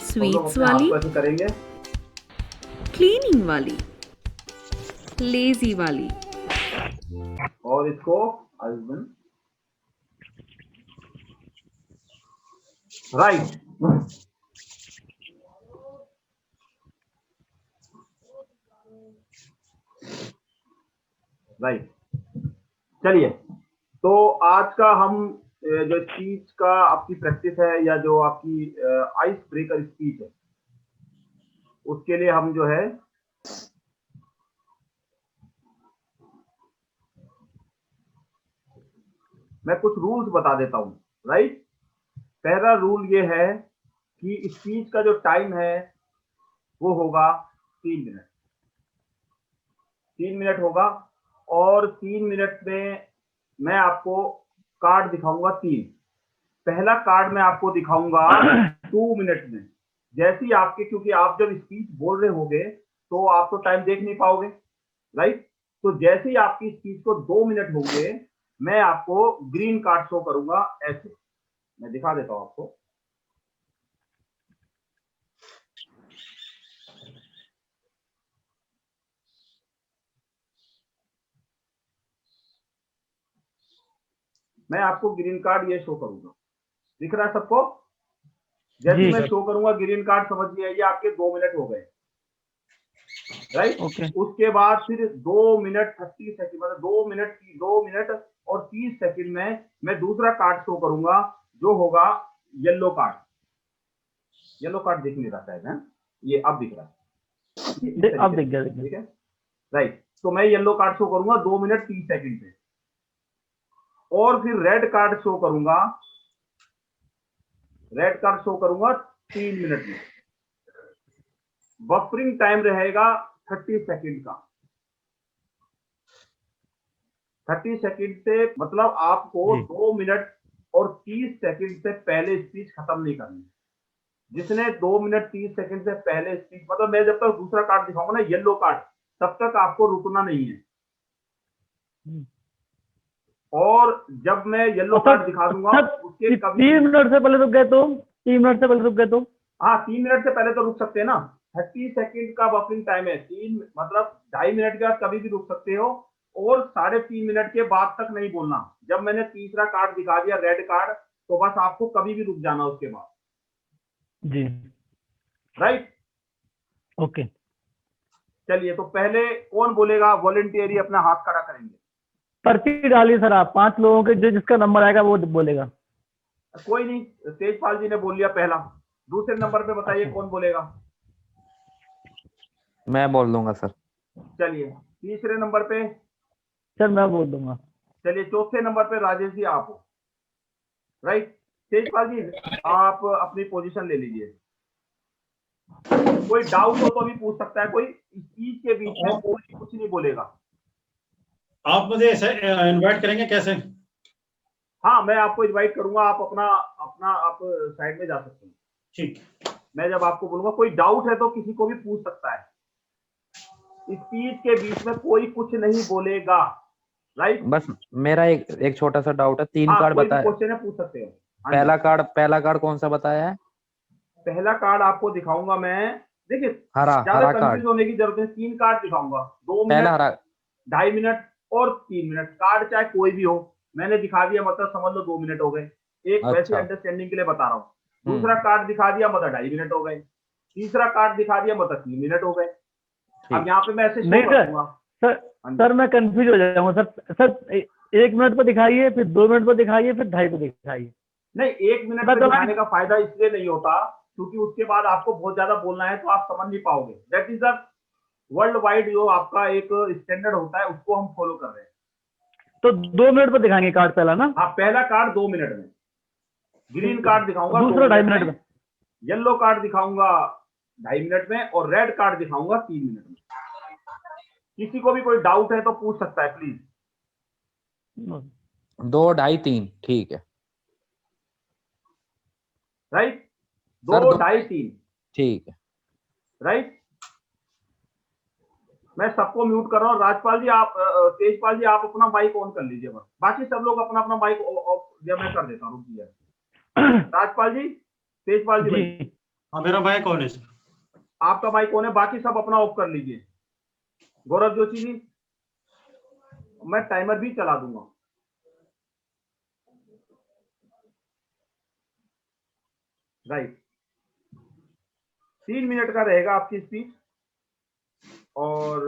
Sweets वाली, कैसे करेंगे? क्लीनिंग वाली, लेजी वाली, और इसको हस्बैंड, राइट। राइट, चलिए। तो आज का हम जो स्पीच का आपकी प्रैक्टिस है, या जो आपकी आइस ब्रेकर स्पीच है, उसके लिए हम जो है मैं कुछ रूल्स बता देता हूं। राइट, पहला रूल ये है कि स्पीच का जो टाइम है वो होगा 3 मिनट। 3 मिनट होगा, और 3 मिनट में मैं आपको कार्ड दिखाऊंगा 3। पहला कार्ड मैं आपको दिखाऊंगा 2 मिनट में। जैसे ही आपके, क्योंकि आप जब स्पीच बोल रहे होगे तो आप तो टाइम देख नहीं पाओगे। राइट, तो जैसे ही आपकी स्पीच को 2 मिनट होंगे, मैं आपको ग्रीन कार्ड शो करूंगा। ऐसे मैं दिखा देता हूं आपको। मैं आपको ग्रीन कार्ड ये शो करूंगा, दिख रहा है सबको? जैसे मैं शो करूंगा ग्रीन कार्ड, समझ लिया ये आपके 2 मिनट हो गए। राइट, उसके बाद फिर 2 मिनट 30 सेकंड, मतलब 2 मिनट और 30 सेकंड में मैं दूसरा कार्ड शो करूंगा, जो होगा येलो कार्ड। येलो कार्ड दिख नहीं रहा है, ये अब दिख रहा है, अब दिख गया। ठीक है, राइट। तो मैं येलो कार्ड शो करूंगा 2 मिनट 30 सेकंड पे, और फिर रेड कार्ड शो करूंगा। रेड कार्ड शो करूंगा 3 मिनट में। बफरिंग टाइम रहेगा 30 सेकंड का। 30 सेकंड से मतलब आपको 2 मिनट और 30 सेकंड से पहले स्पीच खत्म नहीं करनी। जिसने 2 मिनट 30 सेकंड से पहले स्पीच, मतलब मैं जब तक दूसरा कार्ड दिखाऊंगा ना, येलो कार्ड, तब तक आपको रुकना नहीं है। और जब मैं येलो कार्ड दिखा दूंगा उसके कभी 3 मिनट से पहले रुक गए तो 3 मिनट से पहले रुक गए तो हाँ, 3 मिनट से पहले तो रुक सकते हैं ना। 30 सेकंड का बफरिंग टाइम है। 3 मतलब 2.5 मिनट के बाद कभी भी रुक सकते हो, और 3.5 मिनट के बाद तक नहीं बोलना। जब मैंने तीसरा कार्ड दिखा दिया, रेड कार्ड, तो बस आपको कभी भी रुक जाना उसके बाद। जी, राइट, ओके। चलिए, तो पहले कौन बोलेगा? वॉलंटियरी अपना हाथ खड़ा करेंगे। पर्ची डालिए सर, आप 5 लोगों के, जो जिसका नंबर आएगा वो बोलेगा। कोई नहीं, तेजपाल जी ने बोल लिया पहला। दूसरे नंबर पे बताइए कौन बोलेगा? मैं बोल दूंगा सर। चलिए, तीसरे नंबर पे? सर मैं बोल दूंगा। चलिए, चौथे नंबर पे राजेश जी आप हो। राइट, तेजपाल जी आप अपनी पोजीशन ले लीजिए। कोई डाउट हो तो अभी पूछ सकता है कोई। स्पीच के बीच में कोई कुछ नहीं बोलेगा। आप मुझे इनवाइट करेंगे कैसे? हाँ, मैं आपको इनवाइट करूंगा, आप अपना अपना आप साइड में जा सकते हैं। ठीक, मैं जब आपको बोलूंगा, कोई डाउट है तो किसी को भी पूछ सकता है। स्पीच के बीच में कोई कुछ नहीं बोलेगा। राइट, बस मेरा एक छोटा सा डाउट है। 3 हाँ, कार्ड कोई भी बताया, क्वेश्चन है पूछ सकते हो। पहला कार्ड कौन सा बताया है? पहला कार्ड आपको दिखाऊंगा मैं। देखिए, हरा ज्यादा कार्ड। कंफ्यूज होने की जरूरत है। 3 कार्ड दिखाऊंगा, 2 पहला मिनट, हरा। 2.5 मिनट और 3 मिनट। कार्ड चाहे कोई भी हो, मैंने दिखा दिया मतलब समझ लो 2 मिनट हो गए। एक वैसे अच्छा। अंडरस्टैंडिंग के लिए बता रहा हूँ। दूसरा कार्ड दिखा दिया मतलब 2.5 मिनट हो गए। तीसरा कार्ड दिखा दिया मतलब 3 मिनट हो गए। अब यहाँ पे मैं ऐसे नहीं शो कर दूंगा। सर मैं कंफ्यूज हो जाऊंगा सर 1 मिनट पर दिखाइए, फिर 2 मिनट पर दिखाइए, फिर 2.5 पर दिखाइए। नहीं, 1 मिनट में दिखाने का फायदा इसलिए नहीं होता क्योंकि उसके बाद आपको बहुत ज्यादा बोलना है तो आप समझ नहीं पाओगे। That is the world wide जो आपका एक स्टैंडर्ड होता है, उसको हम फॉलो कर रहे हैं। तो 2 मिनट पर दिखाएंगे कार्ड पहला ना? हाँ, पहला कार्ड 2 मिनट में। ग्रीन कार्ड दिखाऊंगा दूसरा 2.5 मिनट में। येलो कार्ड दिखाऊंगा 2.5 मिनट में, और रेड कार्ड दिखाऊंगा 3 मिनट में। किसी को भी कोई डाउट है तो पूछ सकता है प्लीज। 2, 2.5, 3 ठीक है। राइट, 2, 2.5, 3 ठीक है। राइट, मैं सबको म्यूट कर रहा हूँ। राजपाल जी आप, तेजपाल जी आप अपना माइक ऑन कर लीजिए बस। बाकी सब लोग अपना अपना माइक ऑफ, जब मैं कर देता हूँ। राजपाल जी तेजपाल जी भाई, जी हाँ मेरा माइक ऑन है सर। आपका माइक ऑन है, बाकी सब अपना ऑफ कर लीजिए। गौरव जोशी जी, मैं टाइमर भी चला दूंगा। राइट, 3 मिनट का रहेगा आपकी स्पीच। और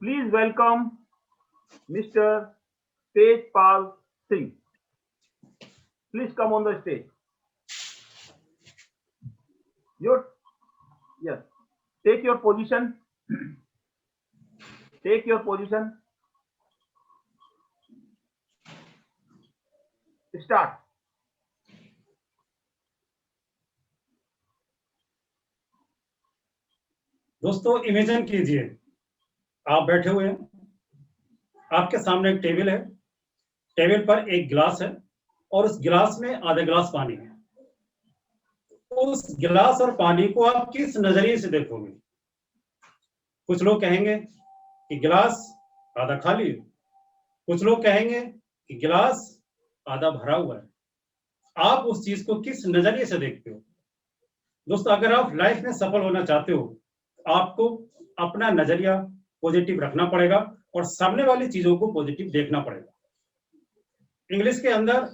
please welcome mister Tejpal Singh. Please come on the stage. Yes, take your position. Take your position. Start. दोस्तों इमेजिन कीजिए आप बैठे हुए हैं, आपके सामने एक टेबल है, टेबल पर एक गिलास है और उस गिलास में आधा गिलास पानी है। उस गिलास और पानी को आप किस नजरिए से देखोगे? कुछ लोग कहेंगे कि गिलास आधा खाली है, कुछ लोग कहेंगे कि गिलास आधा भरा हुआ है। आप उस चीज को किस नजरिए से देखते हो? दोस्तों अगर आप लाइफ में सफल होना चाहते हो तो आपको अपना नजरिया पॉजिटिव रखना पड़ेगा और सामने वाली चीजों को पॉजिटिव देखना पड़ेगा। इंग्लिश के अंदर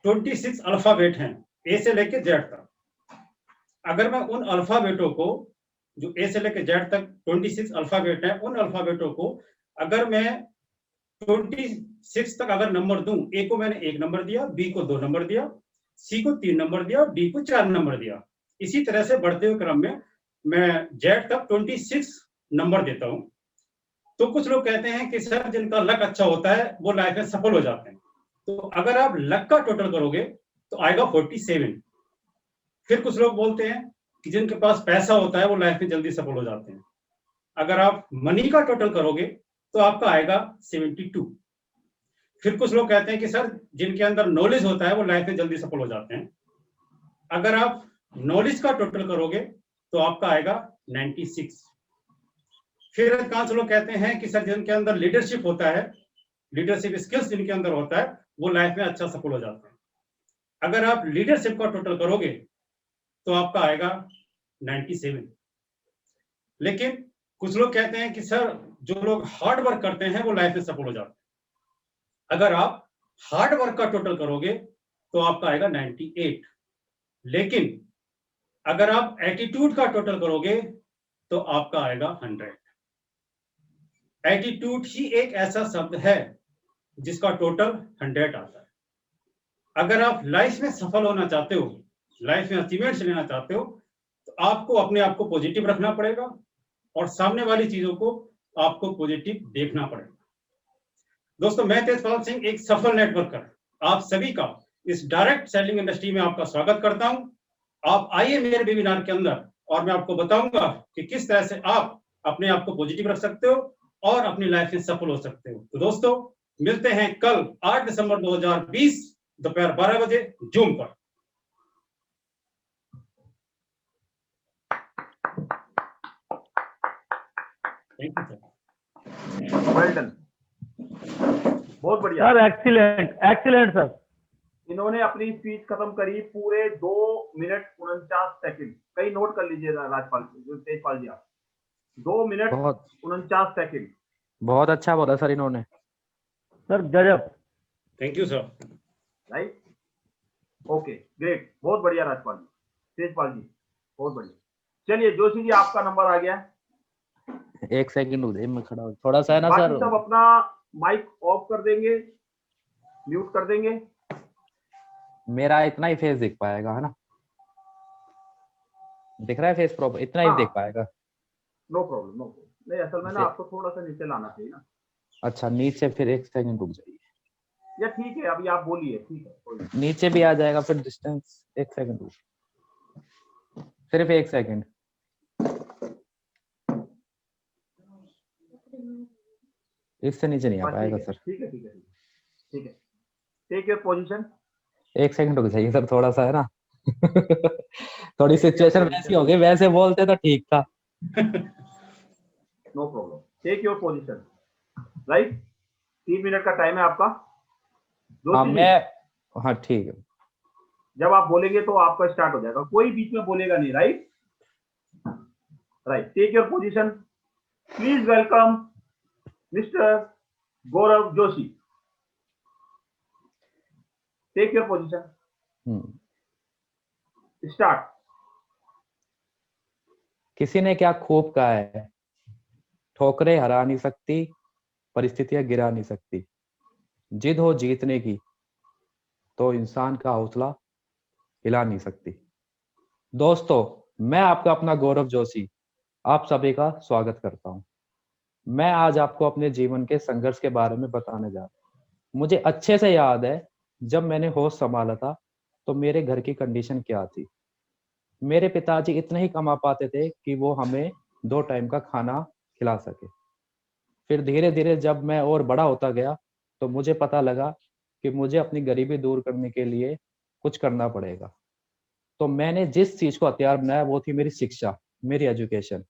26 अल्फाबेट हैं, ए से लेकर जेड तक। अगर मैं उन अल्फाबेटों को, जो ए से लेकर जेड तक 26 अल्फाबेट हैं, उन अल्फाबेटों को अगर मैं 26 तक अगर नंबर दूं, ए को मैंने 1 नंबर दिया, बी को 2 नंबर दिया, सी को 3 नंबर दिया, डी को 4 नंबर दिया। इसी तरह से बढ़ते हुए क्रम में मैं जेड तक 26 नंबर देता हूं। तो कुछ लोग कहते हैं कि सर जिनका लक अच्छा होता है वो लाइफ में सफल हो जाते हैं। तो अगर आप लक का टोटल करोगे तो आएगा 47। फिर कुछ लोग बोलते हैं कि जिनके पास पैसा होता है वो लाइफ में जल्दी सफल हो जाते हैं। अगर आप मनी का टोटल करोगे तो आपका आएगा 72। फिर कुछ लोग कहते हैं कि सर जिनके अंदर नॉलेज होता है वो लाइफ में जल्दी सफल हो जाते हैं। अगर आप नॉलेज का टोटल करोगे तो आपका आएगा 96। फिर अधिकांश लोग कहते हैं कि सर जिनके अंदर लीडरशिप होता है, लीडरशिप स्किल्स जिनके अंदर होता है वो लाइफ में अच्छा सफल हो जाते हैं। अगर आप लीडरशिप का टोटल करोगे तो आपका आएगा 97। लेकिन कुछ लोग कहते हैं कि सर जो लोग हार्ड वर्क करते हैं वो लाइफ में सफल हो जाते हैं। अगर आप हार्ड वर्क का टोटल करोगे तो आपका आएगा 98। लेकिन अगर आप एटीट्यूड का टोटल करोगे तो आपका आएगा 100। एटीट्यूड ही एक ऐसा शब्द है जिसका टोटल 100 आता है। अगर आप लाइफ में सफल होना चाहते हो, लाइफ में अचीवमेंट्स लेना चाहते हो, तो आपको अपने आप को पॉजिटिव रखना पड़ेगा और सामने वाली चीजों को आपको पॉजिटिव देखना पड़ेगा। दोस्तों मैं तेजपाल सिंह, एक सफल नेटवर्कर, आप सभी का इस डायरेक्ट सेलिंग इंडस्ट्री में आपका स्वागत करता हूं। आप आइए मेरे वेबिनार के अंदर और मैं आपको बताऊंगा कि किस तरह से आप अपने आप को पॉजिटिव रख सकते हो और अपनी लाइफ में सफल हो सकते हो। तो दोस्तों मिलते हैं कल 8 दिसंबर 2020 दोपहर 12 बजे जूम पर। Thank you sir. Well done, बहुत बढ़िया सर, एक्सीलेंट एक्सीलेंट सर। इन्होंने अपनी स्पीच खत्म करी पूरे 2 मिनट 49 सेकंड। कहीं नोट कर लीजिए राजपाल, तेजपाल जी, आप 2 मिनट 49 सेकंड। बहुत अच्छा बोला सर इन्होंने। सर गजब। Thank you sir. Right, okay, great, बहुत बढ़िया राजपाल जी, तेजपाल जी, बहुत बढ़िया। चलिए जोशी जी, आपका नंबर आ गया। 1 सेकंड हो जाए, मैं खड़ा हूँ थोड़ा सा है ना बाकी सर। सब अपना माइक ऑफ कर देंगे, म्यूट कर देंगे। मेरा इतना ही फेस दिख पाएगा, है ना? दिख रहा है फेस प्रॉपर, इतना ही हाँ, दिख पाएगा। No problem, no problem. नहीं, असल में ना आपको थोड़ा सा नीचे लाना चाहिए ना। अच्छा नीचे, फिर 1 सेकंड रुक जाइए। या ठीक है, अभी आप बोलिए, ठीक है, कोई नहीं। नीचे भी आ जाएगा, फिर डिस्टेंस 1 सेकंड रुक, सिर्फ 1 सेकंड। इससे नीचे नहीं आ पाएगा सर। ठीक है, ठीक है, ठीक है। Take your position. 1 सेकंड रुक जाइए सर, थोड़ा सा है ना। थोड़ी सिचुएशन वैसी हो गई, वैसे बोलते तो ठीक था। No problem, take your position. Right, 3 minute का टाइम है आपका। हाँ जोशी जी, मैं, हाँ ठीक है। जब आप बोलेंगे तो आपका स्टार्ट हो जाएगा, कोई बीच में बोलेगा नहीं। Right right, take your position. Please welcome mister Gaurav Joshi. Take your position, start. किसी ने क्या खूब कहा है, ठोकरें हरा नहीं सकती, परिस्थितियां गिरा नहीं सकती। जिद हो जीतने की तो इंसान का हौसला हिला नहीं सकती। दोस्तों, मैं आपका अपना गौरव जोशी आप सभी का स्वागत करता हूं। मैं आज आपको अपने जीवन के संघर्ष के बारे में बताने जा रहा हूं। मुझे अच्छे से याद है, जब मैंने होश संभाला था तो मेरे घर की कंडीशन क्या थी। मेरे पिताजी इतने ही कमा पाते थे कि वो हमें 2 टाइम का खाना खिला सके। फिर धीरे धीरे जब मैं और बड़ा होता गया तो मुझे पता लगा कि मुझे अपनी गरीबी दूर करने के लिए कुछ करना पड़ेगा। तो मैंने जिस चीज को हथियार बनाया वो थी मेरी शिक्षा, मेरी एजुकेशन।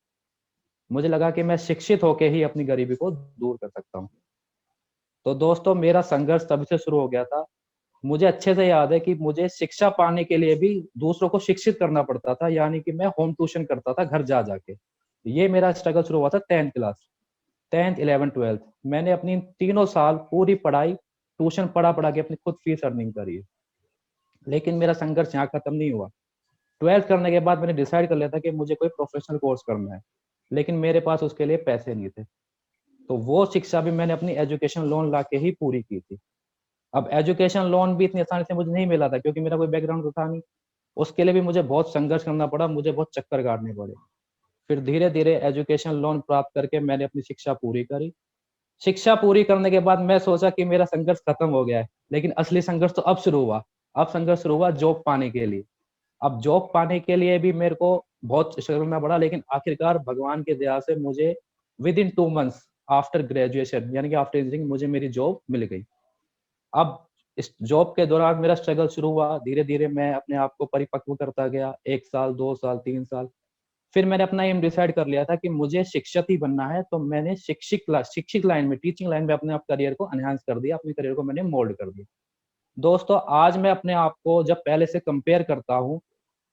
मुझे लगा कि मैं शिक्षित होकर ही अपनी गरीबी को दूर कर सकता हूँ। तो दोस्तों, मेरा संघर्ष तब से शुरू हो गया था। मुझे अच्छे से याद है कि मुझे शिक्षा पाने के लिए भी दूसरों को शिक्षित करना पड़ता था, यानी कि मैं होम ट्यूशन करता था घर जा जाके। ये मेरा स्ट्रगल शुरू हुआ था 10th class, 10th 11th 12th। मैंने अपनी तीनों साल पूरी पढ़ाई ट्यूशन पढ़ा के अपनी खुद फीस अर्निंग करी है। लेकिन मेरा संघर्ष यहाँ खत्म नहीं हुआ। 12th करने के बाद मैंने डिसाइड कर लिया था कि मुझे कोई प्रोफेशनल कोर्स करना है, लेकिन मेरे पास उसके लिए पैसे नहीं थे। तो वो शिक्षा भी मैंने अपनी एजुकेशन लोन ला के ही पूरी की थी। अब एजुकेशन लोन भी इतनी आसानी से मुझे नहीं मिला था, क्योंकि मेरा कोई बैकग्राउंड तो था नहीं। उसके लिए भी मुझे बहुत संघर्ष करना पड़ा, मुझे बहुत चक्कर काटने पड़े। फिर धीरे धीरे एजुकेशन लोन प्राप्त करके मैंने अपनी शिक्षा पूरी करी। शिक्षा पूरी करने के बाद मैं सोचा कि मेरा संघर्ष खत्म हो गया है, लेकिन असली संघर्ष तो अब शुरू हुआ। अब संघर्ष शुरू हुआ जॉब पाने के लिए। अब जॉब पाने के लिए भी मेरे को बहुत स्ट्रगल करना पड़ा, लेकिन आखिरकार भगवान की दया से मुझे with in 2 months after graduation, यानी कि आफ्टर इंजीनियरिंग, मुझे मेरी जॉब मिल गई। अब इस जॉब के दौरान मेरा स्ट्रगल शुरू हुआ। धीरे धीरे मैं अपने आप को परिपक्व करता गया, 1 साल, 2 साल, 3 साल। फिर मैंने अपना एम डिसाइड कर लिया था कि मुझे शिक्षक ही बनना है। तो मैंने शिक्षक लाइन में, टीचिंग लाइन में अपने आप करियर को एनहांस कर दिया, अपने करियर को मैंने मोल्ड कर दिया। दोस्तों, आज मैं अपने आप को जब पहले से कंपेयर करता हूँ,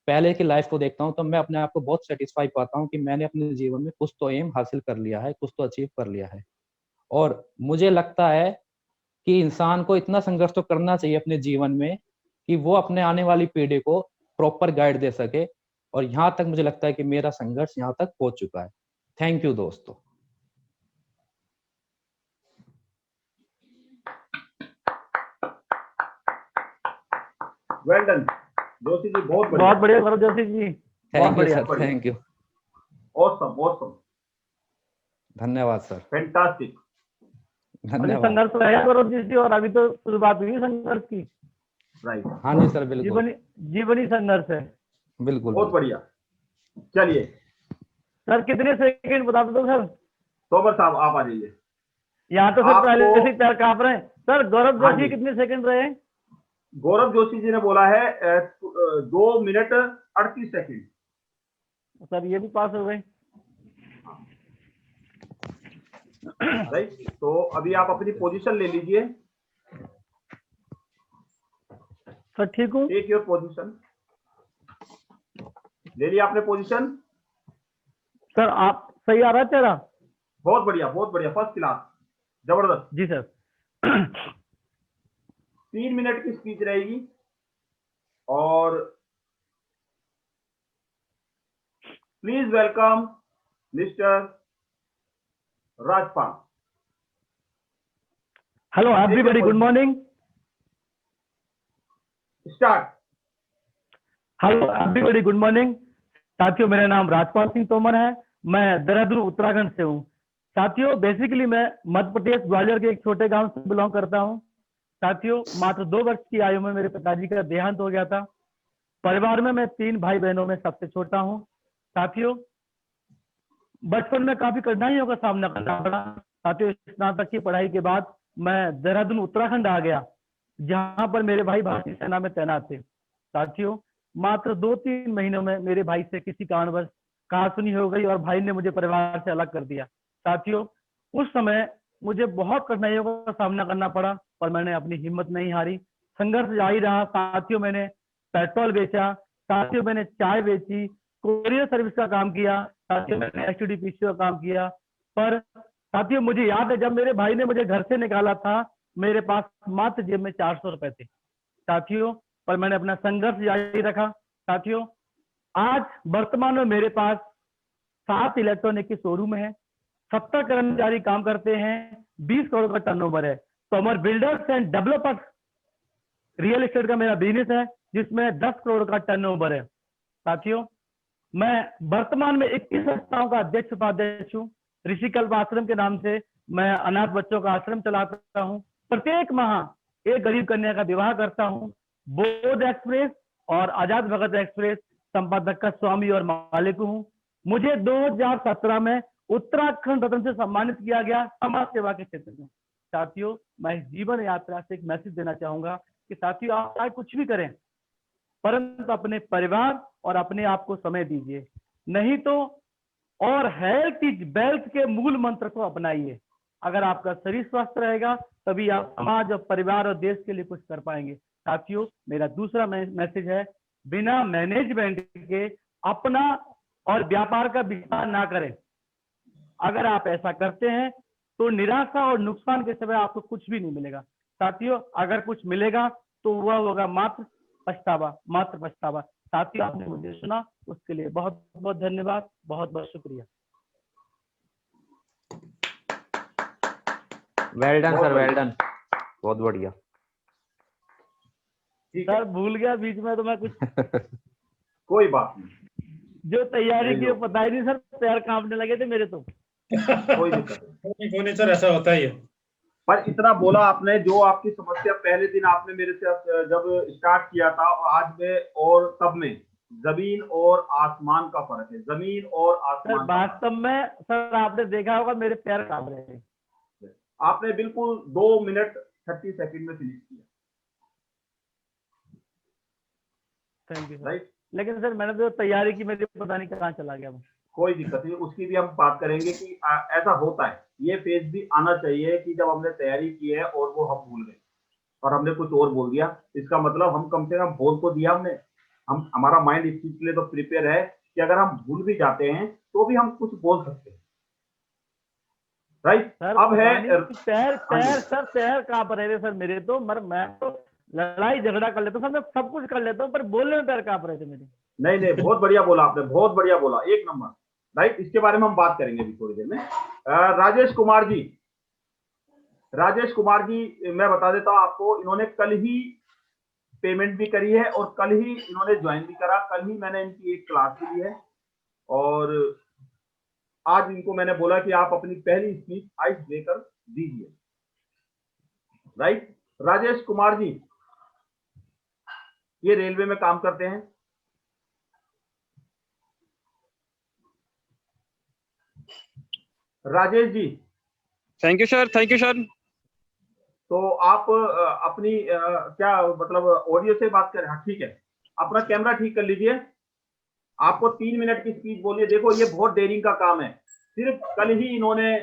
पहले की लाइफ को देखता हूँ, तो मैं अपने आप को बहुत सेटिस्फाई पाता हूँ कि मैंने अपने जीवन में कुछ तो एम हासिल कर लिया है, कुछ तो अचीव कर लिया है। और मुझे लगता है कि इंसान को इतना संघर्ष तो करना चाहिए अपने जीवन में कि वो अपने आने वाली पीढ़ी को प्रॉपर गाइड दे सके। और यहाँ तक मुझे लगता है कि मेरा संघर्ष यहाँ तक पहुंच चुका है। थैंक यू दोस्तों। वेल डन जोशी जी, बहुत बहुत बढ़िया गौरव जोशी जी, बहुत थैंक यू बढ़िया। Sir, thank you, awesome awesome, धन्यवाद सर, फैंटास्टिक। अभी धन्यवाद। संघर्ष तो है गौरव जी, और अभी तो शुरुआत हुई है संघर्ष की। राइट, हाँ जी सर, बिल्कुल जीवनी संघर्ष है। बिल्कुल। बहुत बढ़िया। चलिए सर कितने सेकंड बता दो सर। तोमर साहब आप आ जाइए। यहाँ तो सर आपको- पहले से ही पैर कांप रहे हैं। सर गौरव हाँ जोशी जी। कितने सेकंड रहे? गौरव जोशी जी ने बोला है 2 मिनट 38 सेकंड। सर ये भी पास हो गए। राइट, तो अभी आप अपनी पोजीशन ले लीजिए। सर ठीक हूँ। Take your position. ले लिया आपने पोजीशन? सर आप सही आ रहा है चेहरा? बहुत बढ़िया, फर्स्ट क्लास, जबरदस्त। जी सर। 3 मिनट की स्पीच रहेगी और please welcome mister Rajpal. Hello everybody, good morning. Start. Hello everybody, good morning. साथियों, मेरा नाम राजपाल सिंह तोमर है। मैं देहरादून उत्तराखंड से हूँ। साथियों, बेसिकली मैं मध्य प्रदेश ग्वालियर के एक छोटे गांव से बिलोंग करता हूँ। साथियों, मात्र 2 वर्ष की आयु में मेरे पिताजी का देहांत हो गया था। परिवार में मैं 3 भाई बहनों में सबसे छोटा हूँ। साथियों, बचपन में काफी कठिनाइयों का सामना करना पड़ा। साथियों, स्नातक की पढ़ाई के बाद मैं देहरादून उत्तराखंड आ गया, जहां पर मेरे भाई भारतीय सेना में तैनात थे। साथियों, मात्र 2-3 महीनों में मेरे भाई से किसी कारणवश कहासुनी हो गई और भाई ने मुझे परिवार से अलग कर दिया। साथियों, उस समय मुझे बहुत कठिनाइयों का सामना करना पड़ा, पर मैंने अपनी हिम्मत नहीं हारी, संघर्ष जारी रहा। साथियों, मैंने पेट्रोल बेचा, साथियों मैंने चाय बेची, कोरियर सर्विस का काम किया, साथियों मैंने एचटीडीपीसी का काम किया। पर साथियों, मुझे याद है जब मेरे भाई ने मुझे घर से निकाला था, मेरे पास मात्र जेब में 400 रुपए थे साथियों, पर मैंने अपना संघर्ष जारी रखा। साथियों, आज वर्तमान में मेरे पास 7 इलेक्ट्रॉनिक की शोरूम है, 70 कर्मचारी काम करते हैं, 20 करोड़ का टर्नओवर है। तो हमारे builders and developers real estate का मेरा बिजनेस है, जिसमें 10 करोड़ का टर्नओवर है। साथियों, मैं वर्तमान में 21 संस्थाओं का अध्यक्ष उपाध्यक्ष हूँ। ऋषिकल्प आश्रम के नाम से मैं अनाथ बच्चों का आश्रम चलाता हूँ। प्रत्येक माह एक गरीब कन्या का विवाह करता हूँ। बोध एक्सप्रेस और आजाद भगत एक्सप्रेस संपादक का स्वामी और मालिक हूँ। मुझे 2017 में उत्तराखंड रत्न से सम्मानित किया गया समाज सेवा के क्षेत्र में। साथियों, मैं इस जीवन यात्रा से एक मैसेज देना चाहूंगा कि साथियों, आप चाहे कुछ भी करें, परंतु अपने परिवार और अपने आप को समय दीजिए, नहीं तो और हेल्थ इज वेल्थ के मूल मंत्र को अपनाइए। अगर आपका शरीर स्वस्थ रहेगा तभी आप समाज और परिवार और देश के लिए कुछ कर पाएंगे। साथियों, मेरा दूसरा मैसेज है, बिना मैनेजमेंट के अपना और व्यापार का विस्तार ना करें। अगर आप ऐसा करते हैं तो निराशा और नुकसान के समय आपको कुछ भी नहीं मिलेगा। साथियों, अगर कुछ मिलेगा तो वह होगा मात्र पछतावा, मात्र पछतावा। साथियों, आपने मुझे सुना उसके लिए बहुत बहुत धन्यवाद, बहुत बहुत शुक्रिया। Well done sir, well done, बहुत बढ़िया। सर भूल गया बीच में तो मैं कुछ कोई बात नहीं, जो तैयारी की पता ही नहीं सर, पैर कांपने लगे थे मेरे तो। कोई दिक्कत नहीं। सर ऐसा होता ही है। पर इतना बोला आपने, जो आपकी समस्या पहले दिन आपने मेरे से जब स्टार्ट किया था और आज में और तब में जमीन और आसमान का फर्क है, जमीन और आसमान। सर वास्तव में सर आपने देखा होगा मेरे पैर कांप रहे थे। आपने बिल्कुल 2 मिनट 30 सेकंड में फिनिश किया। Thank you sir. राइट, लेकिन सर मैंने तो तैयारी की, मेरी पता नहीं कहाँ चला गया वो। कोई दिक्कत नहीं, उसकी भी हम बात करेंगे कि ऐसा होता है, ये फेज भी आना चाहिए कि जब हमने तैयारी की है और वो हम भूल गए और हमने कुछ और बोल दिया, इसका मतलब हम कम से कम बोल तो दिया हमने। हम हमारा माइंड इस चीज के लिए तो प्रिपेयर है कि अगर हम भूल भी जाते हैं तो भी हम कुछ बोल सकते हैं। राइट, अब है पैर कांप रहे थे सर मेरे तो, मैं तो लड़ाई झगड़ा कर लेता हूँ सर, मैं सब कुछ कर लेता हूँ, पर बोलने में पैर कांप रहे थे मेरे। नहीं, बहुत बढ़िया बोला आपने, बहुत बढ़िया बोला, एक नंबर। राइट, इसके बारे में हम बात करेंगे अभी थोड़ी देर में। राजेश कुमार जी, मैं बता देता हूं आपको, इन्होंने कल ही पेमेंट भी करी है और कल ही इन्होंने ज्वाइन भी करा। कल ही मैंने इनकी एक क्लास ली है और आज इनको मैंने बोला कि आप अपनी पहली स्पीच आइस ब्रेकर दीजिए। राइट, राजेश कुमार जी ये रेलवे में काम करते हैं। Rajesh ji, thank you sir, thank you sir. तो आप अपनी क्या मतलब ऑडियो से बात करें? हाँ ठीक है, अपना कैमरा ठीक कर लीजिए। आपको 3 मिनट की स्पीच बोलिए। देखो ये बहुत डेयरिंग का काम है, सिर्फ कल ही इन्होंने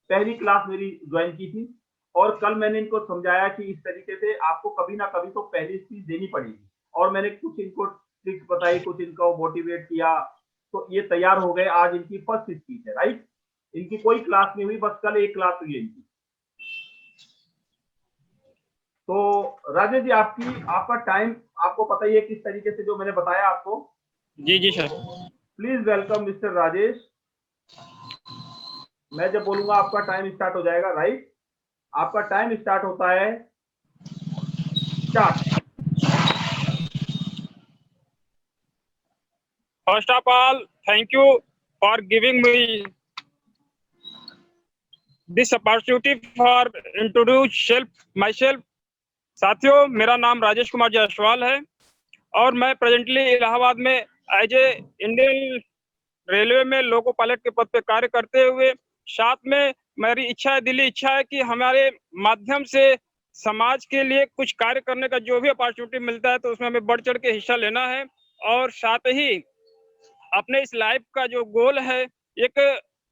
पहली क्लास मेरी ज्वाइन की थी और कल मैंने इनको समझाया कि इस तरीके से आपको कभी ना कभी तो पहली स्पीच देनी पड़ेगी और मैंने कुछ इनको ट्रिक्स बताई, कुछ इनको मोटिवेट किया, तो ये तैयार हो गए। आज इनकी फर्स्ट स्पीच है। राइट, इनकी कोई क्लास नहीं हुई, बस कल एक क्लास हुई है इनकी। तो राजेश जी आपका टाइम आपको पता ही है किस तरीके से जो मैंने बताया आपको। जी sir. Please welcome mister Rajesh. मैं जब बोलूंगा आपका टाइम स्टार्ट हो जाएगा। राइट, आपका टाइम स्टार्ट होता है, start. First of all, thank you for giving me this opportunity for introduce my self. साथियों, मेरा नाम राजेश कुमार जायसवाल है और मैं प्रेजेंटली इलाहाबाद में एज ए इंडियन रेलवे में लोको पायलट के पद पे कार्य करते हुए, साथ में मेरी इच्छा है, दिली इच्छा है कि हमारे माध्यम से समाज के लिए कुछ कार्य करने का जो भी अपॉर्चुनिटी मिलता है तो उसमें हमें बढ़ चढ़ के हिस्सा लेना है। और साथ ही अपने इस लाइफ का जो गोल है, एक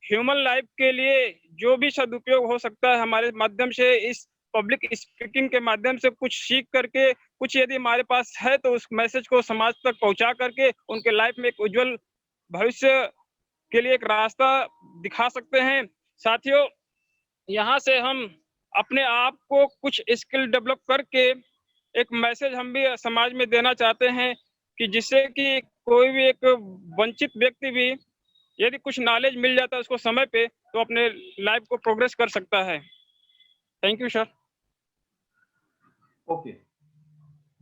ह्यूमन लाइफ के लिए जो भी सदुपयोग हो सकता है हमारे माध्यम से, इस पब्लिक स्पीकिंग के माध्यम से कुछ सीख करके, कुछ यदि हमारे पास है तो उस मैसेज को समाज तक पहुंचा करके उनके लाइफ में एक उज्जवल भविष्य के लिए एक रास्ता दिखा सकते हैं। साथियों, यहाँ से हम अपने आप को कुछ स्किल डेवलप करके एक मैसेज हम भी समाज में देना चाहते हैं कि जिससे कि कोई भी एक वंचित व्यक्ति भी यदि कुछ नॉलेज मिल जाता है उसको समय पे, तो अपने लाइफ को प्रोग्रेस कर सकता है। Thank you sir. Okay,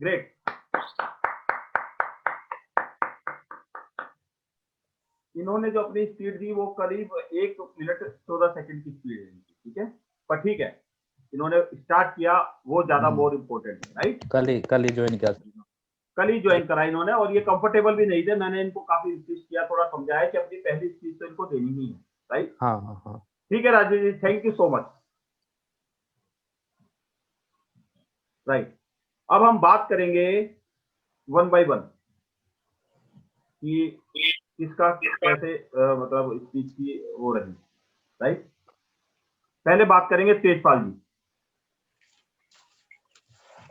great. इन्होंने जो अपनी स्पीड दी वो करीब 1 मिनट 14 सेकंड की स्पीड है, ठीक है, पर ठीक है, इन्होंने स्टार्ट किया, वो ज्यादा मोर इम्पोर्टेंट है, राइट। कल ही ज्वाइन किया, कल ही ज्वाइन करा इन्होंने, और ये कंफर्टेबल भी नहीं थे। मैंने इनको काफी इंसिस्ट किया, थोड़ा समझाया कि अपनी पहली स्पीच तो इनको देनी ही है, राइट। हाँ। ठीक है Rajesh ji, thank you so much. Right, अब हम बात करेंगे 1 बाय 1 कि किसका कैसे मतलब स्पीच की हो रही, राइट। पहले बात करेंगे तेजपाल जी।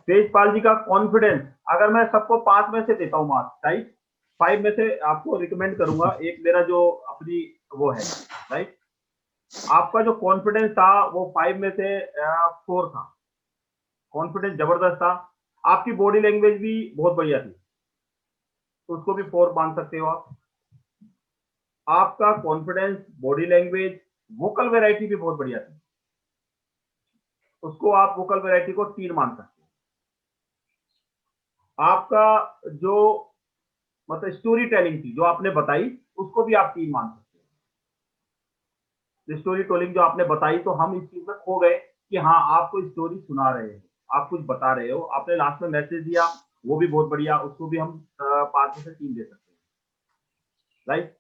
तेजपाल जी का कॉन्फिडेंस, अगर मैं सबको 5 में से देता हूँ मार्क्स, राइट, 5 में से आपको रिकमेंड करूंगा, एक मेरा जो अपनी वो है, राइट। आपका जो कॉन्फिडेंस था वो 5 में से 4 था, कॉन्फिडेंस जबरदस्त था। आपकी बॉडी लैंग्वेज भी बहुत बढ़िया थी, तो उसको भी 4 मान सकते हो आप। आपका confidence, body language, vocal variety भी बहुत बढ़िया थी, उसको आप वोकल वैरायटी को 3 मान सकते हो। आपका जो मतलब स्टोरी टेलिंग थी जो आपने बताई, उसको भी आप 3 मान सकते हो। स्टोरी टेलिंग जो आपने बताई, तो हम इस चीज में खो गए कि हाँ, आपको स्टोरी सुना रहे हो, आप कुछ बता रहे हो। आपने लास्ट में मैसेज दिया, वो भी बहुत बढ़िया, उसको भी हम 5 में से 3 दे सकते हैं, राइट।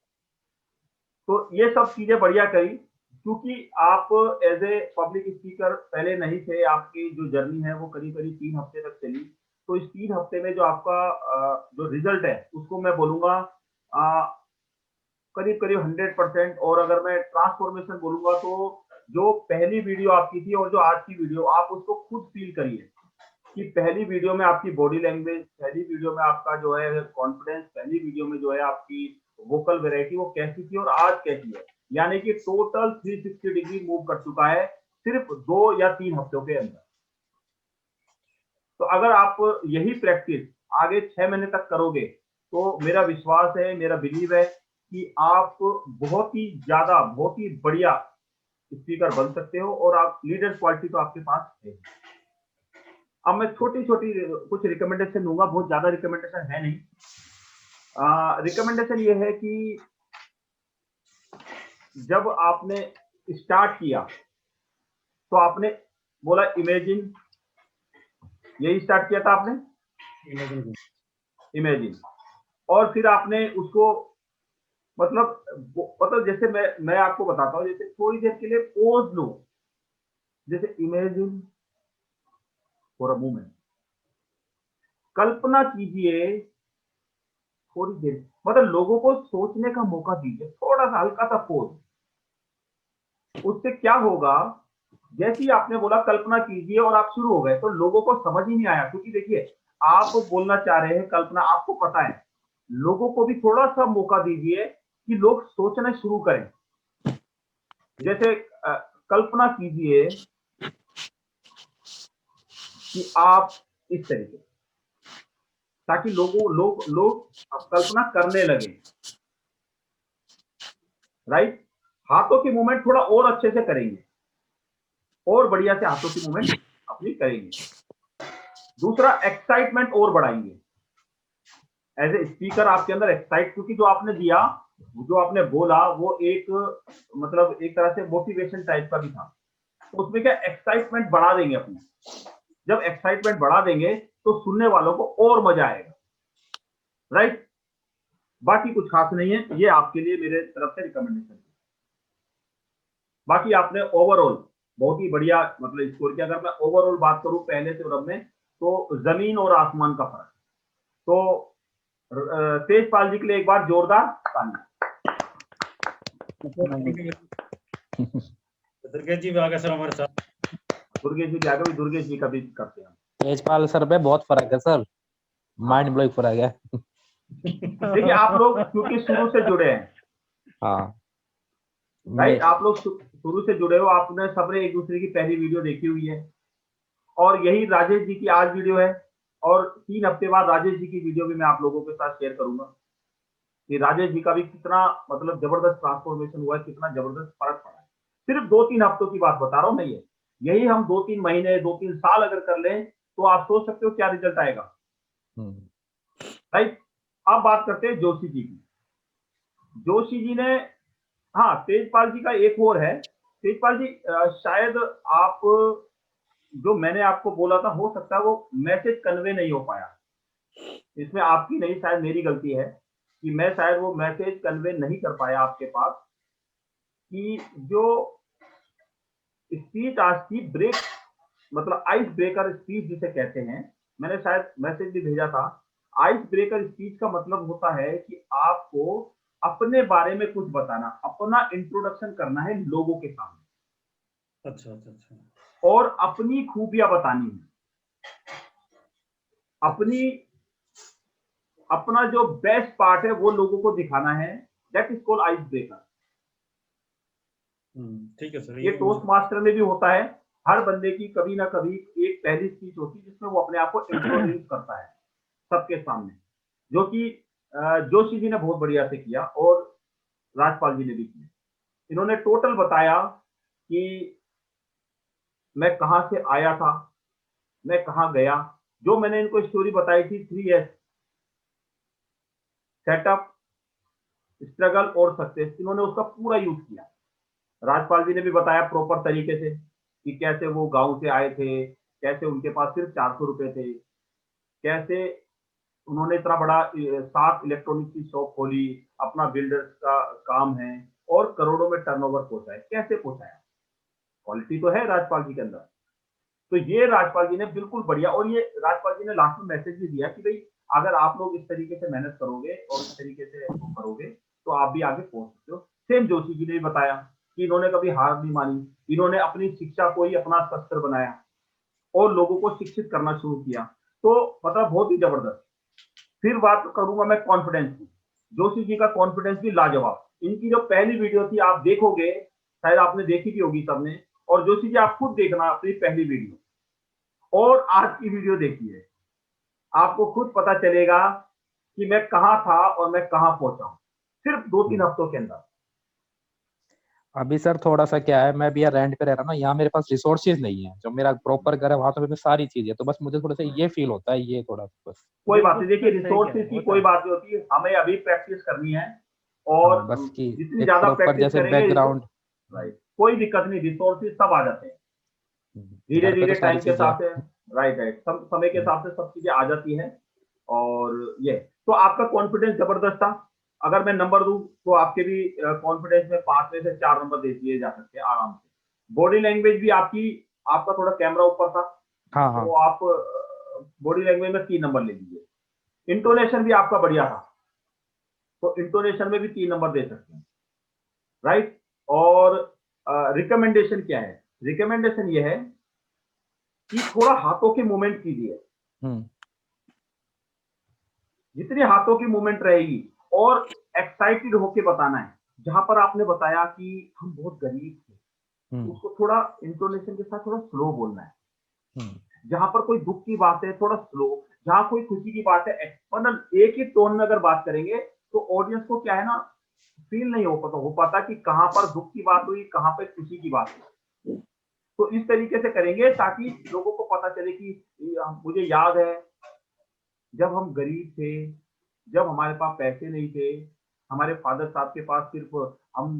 तो ये सब चीजें बढ़िया करी, क्योंकि आप एज ए पब्लिक स्पीकर पहले नहीं थे। आपकी जो जर्नी है वो करीब 3 हफ्ते तक चली, तो इस 3 हफ्ते में जो आपका जो रिजल्ट है उसको मैं बोलूंगा करीब 100%। और अगर मैं ट्रांसफॉर्मेशन बोलूंगा तो जो पहली वीडियो आपकी थी और जो आज की वीडियो, आप उसको खुद फील करिए कि पहली वीडियो में आपकी बॉडी लैंग्वेज, पहली वीडियो में आपका जो है कॉन्फिडेंस, पहली वीडियो में जो है आपकी वोकल वैरायटी वो कैसी थी और आज कैसी है। यानी कि टोटल 360 डिग्री मूव कर चुका है सिर्फ 2 या 3 हफ्तों के अंदर। तो अगर आप यही प्रैक्टिस आगे 6 महीने तक करोगे, तो मेरा विश्वास है, मेरा बिलीव है कि आप बहुत ही ज्यादा, बहुत ही बढ़िया स्पीकर बन सकते हो, और आप लीडर क्वालिटी तो आपके पास है। अब मैं छोटी छोटी कुछ रिकमेंडेशन दूंगा, बहुत ज्यादा रिकमेंडेशन है नहीं। रिकमेंडेशन ये है कि जब आपने स्टार्ट किया तो आपने बोला इमेजिन, यही स्टार्ट किया था आपने, इमेजिन। और फिर आपने उसको मतलब जैसे मैं आपको बताता हूँ, जैसे थोड़ी देर के लिए पोज लो, जैसे इमेजिन फॉर अ मोमेंट, कल्पना कीजिए थोड़ी देर, मतलब लोगों को सोचने का मौका दीजिए, थोड़ा सा हल्का सा पोज। उससे क्या होगा, जैसे ही आपने बोला कल्पना कीजिए और आप शुरू हो गए, तो लोगों को समझ ही नहीं आया। क्योंकि देखिए, आप बोलना चाह रहे हैं कल्पना, आपको पता है, लोगों को भी थोड़ा सा मौका दीजिए कि लोग सोचना शुरू करें। जैसे कल्पना कीजिए कि आप इस तरीके, ताकि लोग कल्पना करने लगे, राइट। हाथों की मूवमेंट थोड़ा और अच्छे से करेंगे, और बढ़िया से हाथों की मूवमेंट अपनी करेंगे। दूसरा, एक्साइटमेंट और बढ़ाएंगे। एज ए स्पीकर आपके अंदर एक्साइट, क्योंकि जो आपने दिया, जो आपने बोला, वो एक मतलब एक तरह से मोटिवेशन टाइप का भी था, तो उसमें क्या एक्साइटमेंट बढ़ा देंगे अपनी। जब एक्साइटमेंट बढ़ा देंगे तो सुनने वालों को और मजा आएगा, राइट। बाकी कुछ खास नहीं है, ये आपके लिए मेरे तरफ से रिकमेंडेशन है। बाकी आपने ओवरऑल बहुत ही बढ़िया मतलब स्कोर किया। अगर मैं ओवरऑल बात करूं पहले से और अब में, तो जमीन और आसमान का फर्क। तो तेजपाल जी के लिए एक बार जोरदार ताली। दुर्गेश जी भी आ गए सर हमारे साथ। दुर्गेश जी भी आ गए, दुर्गेश जी का भी करते हैं। तेजपाल सर में बहुत फर्क है सर, माइंड ब्लोइंग फर्क है। देखिए आप लोग क्योंकि शुरू से जुड़े हैं, हाँ राइट, आप लोग शुरू से जुड़े हो, आपने सबने एक दूसरे की पहली वीडियो देखी हुई है, और यही राजेश जी की आज वीडियो है, और 3 हफ्ते बाद राजेश जी की वीडियो भी मैं आप लोगों के साथ शेयर करूंगा कि राजेश जी का भी कितना मतलब जबरदस्त ट्रांसफॉर्मेशन हुआ है, कितना जबरदस्त फर्क पड़ा है। सिर्फ 2-3 हफ्तों की बात बता रहा हूं मैं, यही हम 2-3 महीने 2-3 साल अगर कर लें तो आप सोच सकते हो क्या रिजल्ट आएगा, राइट। अब बात करते हैं जोशी जी की। जोशी जी ने, हाँ, तेजपाल जी का एक और है। तेजपाल जी शायद आप, जो मैंने आपको बोला था, हो सकता है वो मैसेज कन्वे नहीं हो पाया, इसमें आपकी नहीं, शायद मेरी गलती है कि मैं शायद वो मैसेज कन्वे नहीं कर पाया आपके पास कि जो स्पीच आज की ब्रेक, मतलब आइस ब्रेकर स्पीच जिसे कहते हैं, मैंने शायद मैसेज भी भेजा था। आइस ब्रेकर स्पीच का मतलब होता है कि आपको अपने बारे में कुछ बताना, अपना इंट्रोडक्शन करना है लोगों के सामने। अच्छा अच्छा अच्छा। और अपनी खूबियां बतानी है, अपनी अपना जो बेस्ट पार्ट है वो लोगों को दिखाना है। That is called ice breaker. ठीक है सर। ये टोस्ट मास्टर में भी होता है। हर बंदे की कभी ना कभी एक पहली स्पीच होती है जिसमें वो अपने आप को इंट्रोड्यूस करता है सबके सामने, जो कि जोशी जी ने बहुत बढ़िया से किया और राजपाल जी ने भी किया। इन्होंने टोटल बताया कि मैं कहां से आया था, मैं कहां गया। जो मैंने इनको स्टोरी बताई थी 3S, सेटअप, स्ट्रगल और सक्सेस, इन्होंने उसका पूरा यूज किया। राजपाल जी ने भी बताया प्रॉपर तरीके से कि कैसे वो गांव से आए थे, कैसे उनके पास सिर्फ 400 रुपए थे, कैसे उन्होंने इतना बड़ा 7 इलेक्ट्रॉनिक्स की शॉप खोली, अपना बिल्डर्स का काम है, और करोड़ों में टर्नओवर पहुंचा है। कैसे पहुंचाया, क्वालिटी तो है राजपाल जी के अंदर। तो ये राजपाल जी ने बिल्कुल बढ़िया, और ये राजपाल जी ने लास्ट में मैसेज भी दिया कि भाई अगर आप लोग इस तरीके से मेहनत करोगे और इस तरीके से वो करोगे तो आप भी आगे पहुंच सकते हो। सेम जोशी जी ने भी बताया कि इन्होंने कभी हार नहीं मानी, इन्होंने अपनी शिक्षा को ही अपना शस्त्र बनाया और लोगों को शिक्षित करना शुरू किया। तो मतलब बहुत ही जबरदस्त। फिर बात करूंगा मैं कॉन्फिडेंस की। जोशी जी का कॉन्फिडेंस भी लाजवाब। इनकी जो पहली वीडियो थी आप देखोगे, शायद आपने देखी भी होगी सबने, और जोशी जी आप खुद देखना अपनी पहली वीडियो और आज की वीडियो देखिए, आपको खुद पता चलेगा कि मैं कहां था और मैं कहां पहुंचा हूं सिर्फ 2-3 हफ्तों के अंदर। अभी सर थोड़ा सा क्या है, मैं भी यहाँ रेंट पे रह रहा हूँ ना, यहाँ मेरे पास रिसोर्सेज नहीं है। जो मेरा प्रॉपर घर है वहां तो मेरे पास सारी चीज है, तो बस मुझे थोड़ा सा ये फील होता है, ये थोड़ा बस। कोई बात नहीं, देखिए रिसोर्सेज की कोई बात नहीं होती, हमें अभी प्रैक्टिस करनी है, और बस की जितनी एक ज्यादा प्रॉपर प्रैक्टिस जैसे करेंगे, बैकग्राउंड, राइट, कोई दिक्कत नहीं, रिसोर्सेज सब आ जाते हैं धीरे घर पे धीरे तो सारी टाइम के चीजें साथ है। राइट राइट, समय के हिसाब से सब चीजें आ जाती हैं। और ये तो आपका कॉन्फिडेंस जबरदस्त था। अगर मैं नंबर दूं तो आपके भी कॉन्फिडेंस में 5 में से 4 नंबर दे दिए जा सकते हैं आराम से। बॉडी लैंग्वेज भी आपकी, आपका थोड़ा कैमरा ऊपर था, हाँ हाँ तो आप बॉडी लैंग्वेज में 3 नंबर ले लीजिए। इंटोनेशन भी आपका बढ़िया था, तो इंटोनेशन में भी 3 नंबर दे सकते हैं, राइट। और रिकमेंडेशन क्या है, रिकमेंडेशन ये है कि थोड़ा हाथों की मूवमेंट कीजिए, जितनी हाथों की मूवमेंट रहेगी, और एक्साइटेड होके बताना है। जहां पर आपने बताया कि हम बहुत गरीब थे, उसको थोड़ा इंटोनेशन के साथ थोड़ा स्लो बोलना है। जहां पर कोई दुख की बात है थोड़ा स्लो, जहां कोई खुशी की बात है मतलब एक ही टोन में अगर बात करेंगे तो ऑडियंस को क्या है ना, फील नहीं हो पाता कि कहां पर दुख की बात हुई, कहां पर खुशी की बात हुई। तो इस तरीके से करेंगे ताकि लोगों को पता चले कि मुझे याद है जब हम गरीब थे, जब हमारे पास पैसे नहीं थे, हमारे फादर साहब के पास सिर्फ हम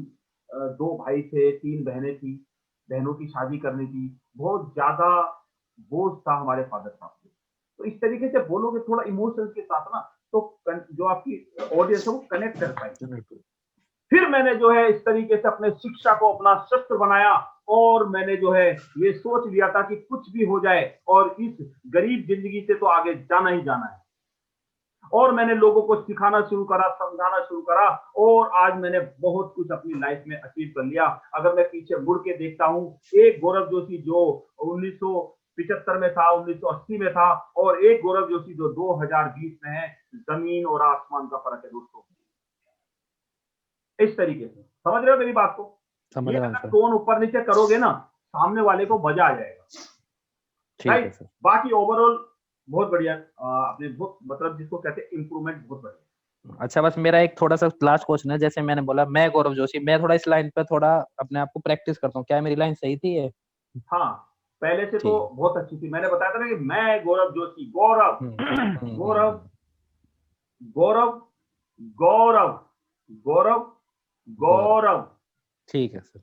2 भाई थे, 3 बहनें थी, बहनों की शादी करनी थी, बहुत ज्यादा बोझ था हमारे फादर साहब पे। तो इस तरीके से बोलोगे थोड़ा इमोशंस के साथ ना, तो जो आपकी ऑडियंस है वो कनेक्ट कर पाएगी। फिर मैंने जो है इस तरीके से अपने शिक्षा को अपना शस्त्र बनाया, और मैंने जो है ये सोच लिया था कि कुछ भी हो जाए और इस गरीब जिंदगी से तो आगे जाना ही जाना है। और मैंने लोगों को सिखाना शुरू करा, समझाना शुरू करा, और आज मैंने बहुत कुछ अपनी लाइफ में अचीव कर लिया। अगर मैं पीछे मुड़ के देखता हूँ, एक गौरव जोशी जो 1975 में था, 1980 में था, और एक गौरव जोशी जो 2020 में है, जमीन और आसमान का फर्क है दोस्तों। इस तरीके से समझ रहे हो मेरी बात को? समझ ये रहा हूँ अगर सर। टोन ऊपर नीचे करोगे ना, सामने वाले को मजा आ जाएगा। ठीक है राइट। सर। बाकी ओवरऑल बहुत बढ़िया, आपने बहुत मतलब जिसको कहते हैं इम्प्रूवमेंट बहुत बढ़िया। अच्छा, बस मेरा एक थोड़ा सा लास्ट क्वेश्चन है। जैसे मैंने बोला मैं गौरव जोशी, मैं थोड़ा इस लाइन पे थोड़ा अपने आप को प्रैक्टिस करता हूँ, क्या मेरी लाइन सही थी ये? हाँ, पहले से तो ठीक। बहुत अच्छी थी। मैंने बताया था ना कि मैं गौरव जोशी, गौरव गौरव गौरव गौरव गौरव गौरव, ठीक है सर।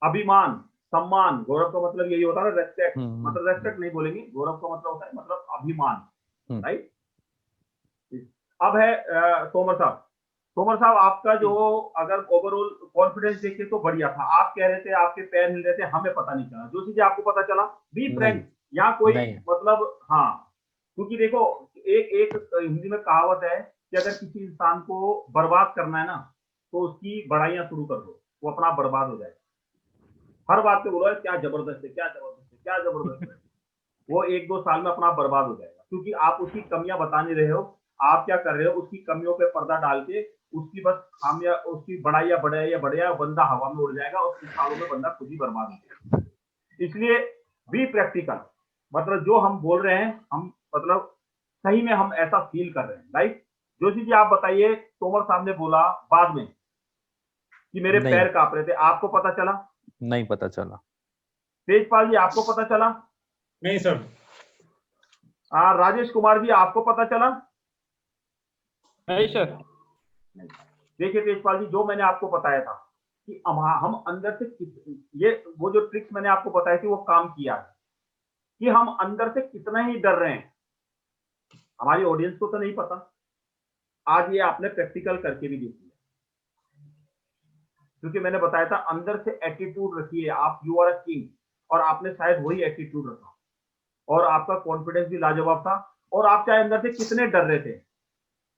अभिमान, सम्मान। गौरव का मतलब यही होता है ना, रेस्पेक्ट। हम्म, मतलब रेस्पेक्ट नहीं बोलेंगे, गौरव का मतलब होता है मतलब अभिमान। राइट। अब है तोमर साहब। तोमर साहब, आपका जो अगर ओवरऑल कॉन्फिडेंस देखे तो बढ़िया था। आप कह रहे थे आपके पैर हिल रहे थे, हमें पता नहीं चला। जोशी जी आपको पता चला? बी फ्रैंक, यहाँ कोई नहीं। मतलब, हाँ, क्योंकि देखो एक एक हिंदी में कहावत है कि अगर किसी इंसान को बर्बाद करना है ना, तो उसकी बड़ाइयां शुरू कर दो, वो अपना बर्बाद हो जाएगा। हर बात पे बोलो क्या जबरदस्त है, क्या जबरदस्त है, क्या जबरदस्त है, वो 1-2 साल में अपना बर्बाद हो जाएगा, क्योंकि आप उसकी कमियां बता नहीं रहे हो। आप क्या कर रहे हो, उसकी कमियों पे पर्दा डाल के उसकी बस खामियां, उसकी बड़ाइयां बढ़ाइया बढ़िया, बंदा हवा में उड़ जाएगा और कुछ सालों में बंदा खुद ही बर्बाद हो जाएगा। इसलिए बी प्रैक्टिकल, मतलब जो हम बोल रहे हैं हम मतलब सही में हम ऐसा फील कर रहे हैं। राइट। जोशी जी आप बताइए, तोमर साहब ने बोला बाद में कि मेरे नहीं। पैर कांप रहे थे, आपको पता चला? नहीं पता चला। तेजपाल जी आपको पता चला? नहीं सर। राजेश कुमार जी आपको पता चला? नहीं सर। देखिए तेजपाल जी, जो मैंने आपको बताया था कि हम अंदर से ये वो जो ट्रिक्स मैंने आपको बताई थी वो काम किया है, कि हम अंदर से कितना ही डर रहे हैं, हमारी ऑडियंस को तो नहीं पता। आज ये आपने प्रैक्टिकल करके भी देख लिया, क्योंकि मैंने बताया था अंदर से एटीट्यूड रखिए आप, यू आर अ किंग, और आपने शायद वही एटीट्यूड रखा और आपका कॉन्फिडेंस भी लाजवाब था, और आप चाहे अंदर से कितने डर रहे थे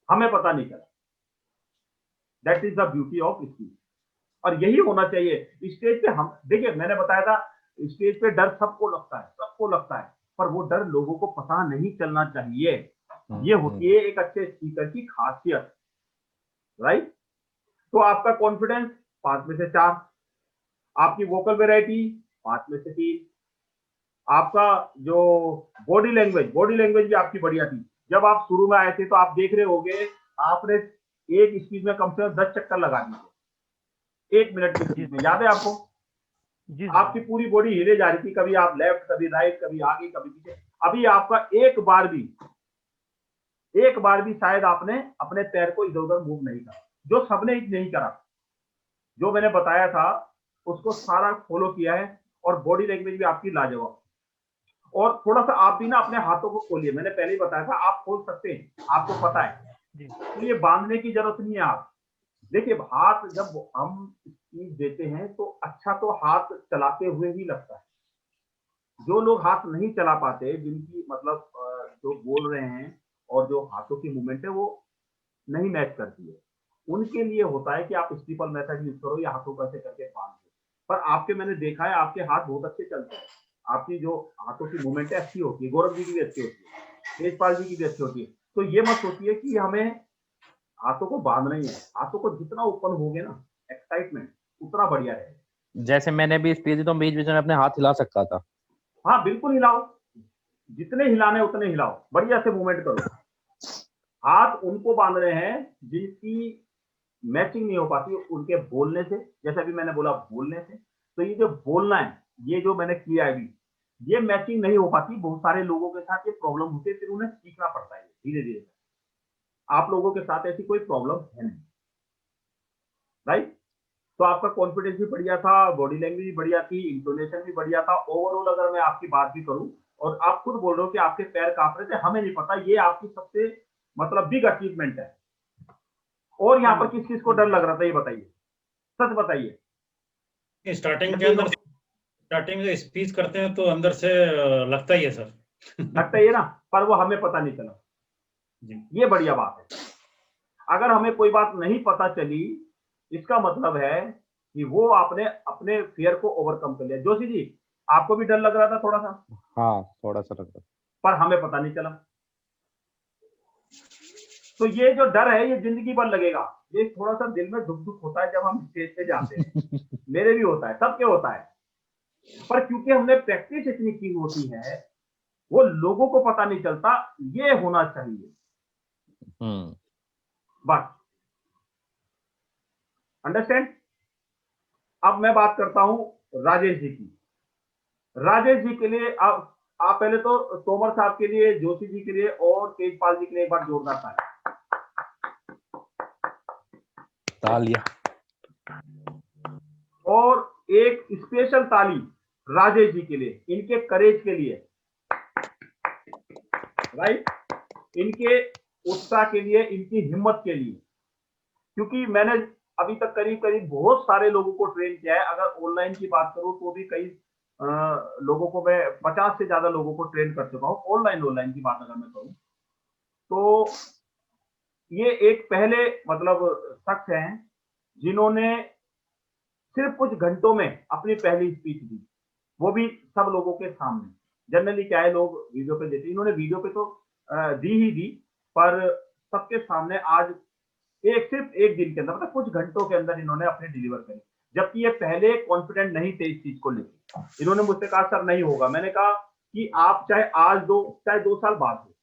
हमें पता नहीं चला। That is the beauty of speech, और यही होना चाहिए स्टेज पे। हम देखिए मैंने बताया था स्टेज पे डर सबको लगता है, सबको लगता है, पर वो डर लोगों को पता नहीं चलना चाहिए। ये होती है एक अच्छे स्पीकर की खासियत। राइट। तो आपका कॉन्फिडेंस 5 में से 4, आपकी वोकल वेराइटी 5 में से 3, आपका जो बॉडी लैंग्वेज भी आपकी बढ़िया थी। जब आप शुरू में आए थे तो आप देख रहे होंगे, आपने एक स्पीच में कम से कम 10 चक्कर लगा दिए 1 मिनट की स्पीच में, याद है आपको? जी आपकी पूरी बॉडी हिले जा रही थी, कभी आप लेफ्ट, कभी राइट, कभी आगे, कभी पीछे। अभी आपका एक बार भी शायद आपने अपने पैर को इधर उधर मूव नहीं करा, जो सबने नहीं करा। जो मैंने बताया था उसको सारा फॉलो किया है, और बॉडी लैंग्वेज भी आपकी लाजवाब। और थोड़ा सा आप भी ना अपने हाथों को खोलिए, मैंने पहले ही बताया था आप खोल सकते हैं, आपको पता है, तो ये बांधने की जरूरत नहीं है। आप देखिए हाथ जब हम स्पीच देते हैं तो अच्छा तो हाथ चलाते हुए ही लगता है। जो लोग हाथ नहीं चला पाते, जिनकी मतलब जो बोल रहे हैं और जो हाथों की मूवमेंट है वो नहीं मैच करती है, उनके लिए होता है कि आप स्टीपल मेथड यूज करो या हाथों को ऐसे करके बांध दो। पर आपके मैंने देखा है आपके हाथ बहुत अच्छे चलते हैं, आपकी जो हाथों की मूवमेंट है अच्छी होती है, गौरव जी की भी अच्छी होती है, तेजपाल जी की भी अच्छी होती है। तो ये मत सोचिए कि हमें हाथों को बांधना ही है, हाथों को जितना ओपन होगे ना एक्साइटमेंट उतना बढ़िया है। जैसे मैंने भी स्पीच दी तो बीच बीच में अपने हाथ हिला सकता था। हाँ बिल्कुल हिलाओ, जितने हिलाने उतने हिलाओ, बढ़िया से मूवमेंट करो। हाथ उनको बांध रहे हैं जिनकी मैचिंग नहीं हो पाती उनके बोलने से, जैसे अभी मैंने बोला बोलने से। तो ये जो बोलना है, ये जो मैंने किया है अभी, ये मैचिंग नहीं हो पाती। बहुत सारे लोगों के साथ ये प्रॉब्लम होती है, फिर उन्हें सीखना पड़ता है धीरे धीरे। आप लोगों के साथ ऐसी कोई प्रॉब्लम है नहीं। राइट। तो आपका कॉन्फिडेंस भी बढ़िया था, बॉडी लैंग्वेज भी बढ़िया थी, इंटोनेशन भी बढ़िया था। ओवरऑल अगर मैं आपकी बात भी करूं, और आप खुद बोल रहे हो कि आपके पैर कांप रहे थे, हमें नहीं पता, ये आपकी सबसे मतलब बिग अचीवमेंट है। और यहाँ पर किस किस को डर लग रहा था ये बताइए, सच बताइए। स्टार्टिंग में स्पीच करते हैं तो अंदर से लगता ही है सर। लगता ही है ना, पर वो हमें पता नहीं चला। जी। ये बढ़िया बात है। अगर हमें कोई बात नहीं पता चली, इसका मतलब है कि वो आपने अपने फियर को ओवरकम कर लिया। जोशी जी, आपको भी डर लग रहा था थोड़ा सा, हाँ, थोड़ा सा लग रहा पर हमें पता नहीं चला। तो ये जो डर है, ये जिंदगी भर लगेगा। ये थोड़ा सा दिल में दुख दुख होता है जब हम स्टेज पे जाते हैं। मेरे भी होता है, सबके होता है, पर क्योंकि हमने प्रैक्टिस इतनी की होती है, वो लोगों को पता नहीं चलता। ये होना चाहिए बस। अंडरस्टैंड? अब मैं बात करता हूं राजेश जी की। राजेश जी के लिए अब आप पहले तो तोमर साहब के लिए, जोशी जी के लिए और तेजपाल जी के लिए एक बार जोरदार ताली। तालियां। और एक स्पेशल ताली राजेश जी के लिए, इनके करेज के लिए, राइट, इनके उत्साह के लिए, इनकी हिम्मत के लिए। क्योंकि मैंने अभी तक करीब करीब बहुत सारे लोगों को ट्रेन किया है। अगर ऑनलाइन की बात करूं तो भी कई लोगों को, मैं 50 से ज्यादा लोगों को ट्रेन कर चुका हूं। ऑनलाइन की बात अगर मैं करूं तो ये एक पहले मतलब शख्स हैं जिन्होंने सिर्फ कुछ घंटों में अपनी पहली स्पीच दी, वो भी सब लोगों के सामने। जनरली क्या है, लोग वीडियो पे देते हैं, इन्होंने वीडियो पे तो दी ही दी, पर सबके सामने आज सिर्फ एक दिन के अंदर, मतलब कुछ घंटों के अंदर इन्होंने अपने डिलीवर करी। जबकि ये पहले कॉन्फिडेंट नहीं थे इस चीज को लेकर। इन्होंने मुझसे कहा सर नहीं होगा। मैंने कहा कि आप चाहे आज दो, चाहे 2 साल बाद हो,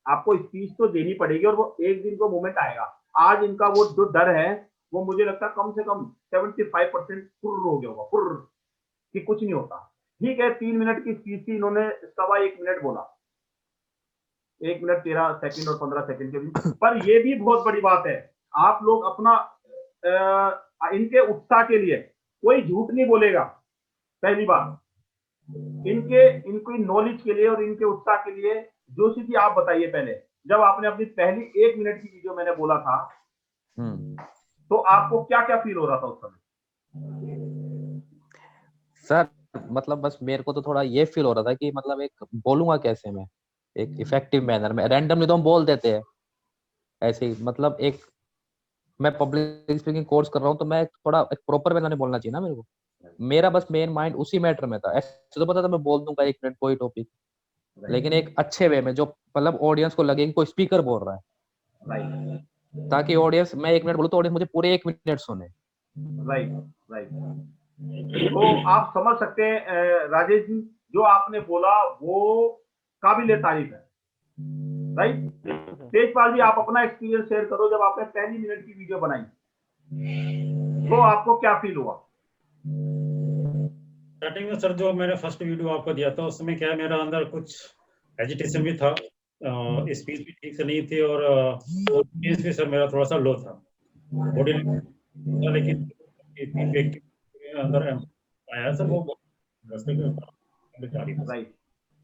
आपको स्पीच तो देनी पड़ेगी और वो एक दिन को मोमेंट आएगा। आज इनका वो जो डर है, वो मुझे लगता है कम से कम 75% फुर्र हो गया होगा, फुर्र, कि कुछ नहीं होता। ठीक है, 3 मिनट की स्पीच थी, इन्होंने 1.25 मिनट बोला, 1 मिनट 13 सेकंड और 15 सेकंड के बीच। पर ये भी बहुत बड़ी बात है, आप लोग अपना इनके उत्साह के लिए कोई झूठ नहीं बोलेगा। पहली बात, इनकी नॉलेज के लिए और इनके उत्साह के लिए। जोशी जी, आप बताइए पहले, जब आपने अपनी पहली 1 मिनट की वीडियो मैंने बोला था, तो आपको क्या क्या फील हो रहा था उस समय? सर मतलब बस मेरे को तो थोड़ा ये फील हो रहा था कि मतलब एक बोलूंगा कैसे मैं, एक इफेक्टिव मैनर में। रैंडमली तो हम बोल देते हैं ऐसे ही, मतलब एक मैं पब्लिक स्पीकिंग कोर्स कर रहा हूँ तो मैं थोड़ा एक प्रॉपर वे में बोलना चाहिए ना मेरे को। मेरा बस मेन माइंड उसी मैटर में था। ऐसे तो पता था मैं बोल दूंगा 1 मिनट कोई टॉपिक, लेकिन एक अच्छे वे में जो मतलब ऑडियंस को लगे कि कोई स्पीकर बोल रहा है, ताकि ऑडियंस, मैं 1 मिनट बोलूं तो ऑडियंस मुझे पूरे 1 मिनट सुने। Right, right. तो आप समझ सकते हैं राजेश जी, जो आपने बोला वो काबिले तारीफ है, राइट। तेजपाल जी, आप अपना एक्सपीरियंस शेयर करो, जब आपने पहली मिनट की वीडियो बनाई तो आपको क्या फील हुआ? स्टार्टिंग में सर जो मैंने फर्स्ट वीडियो आपको दिया था, उसमें क्या मेरा अंदर कुछ एजिटेशन भी था, स्पीच भी ठीक से नहीं थी और ऑडियंस भी सर मेरा थोड़ा सा लो था, बॉडी लेकिन फीडबैक के अंदर आया सर, वो तारीफ है। Right,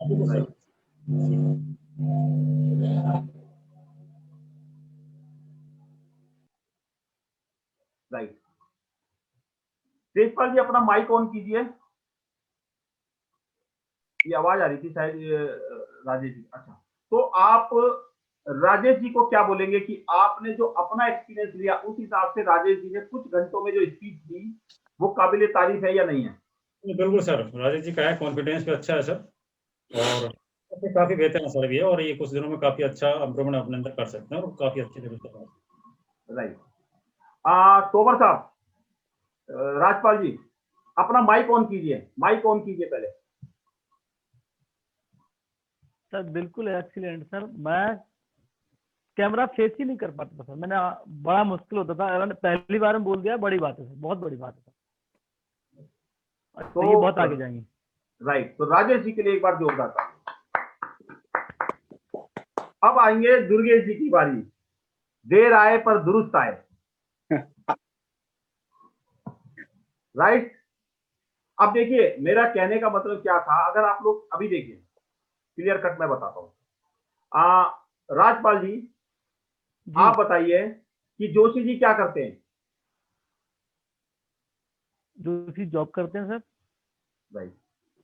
sir right. Tejpal ji, अपना माइक ऑन कीजिए। ये आवाज आ रही थी शायद राजेश जी। अच्छा, तो आप राजेश जी को क्या बोलेंगे कि आपने जो अपना एक्सपीरियंस लिया, उस हिसाब से राजेश जी ने कुछ घंटों में जो स्पीच दी, वो काबिले तारीफ है या नहीं है? बिल्कुल सर, राजेश जी का है, कॉन्फिडेंस भी अच्छा है सर, और काफी बेहतर असर भी है, और ये कुछ दिनों में काफी अच्छा इम्प्रूवमेंट अपने अंदर कर सकते हैं और काफी अच्छे लेवल पर। राइट। तोमर साहब, राजपाल जी, अपना माइक ऑन कीजिए, माइक ऑन कीजिए पहले। सर बिल्कुल एक्सीलेंट सर। मैं कैमरा फेस ही नहीं कर पाता था सर, मैंने बड़ा मुश्किल होता था। अगर पहली बार में बोल दिया, बड़ी बात है सर, बहुत बड़ी बात है। तो ये बहुत आगे जाएंगे। राइट, तो राजेश जी के लिए एक बार जोरदार था। अब आएंगे दुर्गेश जी की बारी। देर आए पर दुरुस्त आए। राइट। अब देखिए, मेरा कहने का मतलब क्या था, अगर आप लोग अभी देखिए, क्लियर कट मैं बताता हूं। राजपाल जी, आप बताइए कि जोशी जी क्या करते हैं? जोशी जॉब करते हैं सर। राइट,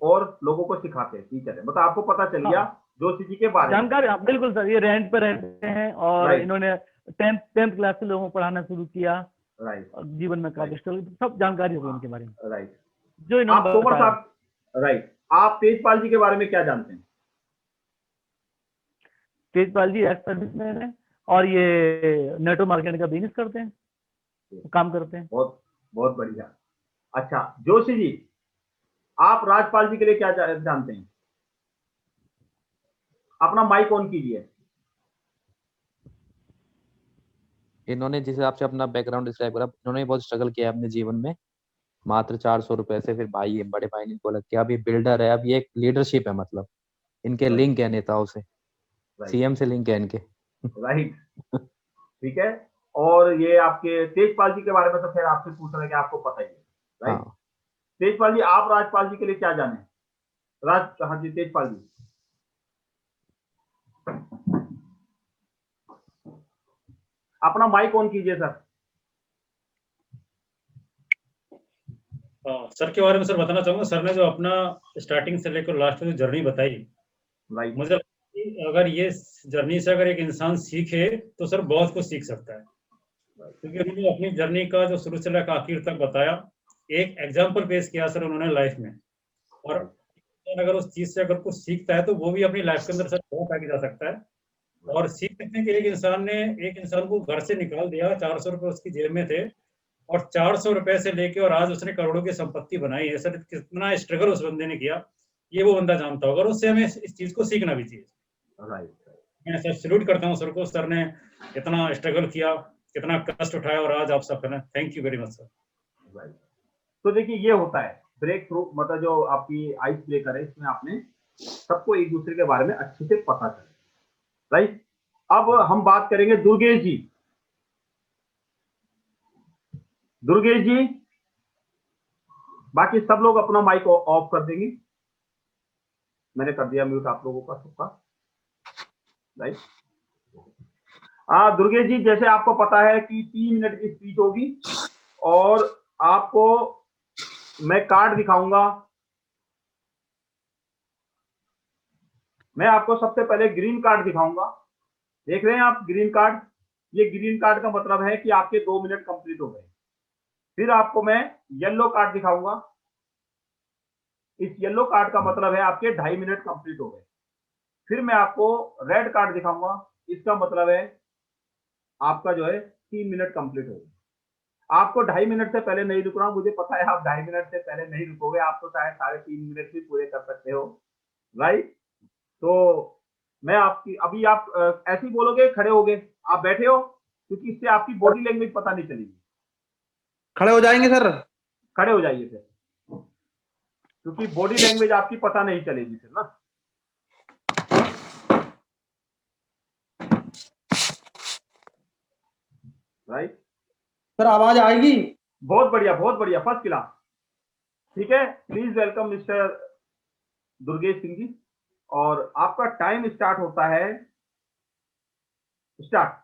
और लोगों को सिखाते हैं, टीचर है, मतलब आपको पता चल गया जोशी जी के बारे में। जानकारी, आप बिल्कुल सर, ये रेंट पे रहते हैं और Right. इन्होंने 10th क्लास से लोगों को पढ़ाना शुरू किया राइट और जीवन में काफी स्ट्रगल, सब जानकारी होगी इनके बारे में राइट। जो आप इन्होंने तोमर बताया। साहब, राइट, आप तेजपाल जी के बारे में क्या जानते हैं? तेजपाल जी एक्स सर्विसमैन है और ये नेटवर्क मार्केटिंग का बिजनेस करते हैं, काम करते हैं। बहुत बहुत बढ़िया। अच्छा जोशी जी, आप राजपाल जी के लिए क्या जानते हैं? अपना माइक ऑन कीजिए। इन्होंने जिस हिसाब से अपना बैकग्राउंड डिस्क्राइब करा, इन्होंने बहुत स्ट्रगल किया अपने जीवन में। मात्र 400 रुपए से फिर भाई है, बड़े भाई ने इनको लग किया, अब ये बिल्डर है, अब ये एक लीडरशिप है, मतलब इनके Right. लिंक है नेताओं से, राइट सीएम से लिंक है इनके। राइट, ठीक है। और ये आपके तेजपाल जी के बारे में तो खैर आपसे पूछ रहे हैं कि आपको पता ही है, राइट। हाँ, तेजपाल जी, आप राजपाल जी के लिए क्या जाने? हाँ जी तेजपाल जी। अपना माइक ऑन कीजिए सर। सर के बारे में सर बताना चाहूंगा। सर ने जो अपना स्टार्टिंग से लेकर लास्ट में जो जर्नी बताई, राइट मुझे लगता है कि अगर ये जर्नी से अगर एक इंसान सीखे तो सर बहुत कुछ सीख सकता है, क्योंकि उन्होंने अपनी जर्नी का जो शुरू से लेकर आखिर तक बताया, एक एग्जाम्पल पेश किया सर उन्होंने लाइफ में। और अगर उस चीज से अगर कुछ सीखता है तो वो भी अपनी लाइफ के अंदर सर बहुत आगे जा सकता है। और सीख सकते हैं कि एक इंसान को घर से निकाल दिया, 400 रुपए उसकी जेब में थे और 400 रुपए से लेके और आज उसने करोड़ों की संपत्ति बनाई है। सर कितना स्ट्रगल उस बंदे ने किया, ये वो बंदा जानता होगा, और उससे हमें इस चीज को सीखना भी चाहिए। राइट। मैं सर सैल्यूट करता हूँ सर को, सर ने इतना स्ट्रगल किया, कितना कष्ट उठाया और आज आप सब करना। Thank you very much sir. Right. तो देखिए ये होता है ब्रेक थ्रू, मतलब जो आपकी आइस ब्रेकर है, इसमें आपने सबको एक दूसरे के बारे में अच्छे से पता चले, राइट। अब हम बात करेंगे दुर्गेश जी। दुर्गेश जी, बाकी सब लोग अपना माइक ऑफ कर देंगे। मैंने कर दिया म्यूट आप लोगों का सबका, राइट। दुर्गेश जी, जैसे आपको पता है कि 3 मिनट की स्पीच होगी और आपको मैं कार्ड दिखाऊंगा। मैं आपको सबसे पहले ग्रीन कार्ड दिखाऊंगा। देख रहे हैं आप ग्रीन कार्ड? ये ग्रीन कार्ड का मतलब है कि आपके 2 मिनट कंप्लीट हो गए। फिर आपको मैं येलो कार्ड दिखाऊंगा। इस येलो कार्ड का मतलब है आपके 2.5 मिनट कंप्लीट हो गए। फिर मैं आपको रेड कार्ड दिखाऊंगा, इसका मतलब है आपका जो है 3 मिनट कंप्लीट हो गए। आपको 2.5 मिनट से पहले नहीं रुकना, मुझे पता है आप 2.5 मिनट से पहले नहीं रुकोगे, आप तो शायद 3.5 मिनट भी पूरे कर सकते हो, राइट। तो मैं आपकी अभी आप ऐसे ही बोलोगे, खड़े होगे, आप बैठे हो, क्योंकि इससे आपकी बॉडी लैंग्वेज पता नहीं चलेगी। खड़े हो जाएंगे सर। खड़े हो जाइए फिर, क्योंकि बॉडी लैंग्वेज आपकी पता नहीं चलेगी फिर ना। राइट, सर आवाज आएगी? बहुत बढ़िया, फर्स्ट क्लास। ठीक है, please welcome mister Durgesh Singh ji. और आपका टाइम स्टार्ट होता है, स्टार्ट।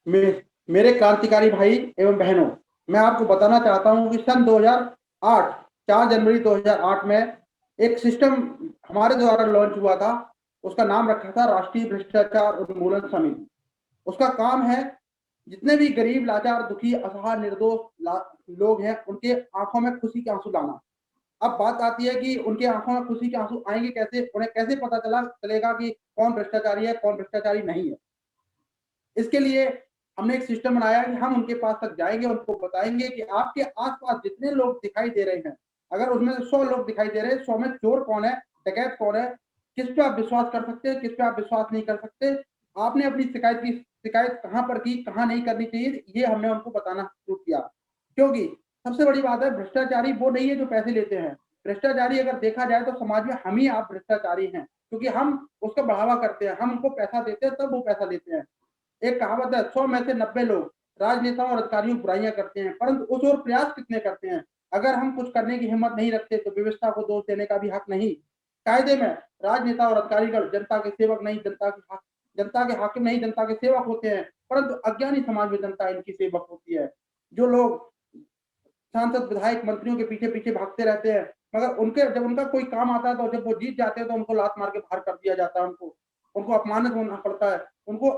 मेरे क्रांतिकारी भाई एवं बहनों, मैं आपको बताना चाहता हूं कि सन 2008 4 जनवरी 2008 में एक सिस्टम हमारे द्वारा लॉन्च हुआ था। उसका नाम रखा था राष्ट्रीय भ्रष्टाचार उन्मूलन समिति। उसका काम है जितने भी गरीब, लाचार, दुखी, असहाय, निर्दोष लोग हैं, उनके आंखों में खुशी के आंसू लाना। अब बात आती है कि उनके आंखों में खुशी के आंसू आएंगे कैसे, उन्हें कैसे पता चलेगा कि कौन भ्रष्टाचारी है, कौन भ्रष्टाचारी नहीं है। इसके लिए हमने एक सिस्टम बनाया कि हम उनके पास तक जाएंगे, उनको बताएंगे कि आपके आसपास जितने लोग दिखाई दे रहे हैं, अगर उसमें से 100 लोग दिखाई दे रहे हैं, 100 में चोर कौन है, डकैत कौन है, किस पे आप विश्वास कर सकते हैं, किस पे आप विश्वास नहीं कर सकते, आपने अपनी शिकायत कहां पर की, कहां नहीं करनी चाहिए, ये हमने उनको बताना शुरू किया। क्योंकि सबसे बड़ी बात है, भ्रष्टाचारी वो नहीं है जो पैसे लेते हैं। भ्रष्टाचारी अगर देखा जाए तो समाज में हम ही आप भ्रष्टाचारी हैं, क्योंकि हम उसका बढ़ावा करते हैं, हम उनको पैसा देते हैं, तब वो पैसा लेते हैं। एक कहावत है, 100 में से 90 लोग राजनेताओं और अधिकारियों की बुराइयां करते हैं, परंतु उस ओर प्रयास कितने करते हैं। अगर हम कुछ करने की हिम्मत नहीं रखते तो व्यवस्था को दोष देने का भी हक नहीं। कायदे में राजनेता और अधिकारीगण जनता के सेवक नहीं, जनता के हाकिम नहीं, जनता के सेवक होते हैं, परंतु अज्ञानी समाज में जनता इनकी सेवक होती है। जो लोग सांसद, विधायक, मंत्रियों के पीछे पीछे भागते रहते हैं, मगर उनके जब उनका कोई काम आता है तो जब वो जीत जाते हैं तो उनको लात मार के बाहर कर दिया जाता है, उनको अपमानित होना पड़ता है।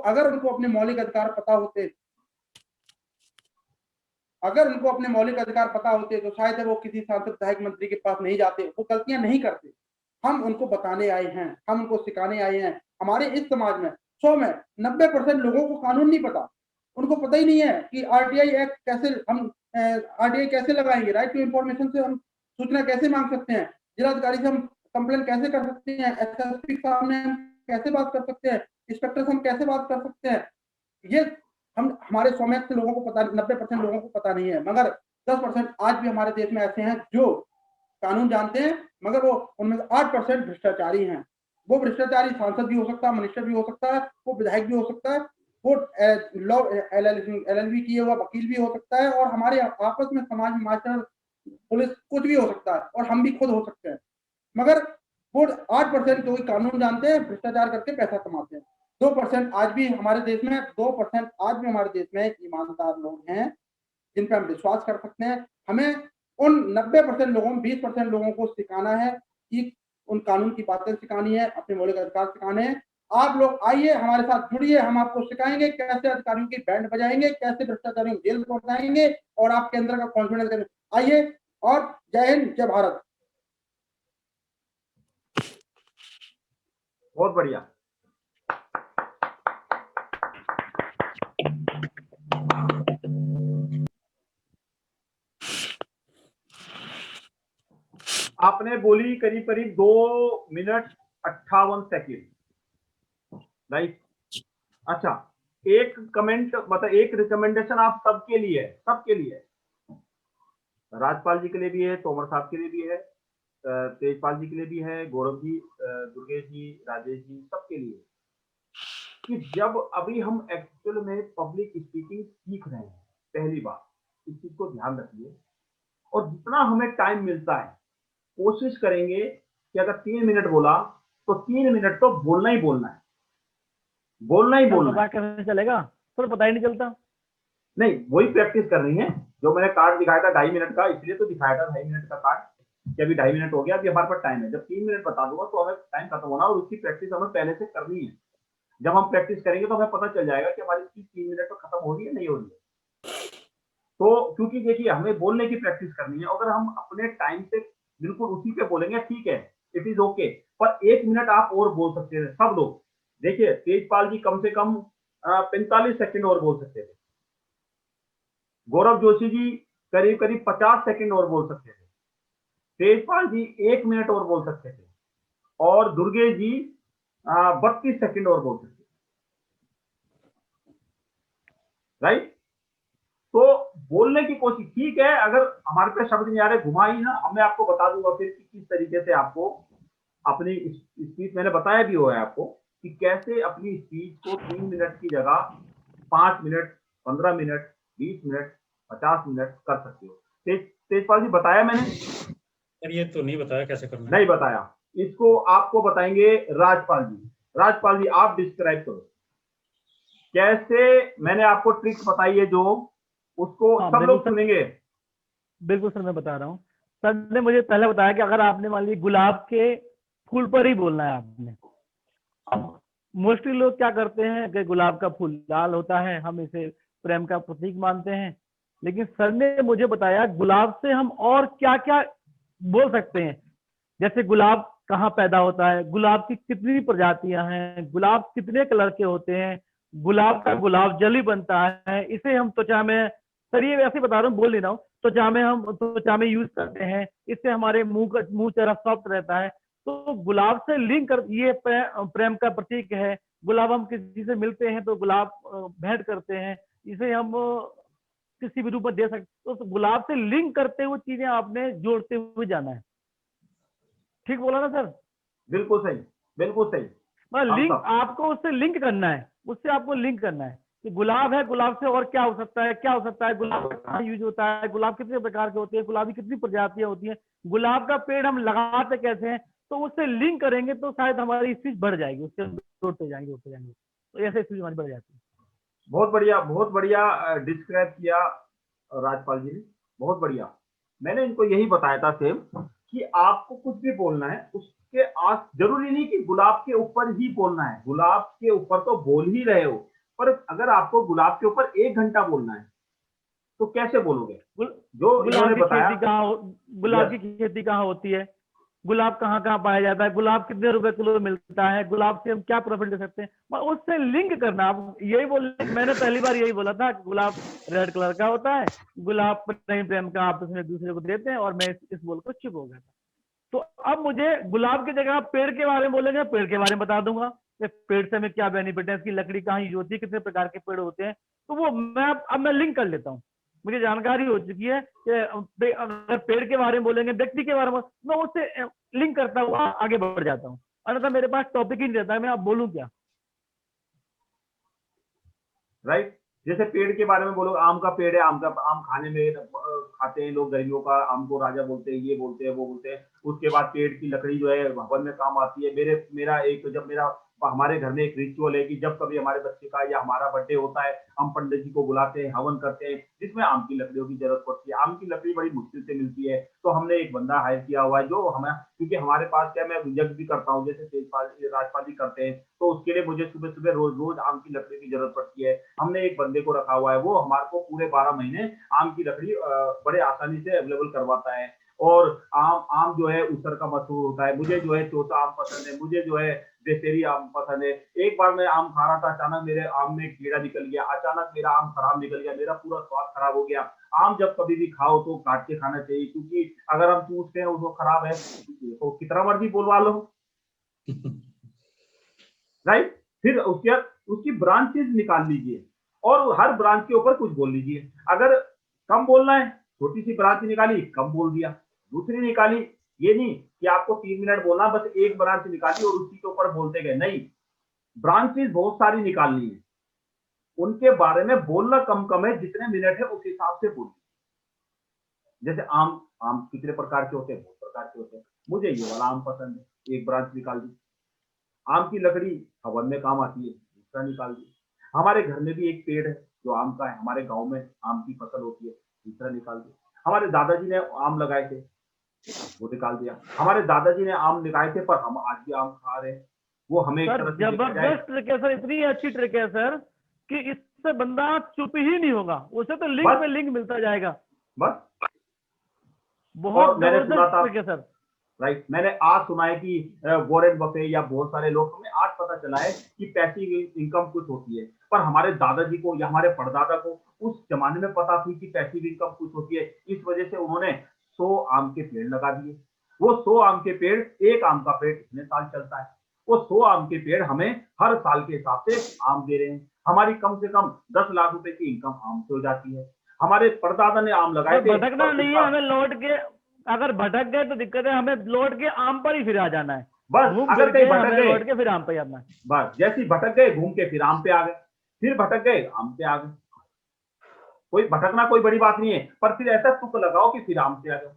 अगर उनको अपने मौलिक अधिकार पता होते, तो शायद वो किसी सांसद विधायक मंत्री के पास नहीं जाते, वो गलतियां नहीं करते। हम उनको बताने आए हैं, हम उनको सिखाने आए हैं। हमारे इस समाज में 100 में 90% लोगों को कानून नहीं पता, उनको पता ही नहीं है कि आरटीआई एक्ट कैसे हम आरटीआई कैसे लगाएंगे, राइट टू इंफॉर्मेशन से हम सूचना कैसे मांग सकते हैं, जिलाधिकारी से हम कंप्लेन कैसे कर सकते हैं, एसएसपी के सामने हम कैसे बात कर सकते हैं, इंस्पेक्टर से हम कैसे बात कर सकते हैं। ये हम हमारे 100 में से लोगों को पता, 90% लोगों को पता नहीं है। मगर 10% आज भी हमारे देश में ऐसे हैं जो कानून जानते हैं, मगर वो उनमें से 8% भ्रष्टाचारी हैं। वो भ्रष्टाचारी सांसद भी हो सकता है, मिनिस्टर भी हो सकता है, वो विधायक भी हो सकता है, वो लॉ एलएलबी किए हुआ वकील भी हो सकता है, और हमारे आपस में समाज में मास्टर, पुलिस, कुछ भी हो सकता है, और हम भी खुद हो सकते हैं। मगर वो 8% कोई कानून जानते हैं, भ्रष्टाचार करके पैसा कमाते हैं। 2% आज भी हमारे देश में 2% आज भी हमारे देश में ईमानदार लोग हैं जिन पर हम विश्वास कर सकते हैं। हमें उन 90% लोगों, 20% लोगों को सिखाना है कि उन कानून की बातें सिखानी है, अपने मौलिक अधिकार सिखाने हैं। आप लोग आइए, हमारे साथ जुड़िए, हम आपको सिखाएंगे कैसे अधिकारियों की बैंड बजाएंगे, कैसे भ्रष्टाचारियों को जेल पहुंचाएंगे, और आपके अंदर का कॉन्फिडेंस करें। आइए, और जय हिंद, जय भारत। बहुत बढ़िया। आपने बोली करीब करीब 2 मिनट 58 सेकेंड, राइट। अच्छा, एक कमेंट बता, एक रिकमेंडेशन आप सबके लिए है, सबके लिए है, राजपाल जी के लिए भी है, तोमर साहब के लिए भी है, तेजपाल जी के लिए भी है, गौरव जी, दुर्गेश जी, राजेश जी, सबके लिए, कि जब अभी हम एक्चुअल में पब्लिक स्पीकिंग सीख रहे हैं पहली बार, इस चीज को ध्यान रखिए। और जितना हमें टाइम मिलता है कोशिश करेंगे कि अगर 3 मिनट बोला तो 3 मिनट तो बोलना ही बोलना है, बोलना ही बोलना है। कैसे चलेगा सर, पता ही नहीं चलता। नहीं, वही प्रैक्टिस करनी है। जो मैंने कार्ड दिखाया था 2.5 मिनट का, इसलिए तो दिखाया था 2.5 मिनट का कार्ड, कि अभी 2.5 मिनट हो गया, अभी हमारे पास टाइम है। जब 3 मिनट बता दूंगा तो हमें टाइम खत्म होना, और उसकी प्रैक्टिस हमें पहले से करनी है। जब हम प्रैक्टिस करेंगे तो हमें पता चल जाएगा कि हमारी स्पीच 3 मिनट में खत्म हो रही है, नहीं हो रही है। तो क्योंकि देखिए हमें बोलने की प्रैक्टिस करनी है, अगर हम अपने टाइम से बिल्कुल उसी पे बोलेंगे, ठीक है, इट इज ओके, पर 1 मिनट आप और बोल सकते हैं सब लोग। देखिए तेजपाल जी कम से कम 45 सेकंड और बोल सकते थे, गौरव जोशी जी करीब करीब 50 सेकंड और बोल सकते थे, तेजपाल जी 1 मिनट और बोल सकते थे, और दुर्गेश जी 32 सेकंड और बोल सकते थे, राइट। तो बोलने की कोशिश, ठीक है, अगर हमारे पे शब्द नहीं आ रहे, घुमा ही ना, मैं आपको बता दूंगा फिर कि किस तरीके से आपको अपनी स्पीच, मैंने बताया भी हुआ है आपको कि कैसे अपनी स्पीच को 3 मिनट की जगह 5 मिनट, 15 मिनट, 20 मिनट, 50 मिनट कर सकते हो। तेजपाल जी बताया मैंने? सर ये तो नहीं बताया कैसे करना है। नहीं बताया, इसको आपको बताएंगे राजपाल जी। राजपाल जी आप डिस्क्राइब करो कैसे, मैंने आपको ट्रिक्स बताई है जो, उसको सब लोग सुनेंगे। बिल्कुल सर, मैं बता रहा हूँ। सर ने मुझे पहले बताया कि अगर आपने मान लीजिए गुलाब के फूल पर ही बोलना है आपने। अब मोस्टली लोग क्या करते हैं कि गुलाब का फूल लाल होता है, हम इसे प्रेम का प्रतीक मानते हैं, लेकिन सर ने मुझे बताया गुलाब से हम और क्या क्या बोल सकते हैं। जैसे गुलाब कहाँ पैदा होता है, गुलाब की कितनी प्रजातियां हैं, गुलाब कितने कलर के होते हैं, गुलाब का गुलाब जल ही बनता है, इसे हम त्वचा में, सर ये वैसे बता रहा हूँ, बोल नहीं रहा हूँ, त्वचा में यूज करते हैं, इससे हमारे मुंह चेहरा सॉफ्ट रहता है। तो गुलाब से लिंक कर, ये प्रेम का प्रतीक है। गुलाब हम किसी से मिलते हैं तो गुलाब भेंट करते हैं, इसे हम किसी भी रूप में दे सकते। तो गुलाब से लिंक करते हुए चीजें आपने जोड़ते हुए जाना है। ठीक बोला ना सर? बिल्कुल सही, बिल्कुल सही। लिंक आपको उससे लिंक करना है, उससे आपको लिंक करना है कि गुलाब है, गुलाब से और क्या हो सकता है, क्या हो सकता है, गुलाब कहाँ यूज होता है, गुलाब कितने प्रकार के होते हैं, गुलाब की कितनी प्रजातियां होती हैं, गुलाब का पेड़ हम लगाते कैसे हैं। तो उससे लिंक करेंगे तो शायद हमारी स्पीच बढ़ जाएगी, उससे जोड़ते जाएंगे, तो ऐसे स्पीच हमारी बढ़ जाती है। बहुत बढ़िया, बहुत बढ़िया डिस्क्राइब किया राजपाल जी ने, बहुत बढ़िया। मैंने इनको यही बताया था सेम, कि आपको कुछ भी बोलना है उसके आस, जरूरी नहीं कि गुलाब के ऊपर ही बोलना है, गुलाब के ऊपर तो बोल ही रहे हो, पर अगर आपको गुलाब के ऊपर 1 घंटा बोलना है तो कैसे बोलोगे? जो गुलाब इन्होंने की बताया, खेती गुलाब की खेती कहाँ होती है, गुलाब कहाँ कहाँ पाया जाता है, गुलाब कितने रुपए किलो मिलता है, गुलाब से हम क्या प्रॉफिट ले सकते हैं, उससे लिंक करना। आप यही बोल, मैंने पहली बार यही बोला था कि गुलाब रेड कलर का होता है, गुलाब प्रेम प्रेम का आपस में एक दूसरे को देते हैं, और मैं इस बोल को चुप हो गया था। तो अब मुझे गुलाब की जगह आप पेड़ के बारे में बोलेंगे, पेड़ के बारे में बता दूंगा कि पेड़ से हमें क्या बेनिफिट है, इसकी लकड़ी कहाँ यूज होती है, कितने प्रकार के पेड़ होते हैं। तो वो मैं अब मैं लिंक कर लेता हूँ, मुझे जानकारी हो चुकी है कि अगर पेड़ के बारे में बोलेंगे, व्यक्ति के बारे में, मैं उससे लिंक करता हुआ आगे बढ़ जाता हूँ, अन्यथा मेरे पास टॉपिक ही नहीं रहता है, मैं अब बोलूँ क्या। राइट? जैसे पेड़ के बारे में बोलो, आम का पेड़ है, आम खाने में खाते हैं लोग, गर्मियों का आम को राजा बोलते हैं, ये बोलते हैं, वो बोलते हैं। उसके बाद पेड़ की लकड़ी जो है भवन में काम आती है। हमारे घर में एक रिचुअल है कि जब कभी हमारे बच्चे का या हमारा बर्थडे होता है, हम पंडित जी को बुलाते हैं, हवन करते हैं, जिसमें आम की लकड़ियों की जरूरत पड़ती है। आम की लकड़ी बड़ी मुश्किल से मिलती है, तो हमने एक बंदा हायर किया हुआ है जो हमें, क्योंकि हमारे पास क्या, मैं यज्ञ भी करता हूँ, जैसे राजपाल जी करते हैं, तो उसके लिए मुझे सुबह सुबह रोज आम की लकड़ी की जरूरत पड़ती है। हमने एक बंदे को रखा हुआ है, वो हमारे को पूरे 12 महीने आम की लकड़ी बड़े आसानी से अवेलेबल करवाता है। और आम जो है उसर का मशहूर होता है। मुझे जो है चौसा आम पसंद है, मुझे जो है देसेरी आम पसंद है। एक बार मैं आम खा रहा था, अचानक मेरे आम में कीड़ा निकल गया, अचानक मेरा आम खराब निकल गया, मेरा पूरा स्वाद खराब हो गया। आम जब कभी भी खाओ तो काट के खाना चाहिए, क्योंकि अगर हम चूसते हैं उसको खराब है तो कितना मर्जी बोलवा लो। राइट? फिर उसकी ब्रांचेस निकाल लीजिए और हर ब्रांच के ऊपर कुछ बोल लीजिए। अगर कम बोलना है, छोटी सी ब्रांच निकाली, कम बोल दिया, दूसरी निकाली। ये नहीं कि आपको 3 मिनट बोलना, बस एक ब्रांच निकाली और उसी के ऊपर बोलते गए, नहीं, ब्रांचेस बहुत सारी निकालनी है, उनके बारे में बोलना कम कम है, जितने मिनट है उस हिसाब से बोलिए। जैसे आम कितने प्रकार के होते हैं, बहुत प्रकार के होते हैं। मुझे ये वाला आम पसंद है, एक ब्रांच निकाल दी। आम की लकड़ी हवन में काम आती है, दूसरा निकाल दी। हमारे घर में भी एक पेड़ है जो आम का है, हमारे गांव में आम की फसल होती है, दूसरा निकाल दिया। हमारे दादाजी ने आम लगाए थे, वो निकाल दिया। हमारे दादाजी ने आम लगाए थे, पर हम आज भी आम खा रहे हैं। वो हमें एक तरह से जबरदस्त ट्रिक है सर, इतनी अच्छी ट्रिक है सर कि इससे बंदा चुप ही नहीं होगा, उसे तो लिंक में लिंक मिलता जाएगा। बस बहुत जबरदस्त ट्रिक है सर। राइट? मैंने आज सुना है कि वॉरेन बफे या बहुत सारे लोग, हमें आज पता चला है कि पैसिव इनकम कुछ होती है, पर हमारे दादाजी को या हमारे परदादा को उस जमाने में पता थी कि पैसिव इनकम कुछ होती है। इस वजह से उन्होंने 100 आम के पेड़ लगा दिए। वो 100 आम के पेड़, एक आम का पेड़ कितने साल चलता है, वो 100 आम के पेड़ हमें हर साल के हिसाब से आम दे रहे हैं। हमारी कम से कम 10 लाख रुपए की इनकम आम से हो जाती है। हमारे परदादा ने आम लगाए थे। भटकना नहीं है हमें, लौट के अगर भटक गए तो दिक्कत है, हमें लौट के आम पर ही फिर आ जाना है। बस अगर कहीं भटक गए, लौट के फिर आम पे आना है। बस जैसे भटक गए, घूम के फिर आम पे आ गए, फिर भटक गए, आम पे आ गए। कोई भटकना कोई बड़ी बात नहीं है, पर फिर ऐसा तुक लगाओ कि फिर आम पे आ जाओ।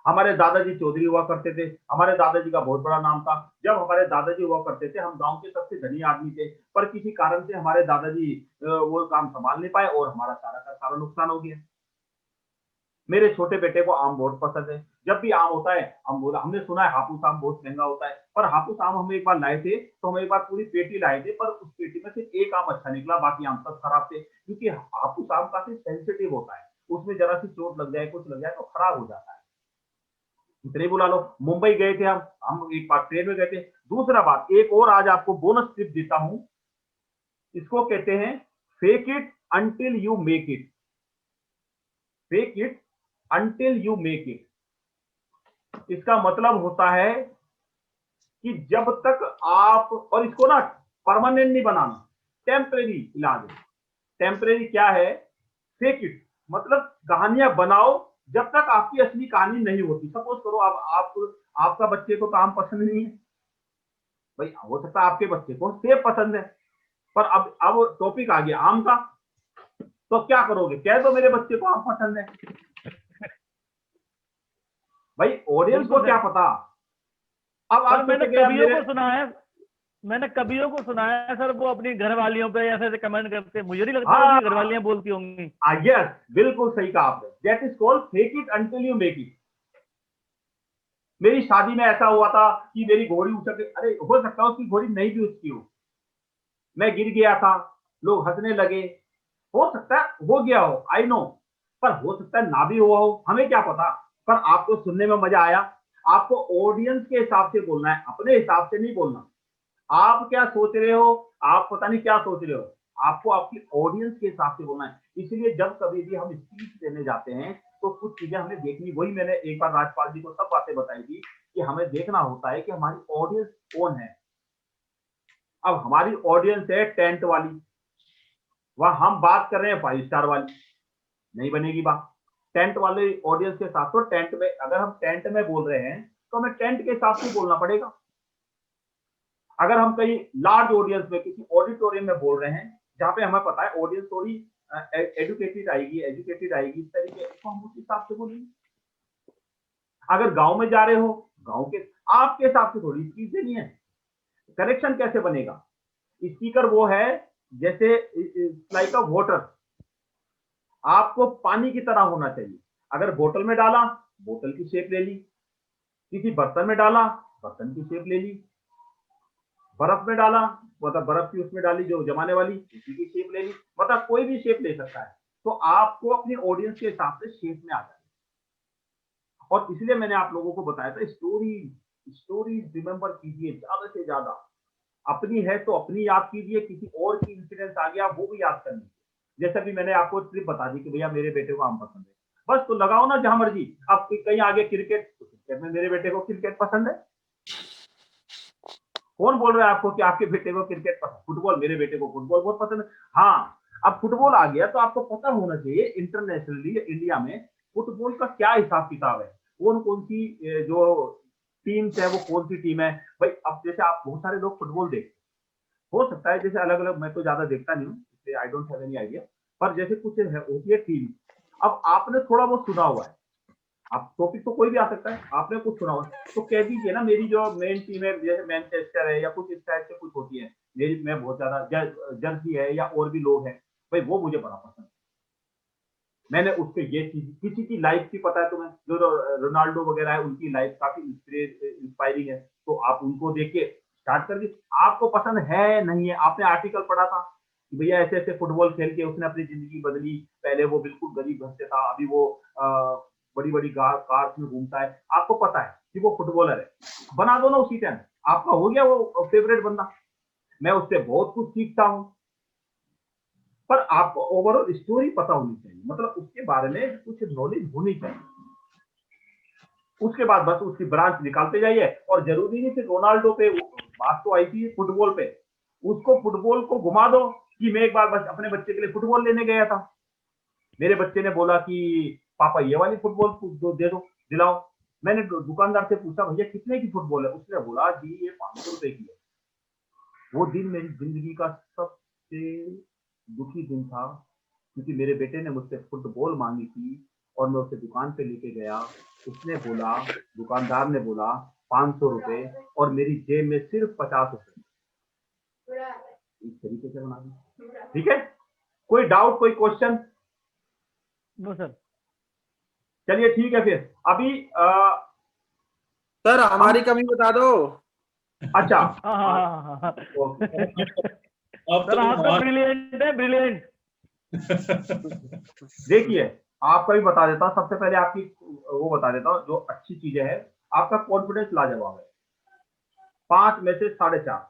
हमारे दादाजी चौधरी हुआ करते थे, हमारे दादाजी का बहुत बड़ा नाम था। जब हमारे दादाजी हुआ करते थे, हम गांव के सबसे धनी आदमी थे, पर किसी कारण से हमारे दादाजी वो काम संभाल नहीं पाए और हमारा सारा का सारा नुकसान हो गया। मेरे छोटे बेटे को आम बहुत पसंद है। जब भी आम होता है, हमने सुना है हापुस आम बहुत महंगा होता है, पर हापुस आम हम एक बार लाए थे, तो हम एक बार पूरी पेटी लाए थे, पर उस पेटी में सिर्फ एक आम अच्छा निकला, बाकी आम सब खराब थे। क्योंकि हापुस आम काफी सेंसिटिव होता है, उसमें जरा सी चोट लग जाए, कुछ लग जाए तो खराब हो जाता है। इतने बुला लो। मुंबई गए थे हम एक बार ट्रेन में गए थे। दूसरा बात, एक और आज आपको बोनस टिप देता हूं, इसको कहते हैं fake it until you make it. Fake it until you make it. इसका मतलब होता है कि जब तक आप, और इसको ना परमानेंट नहीं बनाना, टेम्परेरी इलाज है। टेम्परेरी क्या है? फेक इट मतलब कहानियां बनाओ जब तक आपकी असली कहानी नहीं होती। सपोज करो आपका बच्चे को तो आम पसंद नहीं है भाई, हो सकता है आपके बच्चे को सेब पसंद है, पर अब टॉपिक आ गया आम का, तो क्या करोगे? कह दो मेरे बच्चे को आम पसंद है। भाई ऑडियंस को क्या पता। अब आप मैंने कवियों को सुना है सर, वो अपनी घरवालियों पे ऐसे कमेंट करते, मुझे नहीं लगता कि घरवालियां बोलती होंगी। यस, बिल्कुल सही कहा आपने। That is called fake it until you make it. मेरी शादी में ऐसा हुआ था कि मेरी घोड़ी उछल गई, अरे हो सकता है उसकी घोड़ी नहीं भी उसकी हो, मैं गिर गया था, लोग हंसने लगे, हो सकता है हो गया हो, आई नो, पर हो सकता है ना भी हुआ हो, हमें क्या पता। पर आपको सुनने में मजा आया। आपको ऑडियंस के हिसाब से बोलना है, अपने हिसाब से नहीं बोलना। आप क्या सोच रहे हो, आप पता नहीं क्या सोच रहे हो, आपको आपकी ऑडियंस के हिसाब से बोलना है। इसलिए जब कभी भी हम स्पीच देने जाते हैं तो कुछ चीजें हमें देखनी, वही मैंने एक बार राजपाल जी को सब बातें बताई थी कि हमें देखना होता है कि हमारी ऑडियंस कौन है। अब हमारी ऑडियंस है टेंट वाली, वह हम बात कर रहे हैं 5 स्टार वाली, नहीं बनेगी बात। टेंट वाले ऑडियंस के साथ तो टेंट में, अगर हम टेंट में बोल रहे हैं तो हमें टेंट के हिसाब से बोलना पड़ेगा। अगर हम कहीं लार्ज ऑडियंस में किसी ऑडिटोरियम में बोल रहे हैं जहां पे हमें पता है ऑडियंस थोड़ी एजुकेटेड आएगी, इस तरीके तो हम उस हिसाब से बोलेंगे। अगर गांव में जा रहे हो, गांव के आपके हिसाब से थोड़ी स्पीच देनी है। कनेक्शन कैसे बनेगा? स्पीकर वो है जैसे लाइक अ वाटर, आपको पानी की तरह होना चाहिए। अगर बोतल में डाला, बोतल की शेप ले ली, किसी बर्तन में डाला, बर्तन की शेप ले ली, बर्फ में डाला, मतलब बर्फ की उसमें डाली जो जमाने वाली, उसी की शेप ले ली, मतलब कोई भी शेप ले सकता है। तो आपको अपनी ऑडियंस के हिसाब से शेप में आ जाए। और इसलिए मैंने आप लोगों को बताया था स्टोरी रिमेंबर कीजिए ज्यादा से ज्यादा। अपनी है तो अपनी याद कीजिए, किसी और की इंसिडेंस आ गया वो भी याद कर लीजिए। जैसे भी मैंने आपको ट्रिप बता दी कि भैया मेरे बेटे को आम पसंद है, बस तो लगाओ ना जहां मर्जी। अब कहीं आगे क्रिकेट, तो क्रिकेट में मेरे बेटे को क्रिकेट पसंद है। कौन बोल रहा है आपको कि आपके बेटे को क्रिकेट पसंद? फुटबॉल, मेरे बेटे को फुटबॉल बहुत पसंद है। हाँ, अब फुटबॉल आ गया तो आपको पता होना चाहिए इंटरनेशनली इंडिया में फुटबॉल का क्या हिसाब किताब है, कौन कौन सी जो टीम्स है वो कौन सी टीम है भाई। अब जैसे आप बहुत सारे लोग फुटबॉल देखते, हो सकता है जैसे अलग अलग, मैं तो ज्यादा देखता नहीं हूँ इसलिए I don't have any idea, पर जैसे कुछ है होती है टीम। अब आपने थोड़ा बहुत सुना हुआ है, आप टॉपिक तो कोई भी आ सकता है, आपने कुछ सुना हुआ है तो कह दीजिए ना मेरी जो मेन टीम है जैसे मैनचेस्टर है या कुछ इस टाइप से कुछ होती है, मेरी मैं बहुत ज्यादा जर्सी है या और भी लोग हैं भाई, वो मुझे बड़ा पसंद है। मैंने उसके ये चीज, किसी की लाइफ की पता है तुम्हें, जो रोनाल्डो वगैरह है उनकी लाइफ काफी इंस्पायरिंग है, तो आप उनको देख के स्टार्ट कर दी। आपको पसंद है नहीं है, आपने आर्टिकल पढ़ा था कि भैया ऐसे ऐसे फुटबॉल खेल के उसने अपनी जिंदगी बदली, पहले वो बिल्कुल गरीब घर से था, अभी वो बड़ी बड़ी कार में घूमता है, आपको पता है कि वो फुटबॉलर है, बना दो ना उसी टाइम, आपका हो गया वो फेवरेट बंदा। मैं उससे बहुत कुछ सीखता हूँ, पर आपको ओवरऑल स्टोरी पता होनी चाहिए, मतलब उसके बारे में कुछ नॉलेज होनी चाहिए। उसके बाद बस उसकी ब्रांच निकालते जाइए। और जरूरी नहीं सिर्फ रोनाल्डो पे बात तो आई थी फुटबॉल पे, उसको फुटबॉल को घुमा दो कि मैं एक बार बस अपने बच्चे के लिए फुटबॉल लेने गया था, मेरे बच्चे ने बोला कि पापा ये वाली फुटबॉल दे दो, दिलाओ। मैंने दुकानदार से पूछा भैया कितने की फुटबॉल है, उसने बोला जी ये 500 रुपए की है। वो दिन मेरी जिंदगी का सबसे दुखी दिन था, क्योंकि मेरे बेटे ने मुझसे फुटबॉल मांगी थी और मैं उसे दुकान पे लेके गया, उसने बोला, दुकानदार ने बोला 500 रुपए और मेरी जेब में सिर्फ 50 रुपए। इस तरीके से बना दी, ठीक है? कोई डाउट, कोई क्वेश्चन? No sir. चलिए ठीक है, फिर अभी सर हमारी कमी बता दो। अच्छा हाँ। ओके। अब सर आपका ब्रिलियंट है, ब्रिलियंट। देखिए आपका भी बता देता हूँ, सबसे पहले आपकी वो बता देता हूँ जो अच्छी चीजें है। आपका कॉन्फिडेंस लाजवाब है, 5 में से 4.5,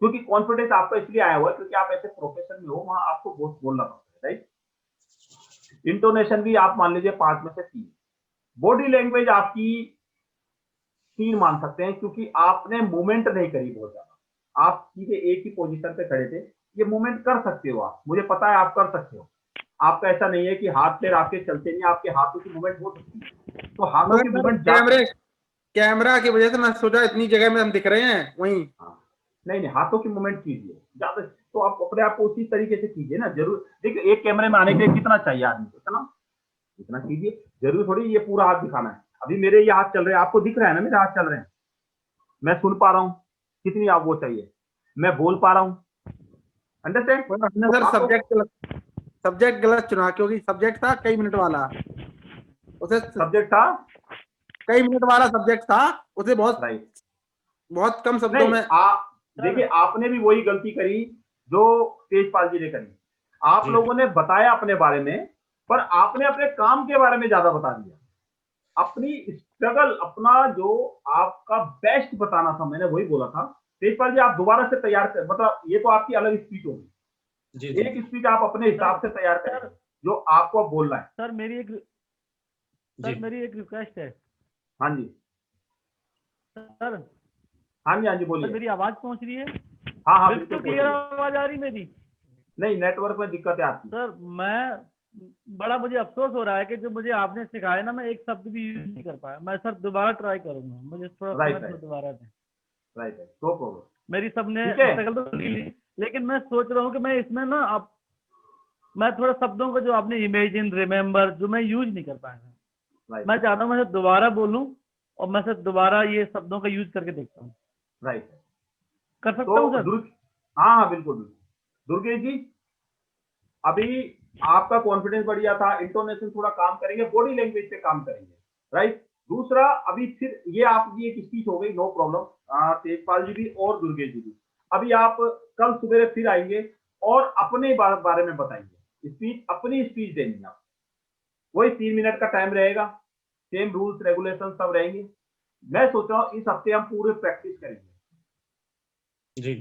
क्योंकि कॉन्फिडेंस आपका इसलिए आया हुआ है क्योंकि आप ऐसे प्रोफेशन में हो, वहां आपको बहुत बोलना पड़ता है, राइट? इंटोनेशन भी आप मान लीजिए 5 में से 3। बॉडी लैंग्वेज आपकी 3 मान सकते हैं, क्योंकि आपने मूवमेंट नहीं करी बहुत ज्यादा, आप सीधे एक ही पोजीशन पे खड़े थे। ये मूवमेंट कर सकते हो आप, मुझे पता है आप कर सकते हो। आपका ऐसा नहीं है कि हाथ पैर आपके चलते नहीं, आपके हाथों की मूवमेंट हो सकती है, तो हाथों की मूवमेंट कैमरा की वजह से मैं सोचा इतनी जगह में हम दिख रहे हैं वहीं। नहीं, हाथों की मूवमेंट कीजिए ज्यादा, तो आप अपने आप को उसी तरीके से कीजिए ना। जरूर देखिए एक कैमरे में आने के लिए कितना चाहिए आदमी को, इतना कीजिए, जरूर थोड़ी ये पूरा हाथ दिखाना है। अभी मेरे ये हाथ चल रहे हैं, आपको दिख रहा है ना मेरे हाथ चल रहे हैं, मैं सुन पा रहा हूँ, कितनी आप वो चाहिए, मैं बोल पा रहा हूँ, अंडरस्टैंड? सर सब्जेक्ट गलत चुना, क्योंकि सब्जेक्ट था कई मिनट वाला, उसे सब्जेक्ट था कई मिनट वाला सब्जेक्ट था, उसे बहुत राइट। बहुत कम शब्दों नहीं, में। आप देखिए, आपने भी वही गलती करी जो तेजपाल जी ने करी। आप जी। लोगों ने बताया अपने बारे में, पर आपने अपने काम के बारे में ज्यादा बता दिया। अपनी स्ट्रगल, अपना जो आपका बेस्ट बताना था, मैंने वही बोला था। तेजपाल जी, आप दोबारा से तैयार कर, मतलब ये तो आपकी अलग स्पीच होगी। जी जी एक स्पीच आप अपने हिसाब से तैयार करें जो आपको अब बोलना है। सर मेरी एक रिक्वेस्ट है हाँ जी, सर। हाँ जी, हाँ जी, सर बोलिए। मेरी आवाज पहुंच रही है? हाँ हाँ, बिल्कुल बिल्कुल क्लियर बोलिए। आवाज आ रही मेरी? नहीं, नेटवर्क में दिक्कत है आपकी। सर बड़ा मुझे अफसोस हो रहा है कि जो मुझे आपने सिखाया ना, मैं एक शब्द भी यूज नहीं कर पाया। मैं सर दोबारा ट्राई करूंगा, मुझे थोड़ा राइट, समय राइट। दोबारा दें। Right, no problem. मेरी सबने ठीक है। स्ट्रगल तो ली, लेकिन मैं सोच रहा हूँ कि मैं इसमें ना अब मैं थोड़ा शब्दों को जो आपने इमेजिन, रिमेम्बर, जो मैं यूज नहीं कर पाया, राइट, मैं चाहता हूँ मैं दोबारा बोलूं और मैं सर दोबारा ये शब्दों का यूज करके देखता हूँ। राइट। कर सकता तो हूँ सर? हाँ हाँ, बिल्कुल बिल्कुल। दुर्गेश जी, अभी आपका कॉन्फिडेंस बढ़िया था, इंटोनेशन थोड़ा काम करेंगे, बॉडी लैंग्वेज पे काम करेंगे। राइट। दूसरा, अभी फिर ये आपकी एक स्पीच हो गई, नो प्रॉब्लम, तेजपाल जी भी और दुर्गेश जी भी। अभी आप कल सुबह फिर आएंगे और अपने बारे में बताएंगे, स्पीच, अपनी स्पीच देंगे आप। वही 3 मिनट का टाइम रहेगा, सेम रूल्स रेगुलेशन सब रहेंगे। मैं सोच रहा हूँ इस हफ्ते हम पूरे प्रैक्टिस करेंगे। जी।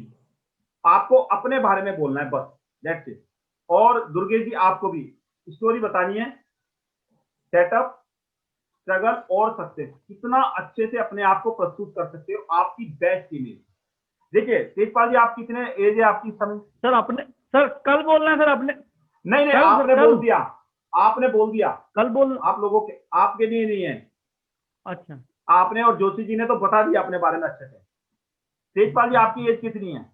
आपको अपने बारे में बोलना है बस, दैट्स इट। और दुर्गेश जी, आपको भी स्टोरी बतानी है, सेटअप, स्ट्रगल और सक्सेस, कितना अच्छे से अपने आप को प्रस्तुत कर सकते हो, आपकी बेस्ट इमेज। देखिए तेजपाल जी, आप कितने एज है आपकी? सर अपने, सर कल बोलना है सर अपने? नहीं नहीं, कल सर, आपने कल बोल दिया, आपने बोल दिया। कल बोल? आप लोगों के, आपके लिए नहीं है। अच्छा। आपने और जोशी जी ने तो बता दिया अपने बारे में अच्छे से। तेजपाल जी, आपकी एज कितनी है?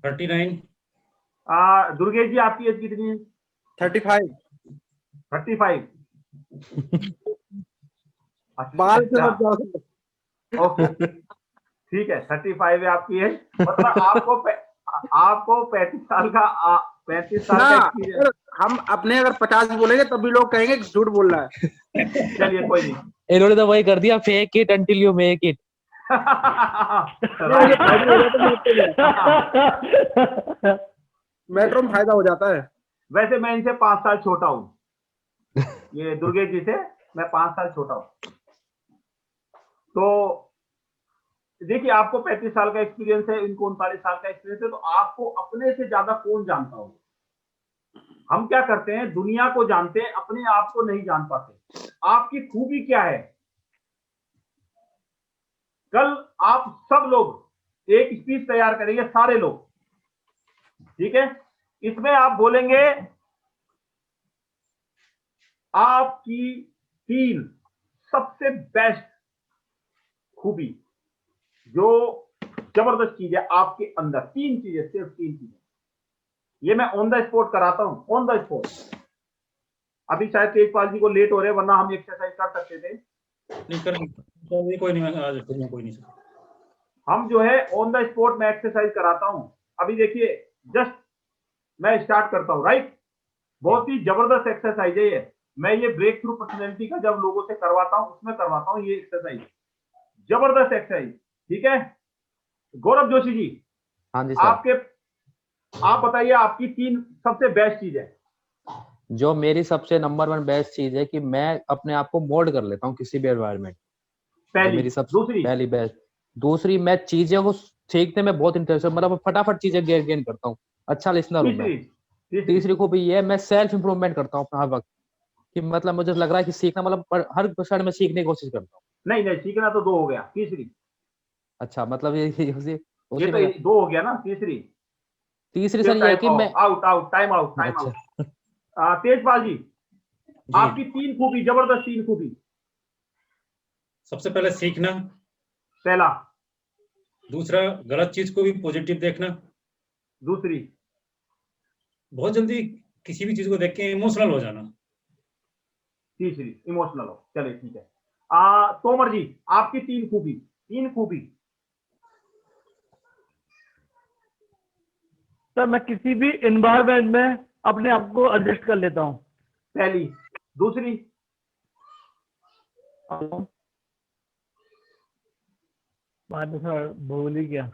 39। दुर्गेश जी, आपकी एज कितनी है? 35। 35। बाल से अच्छा, मत जाओ सर। ओके, ठीक है, 35 है आपकी एज। मतलब आपको 35 साल का 35 साल का ना एक्सपीरियंस। सर, हम अपने अगर 50 बोलेंगे तब भी लोग कहेंगे कि झूठ बोल रहा है। चलिए, कोई नहीं। इन्होंने तो वही कर दिया, fake it until you make it. नहीं, मुझे राइट फायदा हो राइट। जाता है, मेट्रो में फायदा हो जाता है। वैसे मैं इनसे 5 साल छोटा हूँ, ये दुर्गेश जी से मैं 5 साल छोटा हूँ। तो देखिए, आपको 35 साल का एक्सपीरियंस है, इनको 39 साल का एक्सपीरियंस है, तो आपको अपने से ज्यादा कौन जानता हो? हम क्या करते हैं, दुनिया को जानते हैं, अपने आप को नहीं जान पाते। आपकी खूबी क्या है? कल आप सब लोग एक स्पीच तैयार करेंगे, सारे लोग, ठीक है? इसमें आप बोलेंगे आपकी 3 सबसे बेस्ट खूबी, जो जबरदस्त चीज है आपके अंदर। 3 चीजें, सिर्फ 3 चीजें। ये मैं ऑन द स्पॉट कराता हूं, ऑन द स्पॉट। अभी शायद तेजपाल जी को लेट हो रहे, वरना हम एक्सरसाइज कर सकते थे। नहीं कर, कोई नहीं, मैं आज करूंगा, कोई नहीं सर। हम जो है ऑन द स्पॉट में एक्सरसाइज कराता हूं। अभी देखिए, जस्ट मैं स्टार्ट करता हूं, राइट? बहुत ही जबरदस्त एक्सरसाइज है ये। मैं ये ब्रेक थ्रू पर्सनैलिटी का जब लोगों से करवाता हूं, उसमें करवाता हूं ये एक्सरसाइज। जबरदस्त एक्सरसाइज, ठीक है? गौरव जोशी जी, हाँ जी सर। आप बताइए, आपकी 3 सबसे बेस्ट चीज है। जो मेरी सबसे नंबर 1 बेस्ट चीज है कि मैं अपने आप को मोल्ड कर लेता हूँ किसी भी एनवायरनमेंट। जो पहली। मेरी सबसे दूसरी? पहली बेस्ट। दूसरी, मैं चीजें को सीखने में बहुत इंटरेस्ट है, मतलब फटाफट चीजें गेन करता हूँ। अच्छा लिसनर हूँ मैं। तीसरी? तीसरी खूबी ये है, मैं सेल्फ इंप्रूवमेंट करता हूँ अपना हर वक्त। कि मतलब मुझे लग रहा है कि सीखना, मतलब हर क्षण में सीखने की कोशिश करता हूँ। नहीं नहीं, सीखना तो 2 हो गया, तीसरी? अच्छा, मतलब ये उसी ये उसी तो में। 2 हो गया ना, तीसरी? तीसरी फिर सर ये है टाइम कि मैं। Out, out, time out, time अच्छा। आउट। तेजपाल जी, जी। आपकी 3 खूबी, जबरदस्त 3 खूबी। सबसे पहले सीखना। पहला? दूसरा, गलत चीज को भी पॉजिटिव देखना। दूसरी? बहुत जल्दी किसी भी चीज को देख के इमोशनल हो जाना। तीसरी, इमोशनल हो। चलिए, ठीक है। तोमर जी, आपकी 3 खूबी, 3 खूबी। सर मैं किसी भी एनवायरनमेंट में अपने आप को एडजस्ट कर लेता हूँ। पहली? दूसरी? बात तो सर भूल ही गया।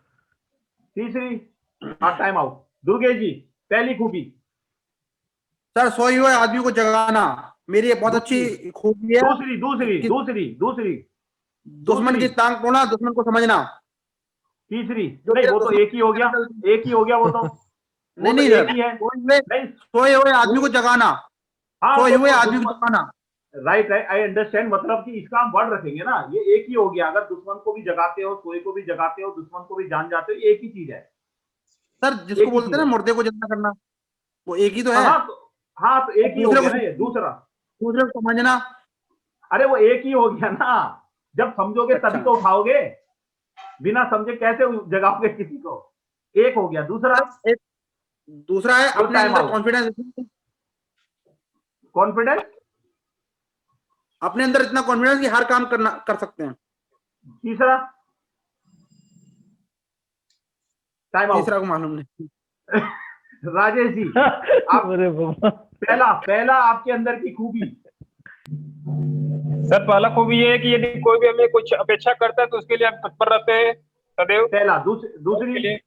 तीसरी, हाँ टाइम आउट। दुर्गेश जी, पहली खूबी। सर सोए हुए आदमी को जगाना मेरी एक बहुत अच्छी खूबी है। दूसरी दूसरी दूसरी दूसरी दुश्मन की टांग तोड़ना, दुश्मन को समझना। तीसरी, नहीं वो तो एक ही हो गया, एक ही हो गया वो तो। नहीं नहीं एक सर, ही है। नहीं, सोए हुए आदमी को जगाना, हाँ सोए वो हुए तो आदमी को जगाना। राइट राइट, आई अंडरस्टैंड, मतलब कि इसका हम वर्ड रखेंगे ना, ये एक ही हो गया। अगर दुश्मन को भी जगाते हो, सोए को भी जगाते हो, दुश्मन को भी जान जाते हो, एक ही चीज है। सर जिसको बोलते हैं ना मुर्दे को जिंदा करना, वो एक ही तो है। हाँ तो एक ही हो गया ना ये। दूसरा, दूसरे को समझना। अरे वो एक ही हो गया ना, जब समझोगे तभी तो उठाओगे, बिना समझे कैसे जगाओगे किसी को। एक हो गया। दूसरा, एक दूसरा है अपने अंदर कॉन्फिडेंस, कॉन्फिडेंस, अपने अंदर इतना कॉन्फिडेंस कि हर काम करना कर सकते हैं। तीसरा, टाइम आउट। तीसरा को मालूम नहीं। राजेश जी, आप पहला आपके अंदर की खूबी। सर पहला खूबी ये है कि यदि कोई भी हमें कुछ अपेक्षा करता है तो उसके लिए हम तत्पर रहते हैं सदैव। पहला। दूसरी,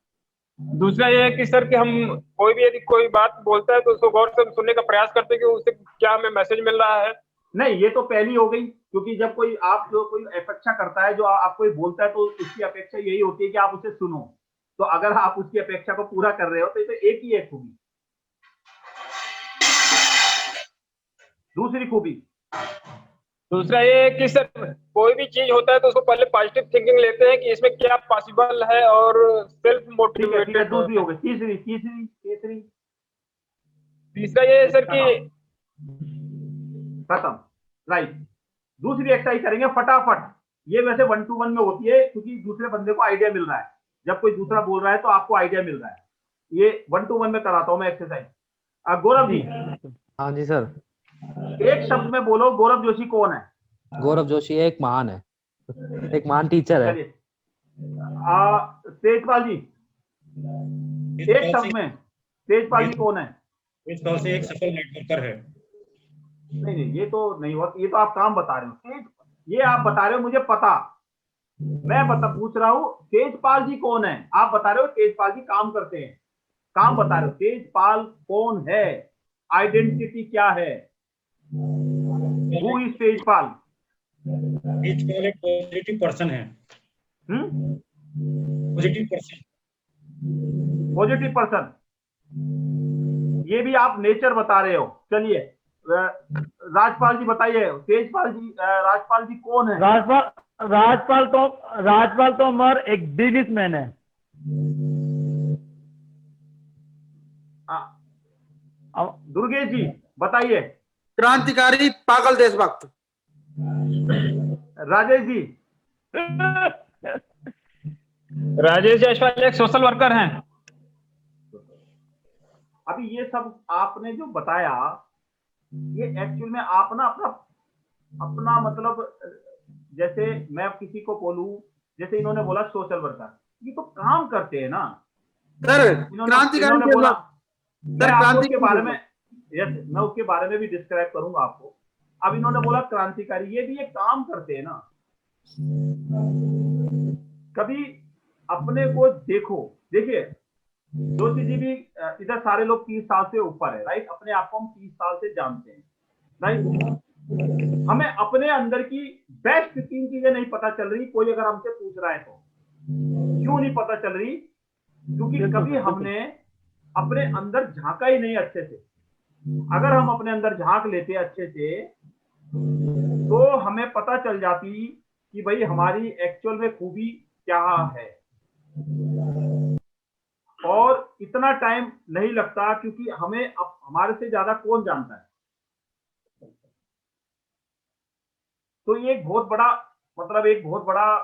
दूसरा ये है कि सर कि हम कोई भी यदि कोई बात बोलता है तो उसको गौर से सुनने का प्रयास करते हैं कि उससे क्या हमें मैसेज मिल रहा है। नहीं ये तो पहली हो गई, क्योंकि जब कोई आप जो कोई अपेक्षा करता है, जो आप कोई बोलता है, तो उसकी अपेक्षा यही होती है कि आप उसे सुनो। तो अगर आप उसकी अपेक्षा को पूरा कर रहे हो तो ये तो एक ही है खूबी। दूसरी खूबी, दूसरा ये है कि सर कोई भी चीज होता है तो उसको पहले पॉजिटिव थिंकिंग लेते हैं कि इसमें क्या पॉसिबल है और सेल्फ ठीक है मोटिवेटेड। दूसरी हो गई। तीसरी तीसरी तीसरी तीसरा ये है सर कि खत्म। राइट। दूसरी एक्सरसाइज करेंगे फटाफट। ये वैसे 1 to 1 में होती है, क्योंकि दूसरे बंदे को आइडिया मिल रहा है। जब कोई दूसरा बोल रहा है तो आपको आइडिया मिल रहा है। ये 1 to 1 में कराता हूं मैं एक्सरसाइज। गौरव जी, हाँ जी सर। एक शब्द में बोलो, गौरव जोशी कौन है? गौरव जोशी एक महान है, एक महान टीचर है। चलिए, तेजपाल जी, एक शब्द में तेजपाल जी कौन है? तेजपाल से एक सफल नेटवर्कर है। नहीं नहीं, ये तो नहीं हुआ, ये तो आप काम बता रहे हो। ये आप बता रहे हो मुझे पता, मैं पूछ रहा हूँ तेजपाल जी कौन है। आप बता रहे हो तेजपाल जी काम करते हैं, काम बता रहे हो। तेजपाल कौन है? आइडेंटिटी क्या है? Who is Tejpal? तेजपाल एक पॉजिटिव पर्सन है। पॉजिटिव पर्सन, पॉजिटिव पर्सन, ये भी आप नेचर बता रहे हो। चलिए राजपाल जी बताइए, तेजपाल जी, राजपाल जी कौन है? राजपाल तो हमारा एक बिजनेसमैन है। दुर्गेश जी बताइए। क्रांतिकारी, पागल देशभक्त। राजेश जी, राजेश जायसवाल एक सोशल वर्कर हैं। अभी ये सब आपने जो बताया, ये एक्चुअल में आप ना अपना मतलब, जैसे मैं किसी को बोलूं, जैसे इन्होंने बोला सोशल वर्कर, ये तो काम करते हैं ना सर। इन्होंने बोला। मैं आपको उसके बारे में, क्रांतिकारी, यस, मैं उसके बारे में भी डिस्क्राइब करूंगा आपको। अब इन्होंने बोला क्रांतिकारी, ये भी एक काम करते हैं ना। कभी अपने को देखो, देखिए जोशी जी भी, इधर सारे लोग 30 साल से ऊपर है, राइट? अपने आप को हम 30 साल से जानते हैं, राइट? हमें अपने अंदर की बेस्ट 3 चीजें नहीं पता चल रही। कोई अगर हमसे पूछ रहा है तो क्यों नहीं पता चल रही? क्योंकि कभी हमने अपने अंदर झांका ही नहीं अच्छे से। अगर हम अपने अंदर झांक लेते अच्छे से तो हमें पता चल जाती कि भाई हमारी एक्चुअल में खूबी क्या है। और इतना टाइम नहीं लगता, क्योंकि हमें अब हमारे से ज्यादा कौन जानता है। तो ये एक बहुत बड़ा, मतलब एक बहुत बड़ा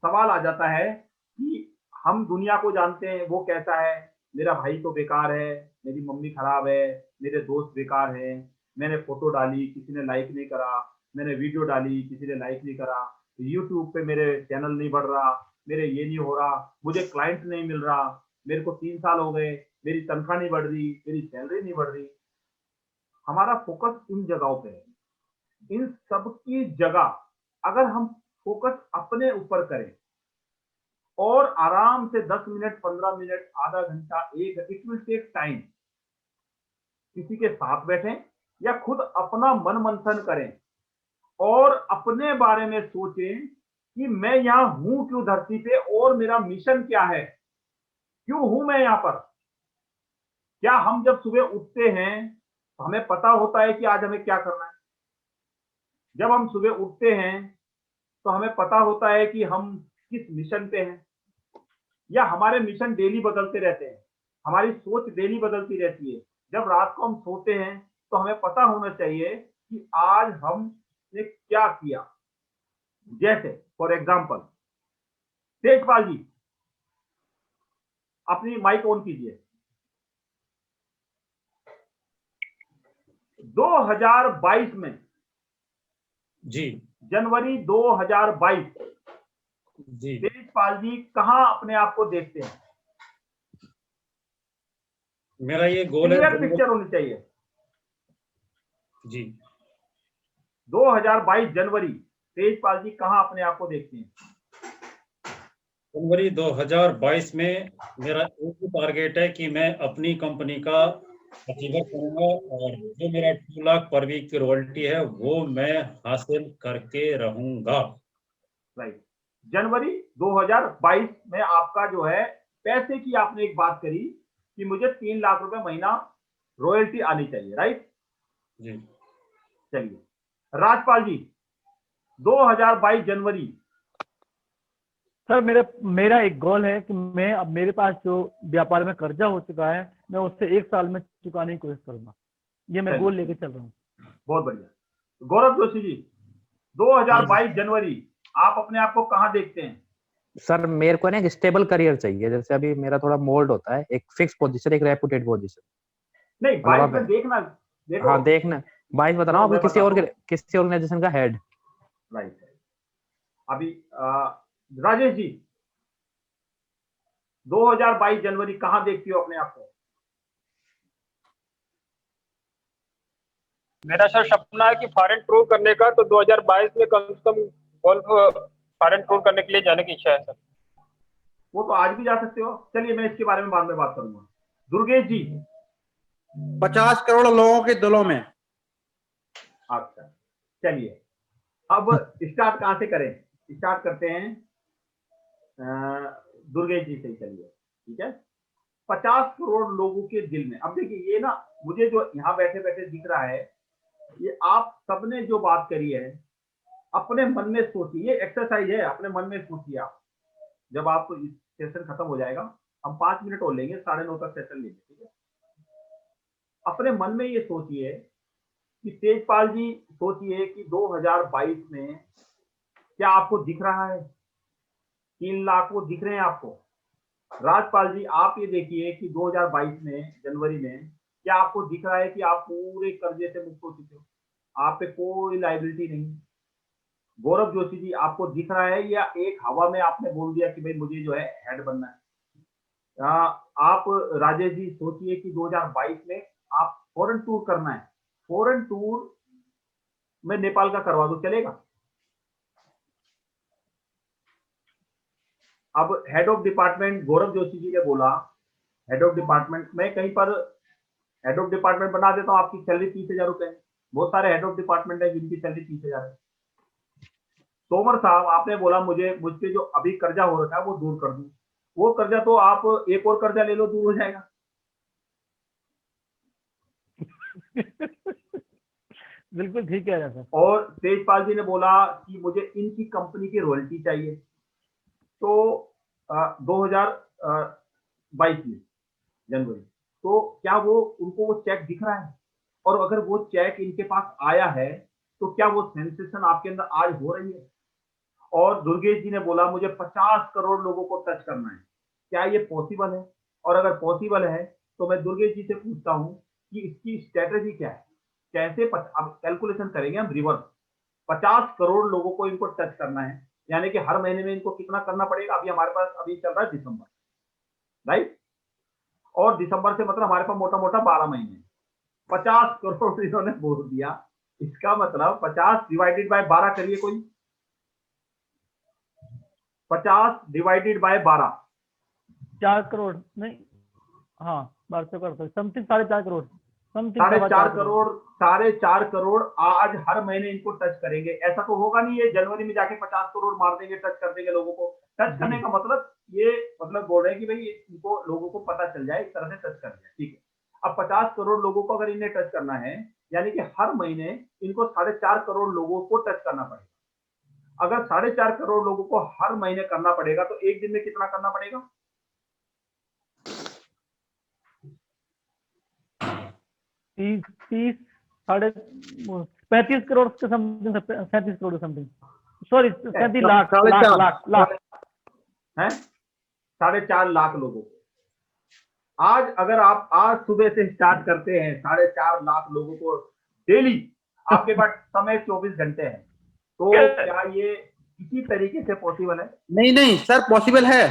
सवाल आ जाता है कि हम दुनिया को जानते हैं वो कैसा है। मेरा भाई तो बेकार है, मेरी मम्मी खराब है, मेरे दोस्त बेकार हैं, मैंने फोटो डाली किसी ने लाइक नहीं करा, मैंने वीडियो डाली किसी ने लाइक नहीं करा, यूट्यूब पे मेरे चैनल नहीं बढ़ रहा, मेरे ये नहीं हो रहा, मुझे क्लाइंट नहीं मिल रहा, मेरे को 3 साल हो गए, मेरी तनख्वाह नहीं बढ़ रही, मेरी सैलरी नहीं बढ़ रही। हमारा फोकस इन जगहों पे है। इन सब की जगह अगर हम फोकस अपने ऊपर करें और आराम से 10 मिनट, 15 मिनट, आधा घंटा, एक, इट विल टेक टाइम, किसी के साथ बैठें या खुद अपना मन मंथन करें और अपने बारे में सोचें कि मैं यहां हूं क्यों धरती पे और मेरा मिशन क्या है, क्यों हूं मैं यहां पर। क्या हम जब सुबह उठते हैं तो हमें पता होता है कि आज हमें क्या करना है? जब हम सुबह उठते हैं तो हमें पता होता है कि हम किस मिशन पे हैं, या हमारे मिशन डेली बदलते रहते हैं, हमारी सोच डेली बदलती रहती है। जब रात को हम सोते हैं तो हमें पता होना चाहिए कि आज हमने क्या किया। जैसे फॉर एग्जांपल, तेजपाल जी अपनी माइक ऑन कीजिए। 2022 में जी जनवरी 2022 जी तेजपाल जी कहां अपने आप को देखते हैं? मेरा ये गोल है क्लियर पिक्चर होनी चाहिए। जी 2022 जनवरी तेजपाल जी कहां अपने आप को देखते हैं? जनवरी 2022 में मेरा एक ही टारगेट है कि मैं अपनी कंपनी का अचीवर करूंगा और जो मेरा 2 लाख पर वीक की रॉयल्टी है वो मैं हासिल करके रहूंगा। राइट। जनवरी 2022 में आपका जो है पैसे की आपने एक बात करी कि मुझे 3 लाख रुपए महीना रॉयल्टी आनी चाहिए, राइट? जी चलिए राजपाल जी 2022 जनवरी। सर मेरा एक गोल है कि मैं अब मेरे पास जो व्यापार में कर्जा हो चुका है मैं उससे 1 साल में चुकाने की कोशिश करूंगा। ये मैं गोल लेके चल रहा हूँ। बहुत बढ़िया। गौरव जोशी जी 2022 जनवरी आप अपने आप को कहां देखते हैं? सर मेरे को ना एक स्टेबल करियर चाहिए, जैसे अभी मेरा थोड़ा मोल्ड होता है, एक फिक्स पोजीशन, एक रेपुटेड पोजीशन। नहीं 22 में देखना, देखो। हाँ देखना 22 बता रहा हूँ, किसी ऑर्गेनाइजेशन का हेड। राइट। अभी राजेश जी 2022 जनवरी कहां देखती हो अपने आप को? मेरा सर सपना है कि फॉरेन टूर करने का, तो 2022 में कम से कम गोल्फ फॉरेन टूर करने के लिए जाने की इच्छा है सर। वो तो आज भी जा सकते हो। चलिए मैं इसके बारे में बाद में बात करूंगा। दुर्गेश जी 50 करोड़ लोगों के दिलों में। अच्छा चलिए अब स्टार्ट कहां से करें? स्टार्ट करते हैं दुर्गेश जी से ही। चलिए ठीक है। 50 करोड़ लोगों के दिल में। अब देखिए ये ना, मुझे जो यहाँ बैठे बैठे दिख रहा है, ये आप सबने जो बात करी है अपने मन में सोचिए। ये एक्सरसाइज है, अपने मन में सोचिए आप। जब आप इस सेशन खत्म हो जाएगा, हम 5 मिनट और लेंगे, 9:30 तक सेशन लेंगे, ठीक है? अपने मन में ये सोचिए कि तेजपाल जी सोचिए कि 2022 में क्या आपको दिख रहा है? 3 लाख वो दिख रहे हैं आपको? राजपाल जी आप ये देखिए कि 2022 में जनवरी में क्या आपको दिख रहा है कि आप पूरे कर्जे से मुक्त हो चुके हो, आप पे कोई लाइबिलिटी नहीं? गौरव जोशी जी आपको दिख रहा है या एक हवा में आपने बोल दिया कि भाई मुझे जो है हेड बनना है? आप राजेश जी सोचिए कि 2022 में आप फॉरेन टूर करना है। फॉरेन टूर में नेपाल का करवा दो, चलेगा? अब हेड ऑफ डिपार्टमेंट गौरव जोशी जी ने बोला, हेड ऑफ डिपार्टमेंट, मैं कहीं पर हेड ऑफ डिपार्टमेंट बना देता हूँ, आपकी सैलरी 30,000 रुपए है। बहुत सारे हेड ऑफ डिपार्टमेंट है जिनकी सैलरी 30,000 है। तोमर साहब आपने बोला मुझसे जो अभी कर्जा हो रखा है वो दूर कर दूं। वो कर्जा तो आप एक और कर्जा ले लो, दूर हो जाएगा। बिल्कुल ठीक है सर। और तेजपाल जी ने बोला कि मुझे इनकी कंपनी की रॉयल्टी चाहिए। तो 2022 में जनवरी, तो क्या वो उनको वो चेक दिख रहा है? और अगर वो चेक इनके पास आया है तो क्या वो सेंसेशन आपके अंदर आज हो रही है? और दुर्गेश जी ने बोला मुझे 50 करोड़ लोगों को टच करना है। क्या ये पॉसिबल है? और अगर पॉसिबल है तो मैं दुर्गेश जी से पूछता हूं कि इसकी स्ट्रेटेजी क्या है? कैसे अब कैलकुलेशन करेंगे हम रिवर्स। 50 करोड़ लोगों को इनको टच करना है, यानी कि हर महीने में इनको कितना करना पड़ेगा? अभी हमारे पास अभी चल रहा है दिसंबर, राइट? और दिसंबर से मतलब हमारे पास मोटा मोटा 12 महीने। 50 करोड़ इन्होंने बोल दिया, इसका मतलब 50 डिवाइडेड बाय 12 करिए कोई। 50 डिवाइडेड बाय 12, 4 करोड़ नहीं, हाँ 12 कर सकते, समथिंग 4.5 करोड़, समथिंग 4.5 करोड़, 4.5 करोड़ आज हर महीने इनको टच करेंगे। ऐसा तो होगा नहीं ये जनवरी में जाके 50 करोड़ मार देंगे, टच कर देंगे लोगों को। टच करने का मतलब ये मतलब बोल रहे हैं कि भाई इनको लोगों को पता चल जाए, इस तरह से टच कर दिया, ठीक है। अब 50 करोड़ लोगों को अगर इन्हें टच करना है, यानी कि हर महीने इनको 4.5 करोड़ लोगों को टच करना पड़ेगा। अगर 4.5 करोड़ लोगों को हर महीने करना पड़ेगा तो एक दिन में कितना करना पड़ेगा? 30 साढ़े 35 करोड़ के something, 37 crore something, sorry 37 lakh lakh है 4.5 लाख लोगों को। आज अगर आप आज सुबह से स्टार्ट करते हैं 4.5 लाख लोगों को डेली, आपके पास समय 24 घंटे हैं, तो क्या ये इसी तरीके से पॉसिबल है? नहीं नहीं सर, पॉसिबल है।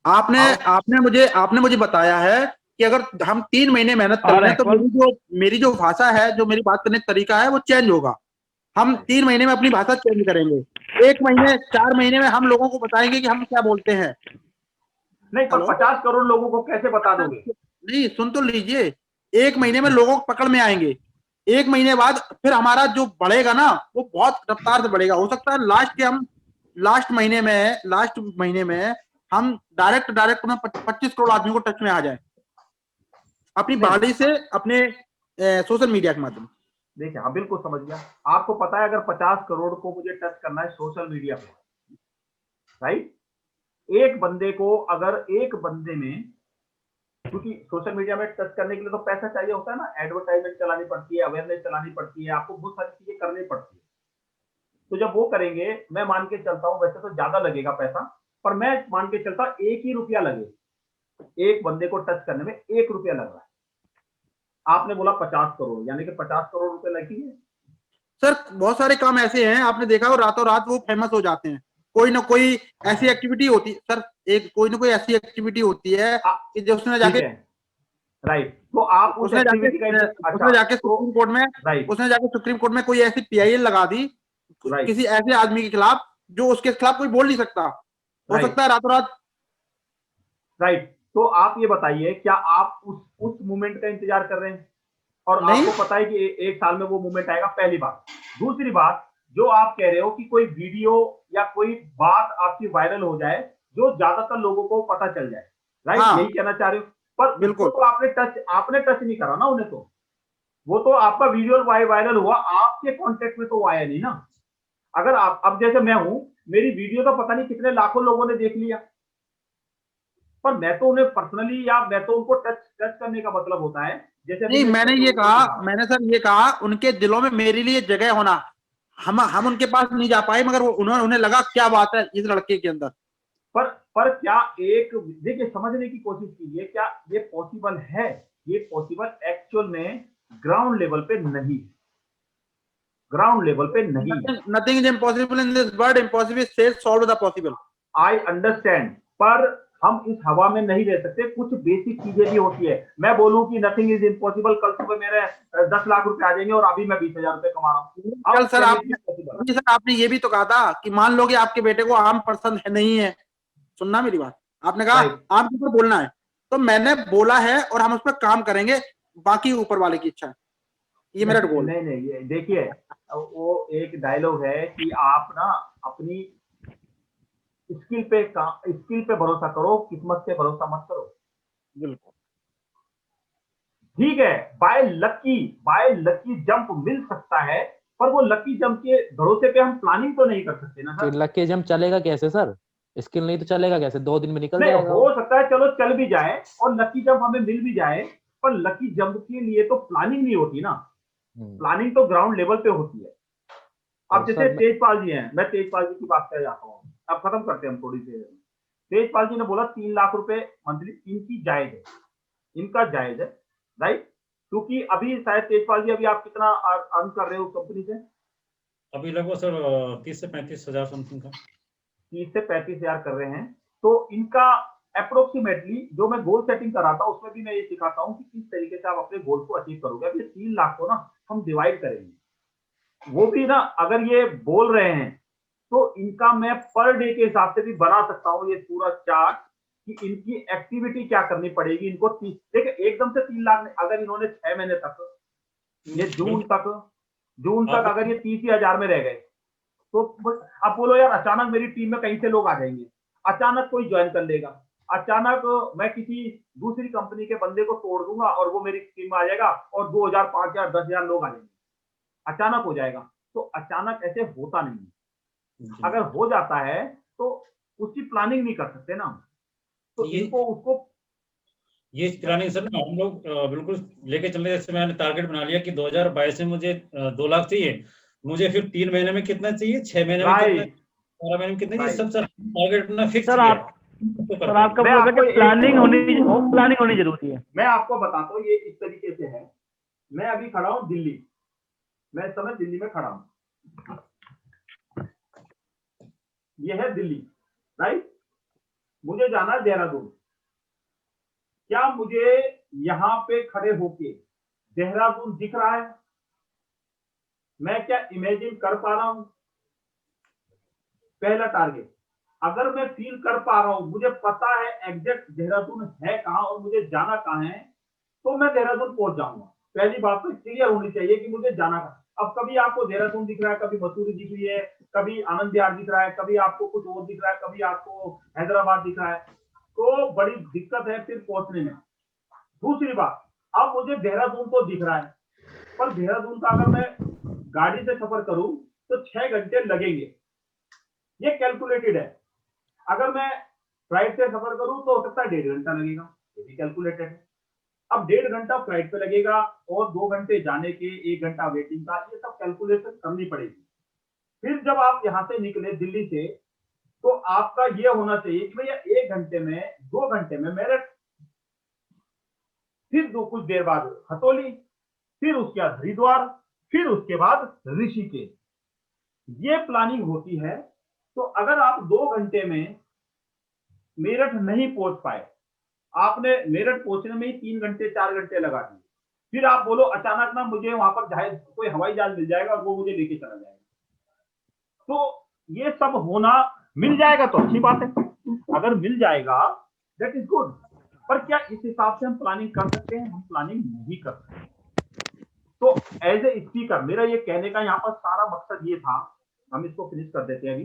आपने मुझे बताया है कि अगर हम 3 महीने मेहनत कर रहे हैं तो मेरी जो भाषा है, जो मेरी बात करने का तरीका है वो चेंज होगा। हम 3 महीने में अपनी भाषा चेंज करेंगे। 1 महीने 4 महीने में हम लोगों को बताएंगे कि हम क्या बोलते हैं। नहीं, पर 50 करोड़ लोगों को कैसे बता दोगे? नहीं, सुन तो लीजिए, 1 महीने में लोगों को पकड़ में आएंगे। 1 महीने बाद फिर हमारा जो बढ़ेगा ना, वो बहुत रफ्तार से बढ़ेगा। हो सकता है लास्ट महीने में हम डायरेक्ट 25 करोड़ आदमी को टच में आ जाए, अपनी बॉडी से, अपने सोशल मीडिया के माध्यम। देखिए, हाँ बिल्कुल समझ गया। आपको पता है अगर 50 करोड़ को मुझे टच करना है सोशल मीडिया पे, राइट, एक बंदे को, अगर एक बंदे में, क्योंकि सोशल मीडिया में टच करने के लिए तो पैसा चाहिए होता है ना, एडवर्टाइजमेंट चलानी पड़ती है, अवेयरनेस चलानी पड़ती है, आपको बहुत सारी चीजें करनी पड़ती है। तो जब वो करेंगे, मैं मान के चलता हूं, वैसे तो ज्यादा लगेगा पैसा, पर मैं मान के चलता 1 ही रुपया लगे, एक बंदे को टच करने में 1 रुपया लग रहा है। आपने बोला 50 करोड़, यानी कि 50 करोड़ रुपए लगेंगे। सर बहुत सारे काम ऐसे हैं, आपने देखा हो, रातों रात वो फेमस हो जाते हैं। कोई ना कोई ऐसी एक्टिविटी होती है सर, कोई ना कोई ऐसी एक्टिविटी होती है कि जो उसने जाके, राइट, तो आप उसने जाके सुप्रीम कोर्ट में कोई ऐसी PIL लगा दी किसी ऐसे आदमी के खिलाफ जो उसके खिलाफ कोई बोल नहीं सकता, हो सकता है रातों रात। राइट, तो आप ये बताइए, क्या आप उस मूवमेंट का इंतजार कर रहे हैं? और आपको पता है कि 1 साल में वो मूवमेंट आएगा, पहली बात। दूसरी बात, जो आप कह रहे हो कि कोई वीडियो या कोई बात आपकी वायरल हो जाए जो ज्यादातर लोगों को पता चल जाए, राइट, यही कहना चाह रहे हो। पर बिल्कुल, तो आपने टच नहीं करा ना उन्हें, तो वो तो आपका वीडियो वायरल हुआ, आपके कॉन्टेक्ट में तो आया नहीं ना। अगर आप, अब जैसे मैं हूं, मेरी वीडियो तो पता नहीं कितने लाखों लोगों ने देख लिया, पर मैं तो उन्हें पर्सनली, या मैं तो उनको टच करने का मतलब होता है, जैसे नहीं, मैंने सर ये कहा उनके दिलों में मेरे लिए जगह होना। हम उनके पास नहीं जा पाए, मगर उन्हें लगा क्या बात है इस लड़के के अंदर। पर क्या एक, देखिए, समझने की कोशिश कीजिए, क्या ये पॉसिबल है? ये पॉसिबल एक्चुअल में ग्राउंड लेवल पे नहीं, ग्राउंड लेवल पे नहीं। Nothing is impossible in this world, impossible says solve the possible. I understand, पर हम इस हवा में नहीं रह सकते, कुछ बेसिक चीजें भी होती है। मैं बोलूं कि नथिंग इज इम्पॉसिबल, कल सुबह मेरे 10 लाख रुपए आ जाएंगे और अभी मैं 20,000 रुपए कमा रहा हूँ। कल सर आपने ये भी तो कहा था कि मान लो कि आपके बेटे को आम पसंद नहीं है, सुनना मेरी बात, आपने कहा आम के ऊपर बोलना है, तो मैंने बोला है और हम उस पर काम करेंगे, बाकी ऊपर वाले की इच्छा है, ये मेरा गोल। नहीं, देखिए, वो एक डायलॉग है कि आप ना अपनी स्किल पे भरोसा करो, किस्मत पे भरोसा मत करो। बिल्कुल ठीक है, बाय लकी जंप मिल सकता है, पर वो लकी जंप के भरोसे पे हम प्लानिंग तो नहीं कर सकते ना सर। लकी जंप चलेगा कैसे सर? स्किल नहीं तो चलेगा कैसे? 2 दिन में निकल जाएगा। हो सकता है चलो चल भी जाए और लकी जंप हमें मिल भी जाए, पर लकी जंप के लिए तो प्लानिंग नहीं होती ना। प्लानिंग तो ग्राउंड लेवल पे होती है। अब जैसे तेजपाल जी हैं, मैं तेजपाल जी की बात कर जाता हूँ, अब खत्म करते हैं हम थोड़ी देर। तेजपाल जी ने बोला 3 लाख रुपए मंथली इनकी जायज है, इनका जायज है, राइट, क्योंकि अभी शायद तेजपाल जी, अभी आप कितना अर्न कर रहे हो कंपनी से? अभी लगभग सर 30 से 35 हजार समथिंग का, 30 से 35,000 कर रहे हैं। तो इनका अप्रोक्सीमेटली, जो मैं गोल सेटिंग कराता हूं उसमें भी मैं ये सिखाता हूं कि किस तरीके से आप अपने गोल को अचीव करोगे। अब ये 3 लाख को ना हम डिवाइड करेंगे, वो भी ना, अगर ये बोल रहे हैं तो इनका मैं पर डे के हिसाब से भी बना सकता हूँ ये पूरा चार्ट कि इनकी एक्टिविटी क्या करनी पड़ेगी इनको। देखिए एकदम से 3 लाख, अगर इन्होंने 6 महीने तक, ये जून तक अगर ये 30,000 में रह गए, तो अब बोलो यार अचानक मेरी टीम में कहीं से लोग आ जाएंगे, अचानक कोई ज्वाइन कर लेगा, अचानक मैं किसी दूसरी कंपनी के बंदे को तोड़ दूंगा और वो मेरी टीम में आ जाएगा और 2,000, 5,000, 10,000 लोग आ जाएंगे, अचानक हो जाएगा। तो अचानक ऐसे होता नहीं है। अगर हो जाता है तो उसकी प्लानिंग नहीं कर सकते ना, तो इनको उसको ये प्लानिंग सर ना हम लोग बिल्कुल लेके चल रहे। जैसे मैंने टारगेट बना लिया कि 2022 में मुझे 2 लाख चाहिए, मुझे फिर 3 महीने में कितना चाहिए, 6 महीने में कितना, 12 महीने में कितना चाहिए, सब सर टारगेट अपना फिक्स सर किया। सर आपका बोल कि प्लानिंग होनी जरूरी है। मैं आपको बताता हूँ ये इस तरीके से है। मैं अभी खड़ा हूँ दिल्ली, मैं इस समय दिल्ली में खड़ा हूँ, ये है दिल्ली, राइट। मुझे जाना है देहरादून। क्या मुझे यहां पे खड़े होके देहरादून दिख रहा है? मैं क्या इमेजिन कर पा रहा हूं? पहला टारगेट, अगर मैं फील कर पा रहा हूं, मुझे पता है एग्जैक्ट देहरादून है कहां और मुझे जाना कहां है, तो मैं देहरादून पहुंच जाऊंगा। पहली बात तो क्लियर होनी चाहिए कि मुझे जाना कहां। अब कभी आपको देहरादून दिख रहा है, कभी मसूरी दिख रही है, कभी आनंद विहार दिख रहा है, कभी आपको कुछ और दिख रहा है, कभी आपको हैदराबाद दिख रहा है, तो बड़ी दिक्कत है फिर पहुंचने में। दूसरी बात, अब मुझे देहरादून तो दिख रहा है, पर देहरादून का अगर मैं गाड़ी से सफर करूं तो 6 घंटे लगेंगे, ये कैलकुलेटेड है। अगर मैं फ्लाइट से सफर करूं तो हो सकता है 1.5 घंटा लगेगा, ये भी कैलकुलेटेड है। अब 1.5 घंटा फ्लाइट पे लगेगा और 2 घंटे जाने के, 1 घंटा वेटिंग का, ये सब कैलकुलेशन करनी पड़ेगी। फिर जब आप यहां से निकले दिल्ली से, तो आपका ये होना चाहिए कि भैया 1 घंटे में, 2 घंटे में मेरठ, फिर कुछ देर बाद खतौली, फिर उसके बाद हरिद्वार, फिर उसके बाद ऋषिकेश, ये प्लानिंग होती है। तो अगर आप 2 घंटे में मेरठ नहीं पहुंच पाए, आपने मेरठ पहुंचने में ही 3 घंटे 4 घंटे लगा दिए, फिर आप बोलो अचानक ना मुझे वहां पर जहाज, कोई हवाई जहाज मिल जाएगा और वो मुझे लेके चला जाएगा, तो ये सब होना, मिल जाएगा तो अच्छी बात है, अगर मिल जाएगा दैट इज गुड। पर क्या इस हिसाब से हम प्लानिंग कर सकते हैं? हम प्लानिंग नहीं कर सकते। तो एज ए स्पीकर मेरा ये कहने का यहाँ पर सारा मकसद ये था, हम इसको फिनिश कर देते हैं अभी,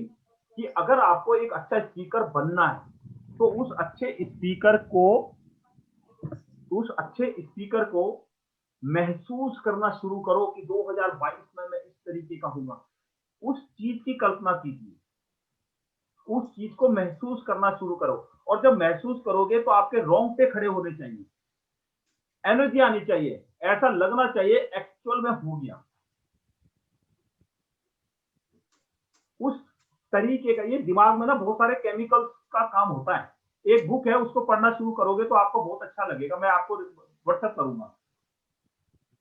कि अगर आपको एक अच्छा स्पीकर बनना है तो उस अच्छे स्पीकर को महसूस करना शुरू करो कि 2022 में मैं इस तरीके का हूंगा। उस चीज की कल्पना कीजिए, उस चीज को महसूस करना शुरू करो, और जब महसूस करोगे तो आपके रोंगटे खड़े होने चाहिए, एनर्जी आनी चाहिए, ऐसा लगना चाहिए एक्चुअल में हो गया। उस तरीके का, ये दिमाग में ना बहुत सारे केमिकल्स का काम होता है। एक बुक है, उसको पढ़ना शुरू करोगे तो आपको बहुत अच्छा लगेगा, मैं आपको व्हाट्सएप करूंगा,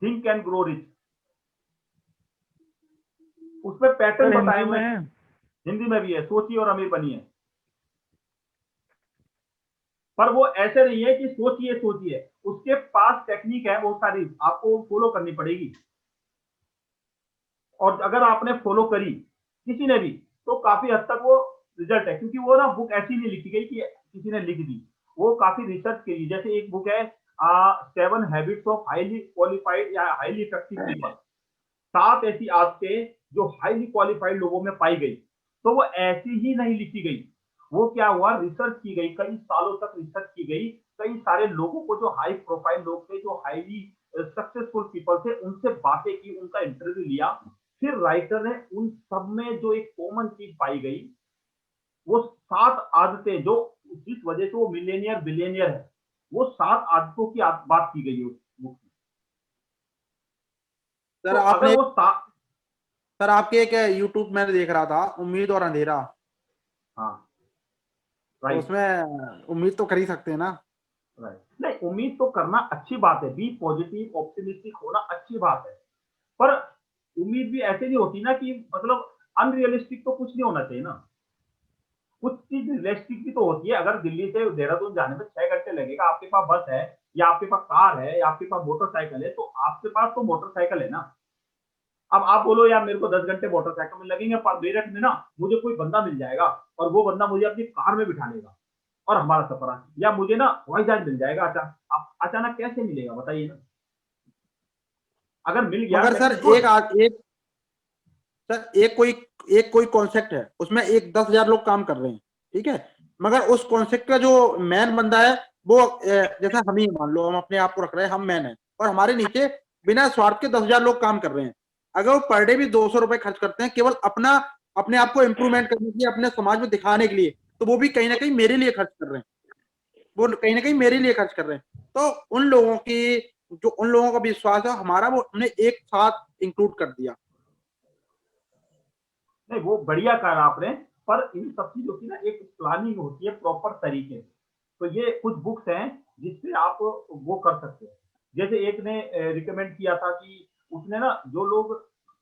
थिंक एंड ग्रो रिच। उसमें पैटर्न बताए हुए हैं, हिंदी में भी है, सोचिए और अमीर बनिए। पर वो ऐसे नहीं है कि सोचिए, उसके पास टेक्निक है बहुत सारी, आपको फॉलो करनी पड़ेगी। और अगर आपने फॉलो करी किसी ने भी, तो काफी हद तक वो रिजल्ट है, क्योंकि वो ना बुक ऐसी नहीं लिखी गई कि किसी ने लिख दी, वो काफी रिसर्च की। जैसे एक बुक है 7 हैबिट्स ऑफ हाईली क्वालिफाइड या हाईली इफेक्टिव पीपल, 7 ऐसी आदतें जो हाईली क्वालिफाइड लोगों में पाई गई, तो वो ऐसी ही नहीं लिखी गई, वो क्या हुआ, रिसर्च की गई, कई सालों तक रिसर्च की गई, कई सारे लोगों को जो हाई प्रोफाइल लोग थे, जो हाईली सक्सेसफुल पीपल थे, उनसे बातें की, उनका इंटरव्यू लिया, फिर राइटर ने उन सब में जो एक कॉमन चीज पाई गई, वो 7 आदतें जो जिस वजह से वो मिलेनियर बिलियनियर है, वो 7 आदतों की बात की गई है उस बुक में। सर तो आपने, अगर वो सर आपके एक यूट्यूब में देख रहा था, उम्मीद और अंधेरा, हाँ तो उसमें उम्मीद तो कर ही सकते हैं ना? नहीं, उम्मीद तो करना अच्छी बात है, बी पॉजिटिव ऑप्टिमिस्टिक होना अच्छी बात है, पर उम्मीद भी ऐसे नहीं होती ना कि मतलब अनरियलिस्टिक तो कुछ नहीं होना चाहिए ना, कुछ चीज रियलिस्टिक भी तो होती है। अगर दिल्ली से देहरादून जाने में 6 घंटे लगेगा, आपके पास बस है या आपके पास कार है या आपके पास मोटरसाइकिल है, तो आपके पास तो मोटरसाइकिल है ना, अब आप बोलो यार मेरे को 10 घंटे मोटरसाइकिल में लगेंगे, पर मेरठ में ना मुझे कोई बंदा मिल जाएगा और वो बंदा मुझे अपनी कार में बिठा लेगा और हमारा सफर है, या मुझे ना हवाई जहाज मिल जाएगा अचानक कैसे मिलेगा बताइए ना। अगर मिल गया मगर सर एक कोई कॉन्सेप्ट है, उसमें 10,000 लोग काम कर रहे हैं, ठीक है, मगर उस कॉन्सेप्ट का जो मैन बंदा है वो जैसा हम ही मान लो, हम अपने आप को रख रहे हैं, हम मैन है और हमारे नीचे बिना स्वार्थ के 10,000 लोग काम कर रहे हैं। अगर वो पर डे भी 200 रुपए खर्च करते हैं केवल अपने आप को इम्प्रूवमेंट करने के लिए, अपने समाज में दिखाने के लिए, तो वो भी कहीं ना कहीं मेरे लिए खर्च कर रहे हैं, वो कहीं ना कहीं मेरे लिए खर्च कर रहे हैं। तो उन लोगों का विश्वास है हमारा, वो हमने एक साथ इंक्लूड कर दिया। नहीं वो बढ़िया कहा आपने, पर इन सब चीजों की ना एक प्लानिंग होती है प्रॉपर तरीके से। तो ये कुछ बुक्स हैं जिससे आप वो कर सकते हैं। जैसे एक ने रिकमेंड किया था कि उसने ना जो लोग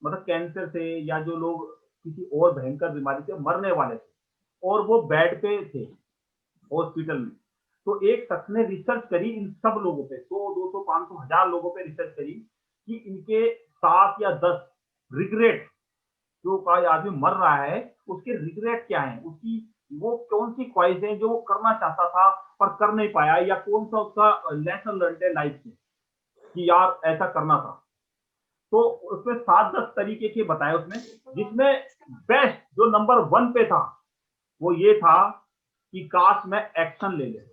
मतलब कैंसर से या जो लोग किसी और भयंकर बीमारी से मरने वाले थे और वो बेड पे थे हॉस्पिटल में, तो एक शख्स ने रिसर्च करी इन सब लोगों पे, 100, 200, 500, 1000 लोगों पे रिसर्च करी कि इनके 7 या 10 रिग्रेट, जो कोई आदमी मर रहा है उसके रिग्रेट क्या है, उसकी वो कौन सी ख्वाहिश है जो वो करना चाहता था पर कर नहीं पाया, या कौन सा उसका लेसन लर्न है लाइफ से कि यार ऐसा करना था। तो उसमें 7-10 तरीके के बताए उसने, जिसमें बेस्ट जो नंबर 1 पे था वो ये था कि काश मैं एक्शन ले लेता,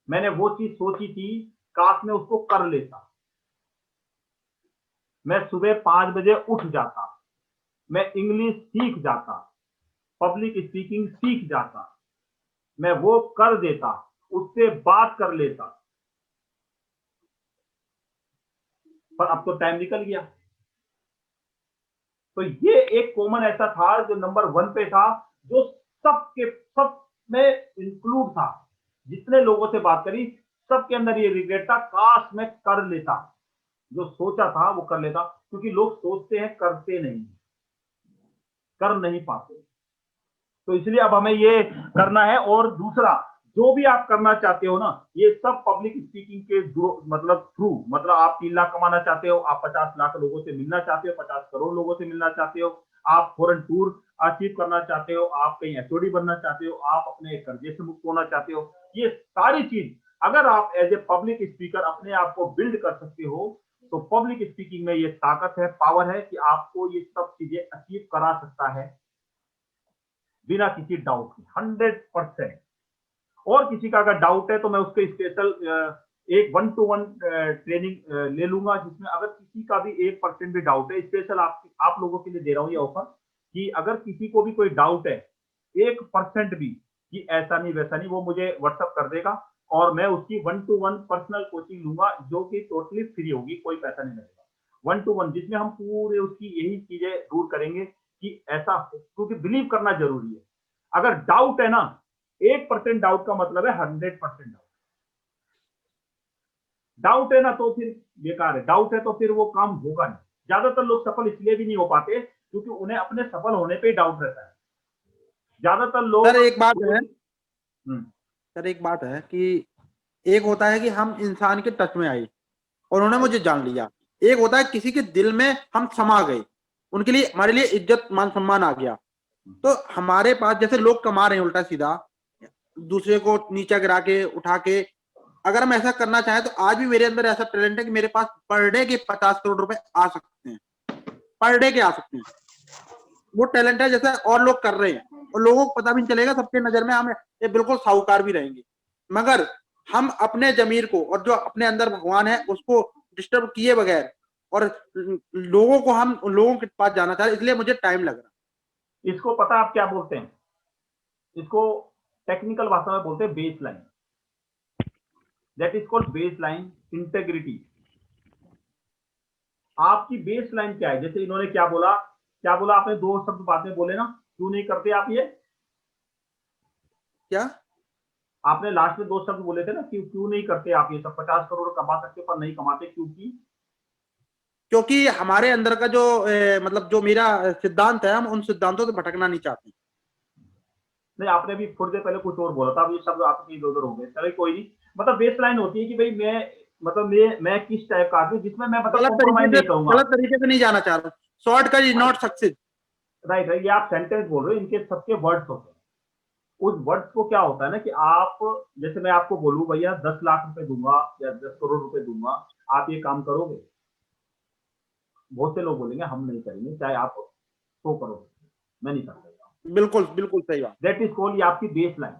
मैंने वो चीज सोची थी, काश मैं उसको कर लेता, मैं सुबह 5 बजे उठ जाता, मैं इंग्लिश सीख जाता, पब्लिक स्पीकिंग सीख जाता, मैं वो कर देता, उससे बात कर लेता, पर अब तो टाइम निकल गया। तो ये एक कॉमन ऐसा था जो नंबर 1 पे था, जो सब में इंक्लूड था। जितने लोगों से बात करी सबके अंदर ये रिग्रेट था, काश मैं कर लेता, जो सोचा था वो कर लेता, क्योंकि लोग सोचते हैं करते नहीं, कर नहीं पाते। तो इसलिए अब हमें ये करना है। और दूसरा जो भी आप करना चाहते हो ना, ये सब पब्लिक स्पीकिंग के थ्रू, मतलब आप 3 लाख कमाना चाहते हो, आप 50 लाख लोगों से मिलना चाहते हो, 50 करोड़ लोगों से मिलना चाहते हो, आप फॉरेन टूर अचीव करना चाहते हो, आप कहीं एचओडी बनना चाहते हो, आप अपने कर्जे से मुक्त होना चाहते हो, ये सारी चीज अगर आप एज ए पब्लिक स्पीकर अपने आप को बिल्ड कर सकते हो, तो पब्लिक स्पीकिंग में ये ताकत है, पावर है कि आपको ये सब चीजें अचीव करा सकता है बिना किसी डाउट के 100%। और किसी का अगर डाउट है तो मैं उसके स्पेशल एक 1-to-1 ट्रेनिंग ले लूंगा, जिसमें अगर किसी का भी 1% भी डाउट है, स्पेशल आप लोगों के लिए दे रहा हूं ये ऑफर कि अगर किसी को भी कोई डाउट है 1% भी कि ऐसा नहीं वैसा नहीं, वो मुझे व्हाट्सअप कर देगा और मैं उसकी 1-to-1 पर्सनल कोचिंग लूंगा, जो कि टोटली फ्री होगी, कोई पैसा नहीं लगेगा। 1-to-1 जिसमें हम पूरे उसकी यही चीजें दूर करेंगे कि ऐसा, क्योंकि बिलीव करना जरूरी है। अगर डाउट है ना, 1% डाउट का मतलब है 100% डाउट है ना, तो फिर बेकार है, डाउट है तो फिर वो काम होगा नहीं। ज्यादातर लोग सफल इसलिए भी नहीं हो पाते क्योंकि उन्हें अपने सफल होने पे ही डाउट रहता है। ज्यादातर लोग सर एक बात है कि एक होता है कि हम इंसान के टच में आए और उन्होंने मुझे जान लिया, एक होता है किसी के दिल में हम समा गए, उनके लिए हमारे लिए इज्जत मान सम्मान आ गया। तो हमारे पास जैसे लोग कमा रहे हैं उल्टा सीधा, दूसरे को नीचा गिरा के उठा के, अगर हम ऐसा करना चाहें तो आज भी मेरे अंदर ऐसा टैलेंट है कि मेरे पास पर डे के 50 करोड़ रुपए आ सकते हैं, पर डे के आ सकते हैं। वो टैलेंट है जैसे और लोग कर रहे हैं और लोगों को पता भी नहीं चलेगा, सबके नजर में हम ये बिल्कुल साहूकार भी रहेंगे। मगर हम अपने जमीर को और जो अपने अंदर भगवान है उसको डिस्टर्ब किए बगैर और लोगों के पास जाना चाह रहे, इसलिए मुझे टाइम लग रहा। इसको पता आप क्या बोलते हैं? इसको टेक्निकल भाषा में बोलते हैं base line. That is called base line integrity. आपकी बेस लाइन क्या है? जैसे इन्होंने क्या बोला आपने 2 शब्द बाद में बोले ना, क्यों नहीं करते आप ये? क्या आपने लास्ट में 2 शब्द बोले थे ना कि क्यों नहीं करते आप ये सब? 50 करोड़ कमा सकते पर नहीं कमाते, क्योंकि हमारे अंदर का जो मतलब जो मेरा सिद्धांत है, हम उन सिद्धांतों से भटकना नहीं चाहते। नहीं, आपने अभी थोड़ी देर पहले कुछ और बोला था, अब ये शब्द आपके इधर उधर हो गए। चलिए कोई नहीं, मतलब बेस लाइन होती है कि भाई मैं मतलब मैं किस टाइप का आदमी जिसमें मैं मतलब गलत compromise नहीं तरीके से करूंगा। गलत तरीके से नहीं जाना चाह रहा हूँ। Shortcut is not success. Right, ये आप सेंटेंस बोल रहे हो, इनके सबके वर्ड्स होते हैं। उस वर्ड्स को क्या होता है ना कि आप, जैसे मैं आपको बोलूं भैया 10 लाख रुपए दूंगा या 10 करोड़ रुपए दूंगा, आप ये काम करोगे? बहुत से लोग बोलेंगे हम नहीं करेंगे, चाहे आप 100 करोड़, मैं नहीं कर सकता। बिल्कुल बिल्कुल सही बात। दैट इज कॉल्ड, ये आपकी बेस लाइन।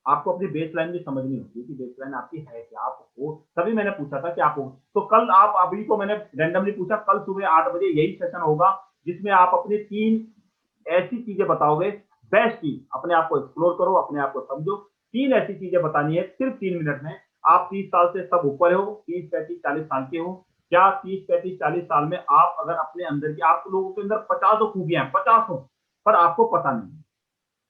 आपको अपनी बेस लाइन भी समझनी होती है कि बेस लाइन आपकी है क्या, आप हो। तभी मैंने पूछा था कि आप हो। तो कल आप, अभी तो मैंने रैंडमली पूछा, कल सुबह 8 बजे यही सेशन होगा जिसमें आप अपनी 3 ऐसी चीजें बताओगे, बेस्ट चीज। अपने आप को एक्सप्लोर करो, अपने आप को समझो। 3 ऐसी चीजें बतानी है सिर्फ 3 मिनट में। आप 30 साल से सब ऊपर हो, 30, 35, 40 साल के हो, क्या 30, 35, 40 साल में आप अगर अपने अंदर की, आप लोगों के अंदर 50 खूबियां हैं, 50 पर आपको पता नहीं,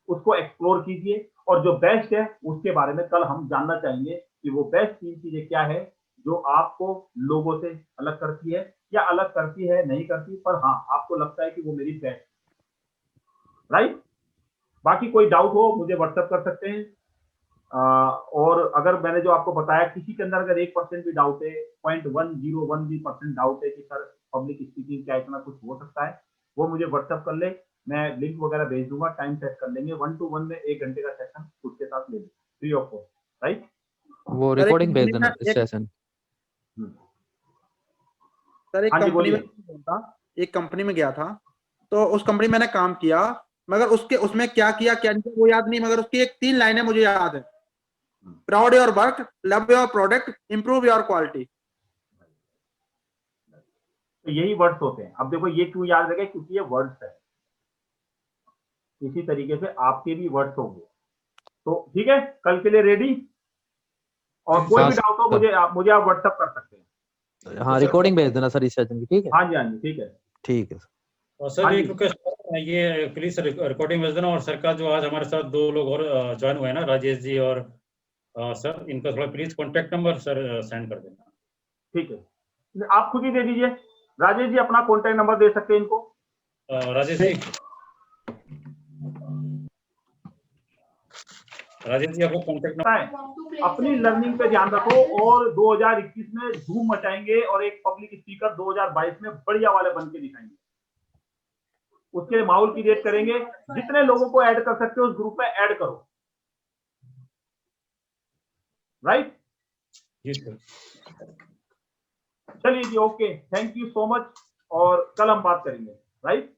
उसको एक्सप्लोर कीजिए। और जो बेस्ट है उसके बारे में कल हम जानना चाहेंगे कि वो बेस्ट 3 चीजें क्या है जो आपको लोगों से अलग करती है, या अलग करती है नहीं करती, पर हाँ आपको लगता है कि वो मेरी बेस्ट, राइट। बाकी कोई डाउट हो मुझे व्हाट्सएप कर सकते हैं। और अगर मैंने जो आपको बताया किसी के अंदर अगर 1% भी डाउट है, 0.101% डाउट है कि सर पब्लिक स्पीकिंग क्या इतना कुछ हो सकता है, वो मुझे व्हाट्सएप कर ले, मैं लिंक वगैरह भेज दूंगा, टाइम सेट कर लेंगे, 1 to 1 में 1 घंटे का सेशन उसके साथ ले लेंगे, फ्री ऑफ कॉस्ट, राइट। वो सर एक रिकॉर्डिंग भेज कंपनी देना में इस सेशन। सर एक हाँ जी, कंपनी में बोलिए। था, एक कंपनी में गया था, तो उस कंपनी में मैंने काम किया, मगर उसमें क्या किया क्या नहीं वो याद नहीं, मगर उसकी एक 3 लाइनें मुझे याद है। Proud your work, love your product, improve your quality. तो यही वर्ड्स होते हैं। अब देखो ये क्यों याद रखे, क्योंकि ये वर्ड्स है। इसी तरीके से आपके भी वर्ड्स होंगे। तो ठीक है, कल के लिए रेडी। और कोई हाँ भी डाउट हो सर, मुझे आप व्हाट्सएप कर सकते हैं। हाँ रिकॉर्डिंग भेज देना सर इस सेशन की, ठीक है। हाँ जी, हाँ जी, ठीक है। ठीक है सर। और सर हाँ एक जी। रिक्वेस्ट, ये प्लीज रिकॉर्डिंग भेज देना। और सर का जो आज हमारे साथ 2 लोग और ज्वाइन हुए हैं ना, राजेश जी और सर, इनका थोड़ा please contact number sir send कर देना। ठीक है, आप खुद ही दे दीजिए। राजेश जी अपना कॉन्टेक्ट नंबर दे सकते हैं इनको। राजेश जी, आपका कॉन्टेक्ट नंबर। अपनी लर्निंग पे ध्यान रखो, और 2021 में धूम मचाएंगे और एक पब्लिक स्पीकर 2022 में बढ़िया वाले बन के दिखाएंगे। उसके लिए माहौल क्रिएट करेंगे। जितने लोगों को ऐड कर सकते हो उस ग्रुप में ऐड करो, राइट। जी सर। चलिए जी, okay, thank you so much, और कल हम बात करेंगे, राइट।